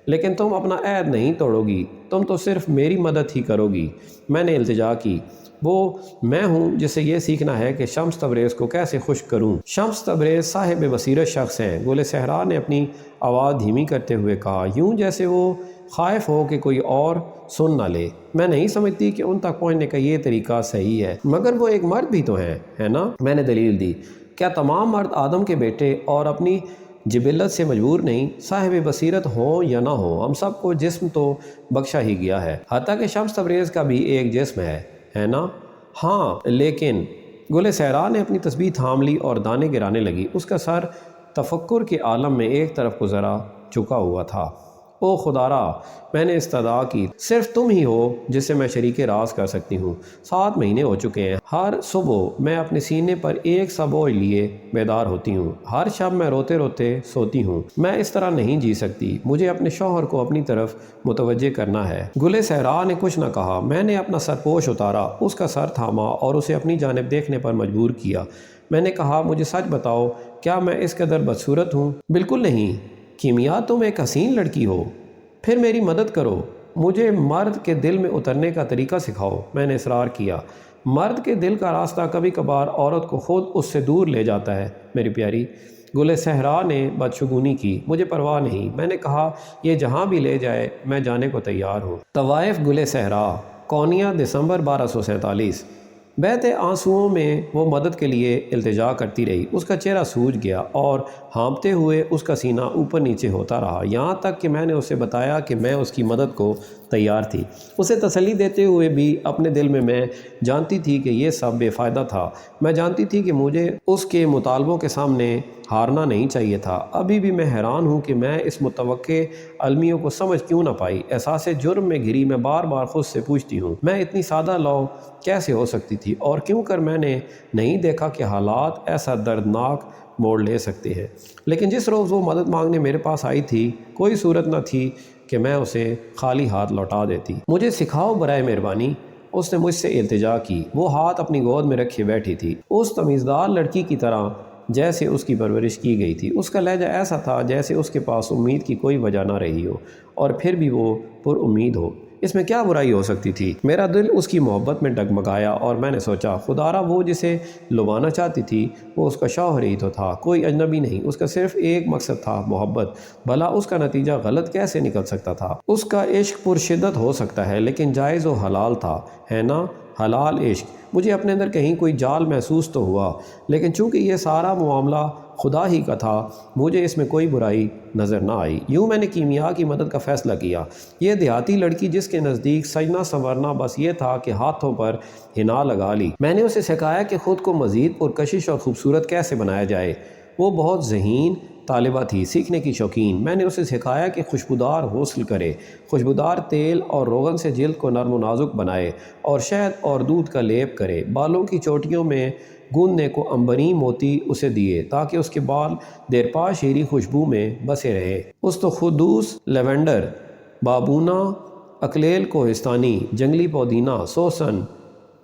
لیکن تم اپنا عہد نہیں توڑو گی، تم تو صرف میری مدد ہی کرو گی۔ میں نے التجا کی۔ وہ میں ہوں جسے یہ سیکھنا ہے کہ شمس تبریز کو کیسے خوش کروں۔ شمس تبریز صاحب بصیرت شخص ہیں، گل صحرا نے اپنی آواز دھیمی کرتے ہوئے کہا، یوں جیسے وہ خائف ہو کہ کوئی اور سن نہ لے۔ میں نہیں سمجھتی کہ ان تک پہنچنے کا یہ طریقہ صحیح ہے، مگر وہ ایک مرد بھی تو ہیں، ہے نا؟ میں نے دلیل دی۔ کیا تمام مرد آدم کے بیٹے اور اپنی جبلت سے مجبور نہیں؟ صاحب بصیرت ہوں یا نہ ہوں، ہم سب کو جسم تو بخشا ہی گیا ہے، حتیٰ کہ شمس تبریز کا بھی ایک جسم ہے نا؟ ہاں لیکن گل صحرا نے اپنی تسبیح تھام لی اور دانے گرانے لگی۔ اس کا سر تفکر کے عالم میں ایک طرف کو ذرا جھکا ہوا تھا۔ او خدا را، میں نے استدعا کی، صرف تم ہی ہو جسے میں شریک راز کر سکتی ہوں۔ 7 مہینے ہو چکے ہیں، ہر صبح میں اپنے سینے پر ایک سا بوجھ لیے بیدار ہوتی ہوں، ہر شب میں روتے روتے سوتی ہوں۔ میں اس طرح نہیں جی سکتی، مجھے اپنے شوہر کو اپنی طرف متوجہ کرنا ہے۔ گل صحرا نے کچھ نہ کہا۔ میں نے اپنا سرپوش اتارا، اس کا سر تھاما اور اسے اپنی جانب دیکھنے پر مجبور کیا۔ میں نے کہا، مجھے سچ بتاؤ، کیا میں اس قدر بدصورت ہوں؟ بالکل نہیں کیمیا، تم ایک حسین لڑکی ہو۔ پھر میری مدد کرو، مجھے مرد کے دل میں اترنے کا طریقہ سکھاؤ۔ میں نے اصرار کیا۔ مرد کے دل کا راستہ کبھی کبھار عورت کو خود اس سے دور لے جاتا ہے میری پیاری۔ گل صحرا نے بدشگونی کی۔ مجھے پرواہ نہیں، میں نے کہا، یہ جہاں بھی لے جائے میں جانے کو تیار ہوں۔ طوائف گل صحرا، کونیا، دسمبر 1247۔ بہتے آنسوؤں میں وہ مدد کے لیے التجا کرتی رہی۔ اس کا چہرہ سوج گیا اور ہانپتے ہوئے اس کا سینہ اوپر نیچے ہوتا رہا، یہاں تک کہ میں نے اسے بتایا کہ میں اس کی مدد کو تیار تھی۔ اسے تسلی دیتے ہوئے بھی اپنے دل میں جانتی تھی کہ یہ سب بے فائدہ تھا۔ میں جانتی تھی کہ مجھے اس کے مطالبوں کے سامنے ہارنا نہیں چاہیے تھا۔ ابھی بھی میں حیران ہوں کہ میں اس متوقع المیوں کو سمجھ کیوں نہ پائی۔ احساس جرم میں گھری میں بار بار خود سے پوچھتی ہوں، میں اتنی سادہ لو کیسے ہو سکتی تھی، اور کیوں کر میں نے نہیں دیکھا کہ حالات ایسا دردناک موڑ لے سکتے ہیں۔ لیکن جس روز وہ مدد مانگنے میرے پاس آئی تھی، کوئی صورت نہ تھی کہ میں اسے خالی ہاتھ لوٹا دیتی۔ مجھے سکھاؤ برائے مہربانی، اس نے مجھ سے التجا کی۔ وہ ہاتھ اپنی گود میں رکھے بیٹھی تھی، اس تمیزدار لڑکی کی طرح جیسے اس کی پرورش کی گئی تھی۔ اس کا لہجہ ایسا تھا جیسے اس کے پاس امید کی کوئی وجہ نہ رہی ہو، اور پھر بھی وہ پر امید ہو۔ اس میں کیا برائی ہو سکتی تھی؟ میرا دل اس کی محبت میں ڈگمگایا اور میں نے سوچا، خدارا وہ جسے لبانا چاہتی تھی وہ اس کا شوہر ہی تو تھا، کوئی اجنبی نہیں۔ اس کا صرف ایک مقصد تھا، محبت۔ بھلا اس کا نتیجہ غلط کیسے نکل سکتا تھا؟ اس کا عشق پرشدت ہو سکتا ہے لیکن جائز و حلال تھا، ہے نا؟ حلال عشق۔ مجھے اپنے اندر کہیں کوئی جال محسوس تو ہوا، لیکن چونکہ یہ سارا معاملہ خدا ہی کا تھا، مجھے اس میں کوئی برائی نظر نہ آئی۔ یوں میں نے کیمیا کی مدد کا فیصلہ کیا۔ یہ دیہاتی لڑکی جس کے نزدیک سجنا سنورنا بس یہ تھا کہ ہاتھوں پر حنا لگا لی۔ میں نے اسے سکھایا کہ خود کو مزید پرکشش اور خوبصورت کیسے بنایا جائے۔ وہ بہت ذہین طالبہ تھی، سیکھنے کی شوقین۔ میں نے اسے سکھایا کہ خوشبودار غسل کرے، خوشبودار تیل اور روغن سے جلد کو نرم و نازک بنائے، اور شہد اور دودھ کا لیپ کرے۔ بالوں کی چوٹیوں میں گوندنے کو عنبرین موتی اسے دیے تاکہ اس کے بال دیرپا شیریں خوشبو میں بسے رہے۔ استخدوس، لیونڈر، بابونا، اکلیل کوہستانی، جنگلی پودینہ، سوسن،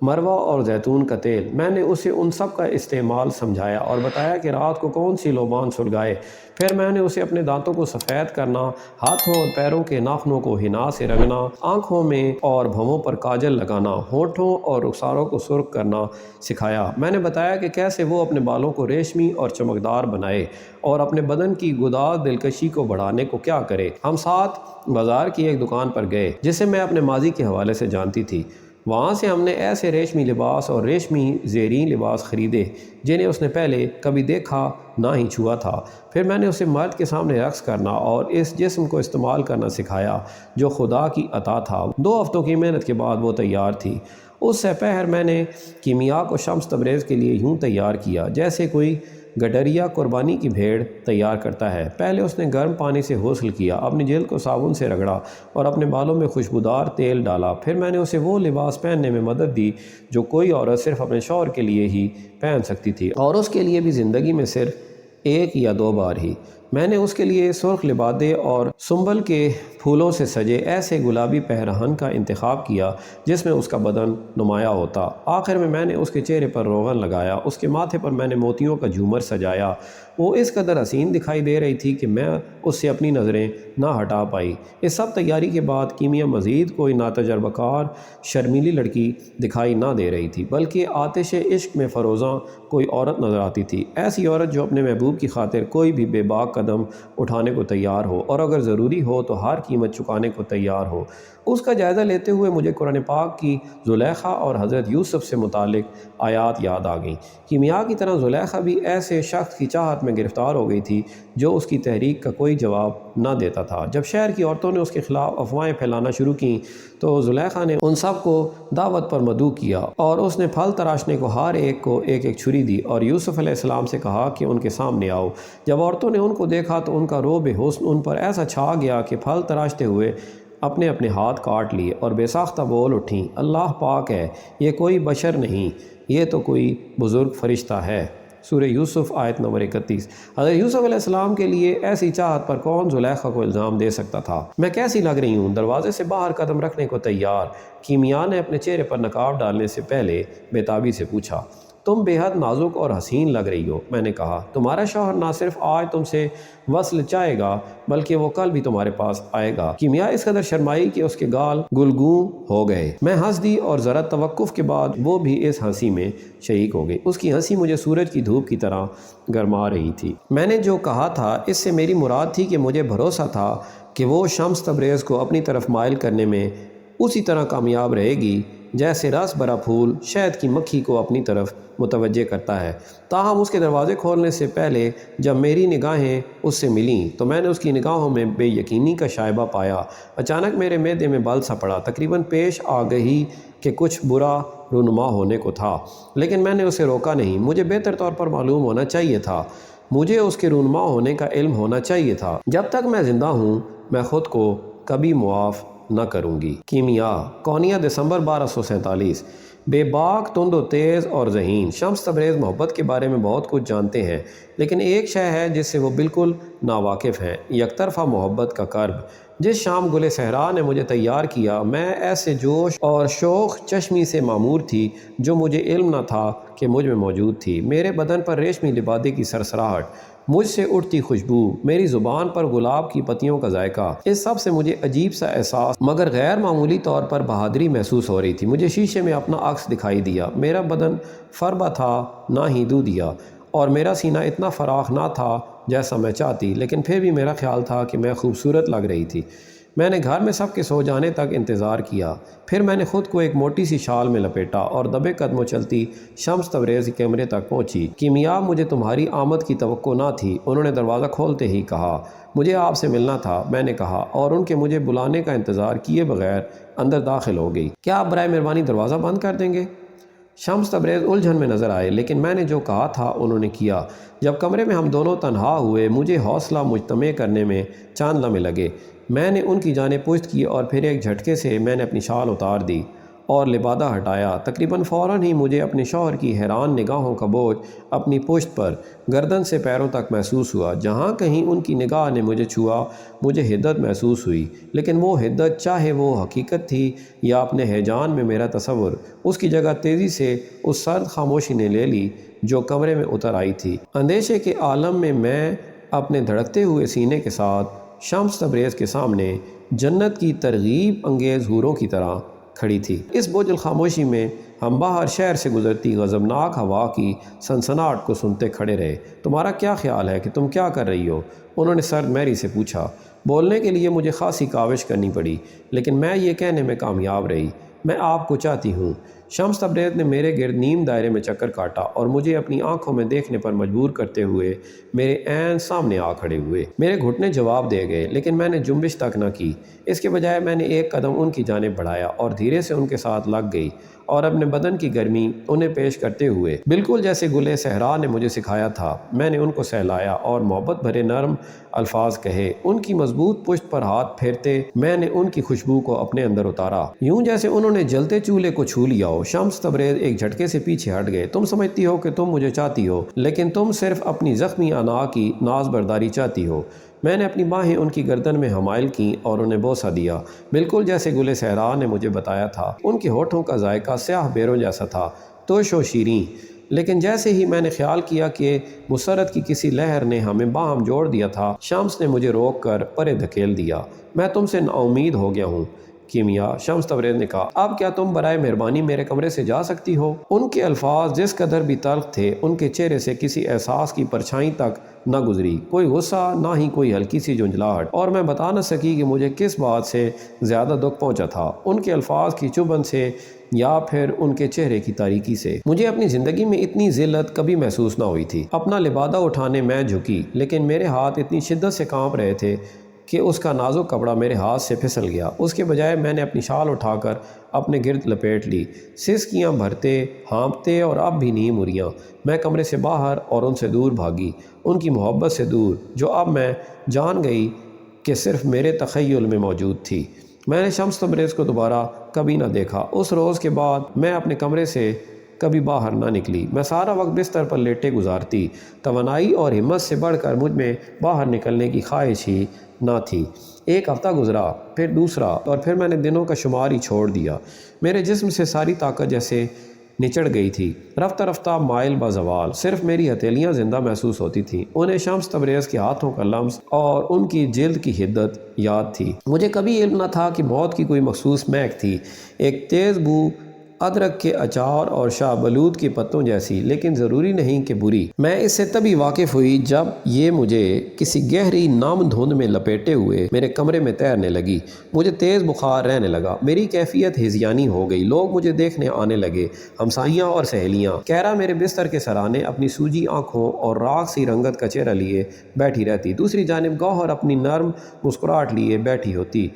مروہ اور زیتون کا تیل۔ میں نے اسے ان سب کا استعمال سمجھایا اور بتایا کہ رات کو کون سی لوبان سلگائے۔ پھر میں نے اسے اپنے دانتوں کو سفید کرنا، ہاتھوں اور پیروں کے ناخنوں کو حنا سے رنگنا، آنکھوں میں اور بھووں پر کاجل لگانا، ہونٹوں اور رخساروں کو سرخ کرنا سکھایا۔ میں نے بتایا کہ کیسے وہ اپنے بالوں کو ریشمی اور چمکدار بنائے اور اپنے بدن کی گداز دلکشی کو بڑھانے کو کیا کرے۔ ہم ساتھ بازار کی ایک دکان پر گئے جسے میں اپنے ماضی کے حوالے سے جانتی تھی۔ وہاں سے ہم نے ایسے ریشمی لباس اور ریشمی زیرین لباس خریدے جنہیں اس نے پہلے کبھی دیکھا نہ ہی چھوا تھا۔ پھر میں نے اسے مرد کے سامنے رقص کرنا اور اس جسم کو استعمال کرنا سکھایا جو خدا کی عطا تھا۔ 2 ہفتوں کی محنت کے بعد وہ تیار تھی۔ اس سے پہر میں نے کیمیا کو شمس تبریز کے لیے یوں تیار کیا جیسے کوئی گڈریا قربانی کی بھیڑ تیار کرتا ہے۔ پہلے اس نے گرم پانی سے غسل کیا، اپنی جلد کو صابن سے رگڑا اور اپنے بالوں میں خوشبودار تیل ڈالا۔ پھر میں نے اسے وہ لباس پہننے میں مدد دی جو کوئی عورت صرف اپنے شوہر کے لیے ہی پہن سکتی تھی، اور اس کے لیے بھی زندگی میں صرف 1 یا 2 بار ہی۔ میں نے اس کے لیے سرخ لبادے اور سنبل کے پھولوں سے سجے ایسے گلابی پہرہن کا انتخاب کیا جس میں اس کا بدن نمایاں ہوتا۔ آخر میں نے اس کے چہرے پر روغن لگایا، اس کے ماتھے پر میں نے موتیوں کا جھومر سجایا۔ وہ اس قدر حسین دکھائی دے رہی تھی کہ میں اس سے اپنی نظریں نہ ہٹا پائی۔ اس سب تیاری کے بعد کیمیا مزید کوئی ناتجربہ کار شرمیلی لڑکی دکھائی نہ دے رہی تھی، بلکہ آتش عشق میں فروزاں کوئی عورت نظر آتی تھی، ایسی عورت جو اپنے محبوب کی خاطر کوئی بھی بے باک قدم اٹھانے کو تیار ہو اور اگر ضروری ہو تو ہر قیمت چکانے کو تیار ہو۔ اس کا جائزہ لیتے ہوئے مجھے قرآن پاک کی زلیخا اور حضرت یوسف سے متعلق آیات یاد آ گئیں۔ کیمیا کی طرح زلیخا بھی ایسے شخص کی چاہت میں گرفتار ہو گئی تھی جو اس کی تحریک کا کوئی جواب نہ دیتا تھا۔ جب شہر کی عورتوں نے اس کے خلاف افواہیں پھیلانا شروع کیں تو زلیخا نے ان سب کو دعوت پر مدعو کیا اور اس نے پھل تراشنے کو ہر ایک کو ایک ایک چھری دی اور یوسف علیہ السلام سے کہا کہ ان کے سامنے آؤ۔ جب عورتوں نے ان کو دیکھا تو ان کا رعب حسن ان پر ایسا چھا گیا کہ پھل تراشتے ہوئے اپنے اپنے ہاتھ کاٹ لیے اور بے ساختہ بول اٹھیں، اللہ پاک ہے، یہ کوئی بشر نہیں، یہ تو کوئی بزرگ فرشتہ ہے۔ سورہ یوسف آیت نمبر 31۔ حضرت یوسف علیہ السلام کے لیے ایسی چاہت پر کون زلیخا کو الزام دے سکتا تھا؟ میں کیسی لگ رہی ہوں؟ دروازے سے باہر قدم رکھنے کو تیار کیمیا نے اپنے چہرے پر نقاب ڈالنے سے پہلے بےتابی سے پوچھا۔ تم بے حد نازک اور حسین لگ رہی ہو، میں نے کہا۔ تمہارا شوہر نہ صرف آج تم سے وصل چاہے گا بلکہ وہ کل بھی تمہارے پاس آئے گا۔ کیمیا اس قدر شرمائی کہ اس کے گال گلگوں ہو گئے۔ میں ہنس دی اور ذرا توقف کے بعد وہ بھی اس ہنسی میں شریک ہو گئی۔ اس کی ہنسی مجھے سورج کی دھوپ کی طرح گرما رہی تھی۔ میں نے جو کہا تھا اس سے میری مراد تھی کہ مجھے بھروسہ تھا کہ وہ شمس تبریز کو اپنی طرف مائل کرنے میں اسی طرح کامیاب رہے گی جیسے رس بھرا پھول شہد کی مکھی کو اپنی طرف متوجہ کرتا ہے۔ تاہم اس کے دروازے کھولنے سے پہلے جب میری نگاہیں اس سے ملیں تو میں نے اس کی نگاہوں میں بے یقینی کا شائبہ پایا۔ اچانک میرے معدے میں بل سا پڑا، تقریباً پیش آ گئی کہ کچھ برا رونما ہونے کو تھا، لیکن میں نے اسے روکا نہیں۔ مجھے بہتر طور پر معلوم ہونا چاہیے تھا، مجھے اس کے رونما ہونے کا علم ہونا چاہیے تھا۔ جب تک میں زندہ ہوں میں خود کو کبھی معاف نہ کروں گی۔ کیمیا، کونیا، دسمبر 1247۔ بے باک، تند و تیز اور ذہین شمس تبریز محبت کے بارے میں بہت کچھ جانتے ہیں، لیکن ایک شے ہے جس سے وہ بالکل ناواقف ہیں، یک طرفہ محبت کا کرب۔ جس شام گل صحرا نے مجھے تیار کیا میں ایسے جوش اور شوق چشمی سے معمور تھی جو مجھے علم نہ تھا کہ مجھ میں موجود تھی۔ میرے بدن پر ریشمی لبادے کی سرسراہٹ، مجھ سے اٹھتی خوشبو، میری زبان پر گلاب کی پتیوں کا ذائقہ، اس سب سے مجھے عجیب سا احساس مگر غیر معمولی طور پر بہادری محسوس ہو رہی تھی۔ مجھے شیشے میں اپنا عکس دکھائی دیا۔ میرا بدن فربا تھا نہ ہی دودیا، اور میرا سینہ اتنا فراخ نہ تھا جیسا میں چاہتی، لیکن پھر بھی میرا خیال تھا کہ میں خوبصورت لگ رہی تھی۔ میں نے گھر میں سب کے سو جانے تک انتظار کیا، پھر میں نے خود کو ایک موٹی سی شال میں لپیٹا اور دبے قدموں چلتی شمس تبریز کے کمرے تک پہنچی۔ کیمیا، مجھے تمہاری آمد کی توقع نہ تھی، انہوں نے دروازہ کھولتے ہی کہا۔ مجھے آپ سے ملنا تھا، میں نے کہا، اور ان کے مجھے بلانے کا انتظار کیے بغیر اندر داخل ہو گئی۔ کیا آپ برائے مہربانی دروازہ بند کر دیں گے؟ شمس تبریز الجھن میں نظر آئے، لیکن میں نے جو کہا تھا انہوں نے کیا۔ جب کمرے میں ہم دونوں تنہا ہوئے مجھے حوصلہ مجتمع کرنے میں چند لمحے لگے۔ میں نے ان کی جانب پشت کی اور پھر ایک جھٹکے سے میں نے اپنی شال اتار دی اور لبادہ ہٹایا۔ تقریباً فوراً ہی مجھے اپنے شوہر کی حیران نگاہوں کا بوجھ اپنی پشت پر گردن سے پیروں تک محسوس ہوا۔ جہاں کہیں ان کی نگاہ نے مجھے چھوا مجھے حدت محسوس ہوئی، لیکن وہ حدت چاہے وہ حقیقت تھی یا اپنے ہیجان میں میرا تصور، اس کی جگہ تیزی سے اس سرد خاموشی نے لے لی جو کمرے میں اتر آئی تھی۔ اندیشے کے عالم میں اپنے دھڑکتے ہوئے سینے کے ساتھ شمس تبریز کے سامنے جنت کی ترغیب انگیز حوروں کی طرح کھڑی تھی۔ اس بوجھل خاموشی میں ہم باہر شہر سے گزرتی غضبناک ہوا کی سنسناہٹ کو سنتے کھڑے رہے۔ تمہارا کیا خیال ہے کہ تم کیا کر رہی ہو؟ انہوں نے سرد مہری سے پوچھا۔ بولنے کے لیے مجھے خاصی کاوش کرنی پڑی، لیکن میں یہ کہنے میں کامیاب رہی، میں آپ کو چاہتی ہوں۔ شمس تبریز نے میرے گرد نیم دائرے میں چکر کاٹا اور مجھے اپنی آنکھوں میں دیکھنے پر مجبور کرتے ہوئے میرے عین سامنے آ کھڑے ہوئے۔ میرے گھٹنے جواب دے گئے، لیکن میں نے جنبش تک نہ کی۔ اس کے بجائے میں نے ایک قدم ان کی جانب بڑھایا اور دھیرے سے ان کے ساتھ لگ گئی اور اپنے بدن کی گرمی انہیں پیش کرتے ہوئے بالکل جیسے گل صحرا نے مجھے سکھایا تھا میں نے ان کو سہلایا اور محبت بھرے نرم الفاظ کہے۔ ان کی مضبوط پشت پر ہاتھ پھیرتے میں نے ان کی خوشبو کو اپنے اندر اتارا، یوں جیسے انہوں نے جلتے چولہے کو چھو لیا ہو۔ ہو۔ شمس تبریز ایک جھٹکے سے پیچھے ہٹ گئے۔ تم سمجھتی ہو کہ تم مجھے چاہتی ہو، لیکن تم صرف اپنی زخمی انا کی ناز برداری چاہتی ہو۔ میں نے اپنی باہیں ان کی گردن میں حمائل کیں اور انہیں بوسہ دیا، بالکل جیسے گل صحرا نے مجھے بتایا تھا۔ ان کے ہونٹوں کا ذائقہ سیاہ بیروں جیسا تھا، ترش و شیریں، لیکن جیسے ہی میں نے خیال کیا کہ مسرت کی کسی لہر نے ہمیں باہم جوڑ دیا تھا، شمس نے مجھے روک کر پرے دھکیل دیا۔ میں تم سے نا امید ہو گیا ہوں کیمیا، شمس تبریز نے کہا۔ اب کیا تم برائے مہربانی میرے کمرے سے جا سکتی ہو؟ ان کے الفاظ جس قدر بھی تلخ تھے، ان کے چہرے سے کسی احساس کی پرچھائی تک نہ گزری، کوئی غصہ نہ ہی کوئی ہلکی سی جھنجھلاہٹ، اور میں بتا نہ سکی کہ مجھے کس بات سے زیادہ دکھ پہنچا تھا، ان کے الفاظ کی چبھن سے یا پھر ان کے چہرے کی تاریکی سے۔ مجھے اپنی زندگی میں اتنی ذلت کبھی محسوس نہ ہوئی تھی۔ اپنا لبادہ اٹھانے میں جھکی، لیکن میرے ہاتھ اتنی شدت سے کانپ رہے تھے کہ اس کا نازک کپڑا میرے ہاتھ سے پھسل گیا۔ اس کے بجائے میں نے اپنی شال اٹھا کر اپنے گرد لپیٹ لی، سسکیاں بھرتے ہانپتے اور اب بھی نیم اریاں۔ میں کمرے سے باہر اور ان سے دور بھاگی، ان کی محبت سے دور، جو اب میں جان گئی کہ صرف میرے تخیل میں موجود تھی۔ میں نے شمس تبریز کو دوبارہ کبھی نہ دیکھا۔ اس روز کے بعد میں اپنے کمرے سے کبھی باہر نہ نکلی۔ میں سارا وقت بستر پر لیٹے گزارتی۔ توانائی اور ہمت سے بڑھ کر مجھ میں باہر نکلنے کی خواہش ہی نہ تھی۔ ایک ہفتہ گزرا، پھر دوسرا، اور پھر میں نے دنوں کا شمار ہی چھوڑ دیا۔ میرے جسم سے ساری طاقت جیسے نچڑ گئی تھی۔ رفتہ رفتہ مائل بازوال، صرف میری ہتھیلیاں زندہ محسوس ہوتی تھیں۔ انہیں شمس تبریز کے ہاتھوں کا لمس اور ان کی جلد کی حدت یاد تھی۔ مجھے کبھی علم نہ تھا کہ موت کی کوئی مخصوص مہک تھی، ایک تیز بو ادرک کے اچار اور شاہ بلود کے پتوں جیسی، لیکن ضروری نہیں کہ بری۔ میں اس سے تبھی واقف ہوئی جب یہ مجھے کسی گہری نم دھند میں لپیٹے ہوئے میرے کمرے میں تیرنے لگی۔ مجھے تیز بخار رہنے لگا، میری کیفیت ہذیانی ہو گئی، لوگ مجھے دیکھنے آنے لگے، ہمسائیاں اور سہیلیاں۔ کیرا میرے بستر کے سرانے اپنی سوجی آنکھوں اور راکھ سی رنگت کا چہرہ لیے بیٹھی رہتی، دوسری جانب گوہر اپنی نرم مسکراہٹ لیے بیٹھی ہوتی۔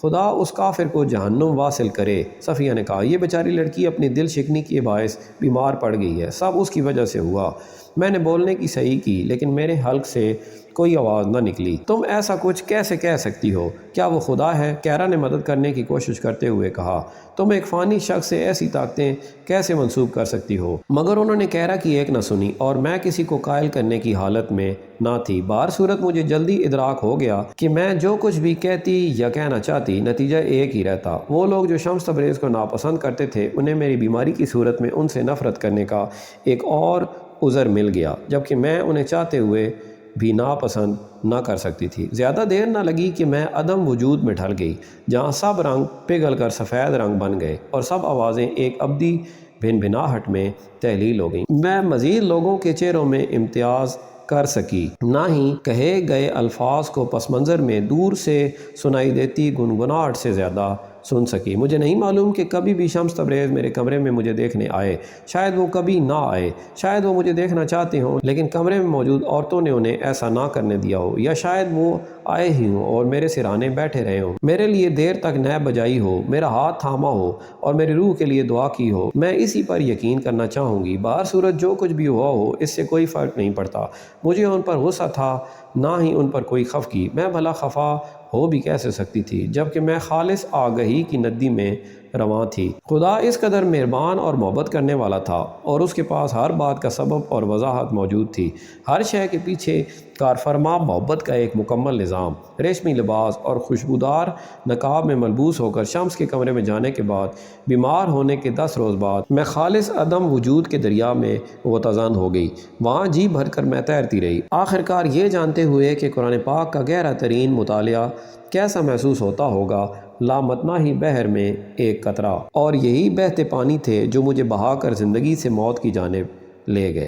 خدا اس کافر کو جہنم واصل کرے، صفیہ نے کہا۔ یہ بیچاری لڑکی اپنی دل شکنی کے باعث بیمار پڑ گئی ہے، سب اس کی وجہ سے ہوا۔ میں نے بولنے کی صحیح کی، لیکن میرے حلق سے کوئی آواز نہ نکلی۔ تم ایسا کچھ کیسے کہہ سکتی ہو؟ کیا وہ خدا ہے؟ کیرا نے مدد کرنے کی کوشش کرتے ہوئے کہا۔ تم ایک فانی شخص سے ایسی طاقتیں کیسے منسوب کر سکتی ہو؟ مگر انہوں نے کیرا کی ایک نہ سنی، اور میں کسی کو قائل کرنے کی حالت میں نہ تھی۔ بہر صورت مجھے جلدی ادراک ہو گیا کہ میں جو کچھ بھی کہتی یا کہنا چاہتی، نتیجہ ایک ہی رہتا۔ وہ لوگ جو شمس تبریز کو ناپسند کرتے تھے، انہیں میری بیماری کی صورت میں ان سے نفرت کرنے کا ایک اور عذر مل گیا، جبکہ میں انہیں چاہتے ہوئے بھی ناپسند نہ کر سکتی تھی۔ زیادہ دیر نہ لگی کہ میں عدم وجود میں ڈھل گئی، جہاں سب رنگ پگھل کر سفید رنگ بن گئے اور سب آوازیں ایک ابدی بھن بھناہٹ میں تحلیل ہو گئیں۔ میں مزید لوگوں کے چہروں میں امتیاز کر سکی، نہ ہی کہے گئے الفاظ کو پس منظر میں دور سے سنائی دیتی گنگناہٹ سے زیادہ سن سکی۔ مجھے نہیں معلوم کہ کبھی بھی شمس تبریز میرے کمرے میں مجھے دیکھنے آئے، شاید وہ کبھی نہ آئے، شاید وہ مجھے دیکھنا چاہتے ہوں لیکن کمرے میں موجود عورتوں نے انہیں ایسا نہ کرنے دیا ہو، یا شاید وہ آئے ہی ہوں اور میرے سرانے بیٹھے رہے ہوں، میرے لیے دیر تک نہ بجائی ہو، میرا ہاتھ تھاما ہو اور میری روح کے لیے دعا کی ہو۔ میں اسی پر یقین کرنا چاہوں گی۔ بہر صورت جو کچھ بھی ہوا ہو، اس سے کوئی فرق نہیں پڑتا۔ مجھے ان پر غصہ تھا، نہ ہی ان پر کوئی خفگی۔ میں بھلا خفا ہو بھی کیسے سکتی تھی جبکہ میں خالص آگہی کی ندی میں رواں تھی۔ خدا اس قدر مہربان اور محبت کرنے والا تھا، اور اس کے پاس ہر بات کا سبب اور وضاحت موجود تھی۔ ہر شے کے پیچھے کارفرما محبت کا ایک مکمل نظام۔ ریشمی لباس اور خوشبودار نقاب میں ملبوس ہو کر شمس کے کمرے میں جانے کے بعد، بیمار ہونے کے 10 روز بعد، میں خالص عدم وجود کے دریا میں غوطہ ہو گئی۔ وہاں جی بھر کر میں تیرتی رہی، آخرکار یہ جانتے ہوئے کہ قرآن پاک کا گہرا ترین مطالعہ کیسا محسوس ہوتا ہوگا، لامتناہی بحر میں ایک قطرہ، اور یہی بہتے پانی تھے جو مجھے بہا کر زندگی سے موت کی جانب لے گئے۔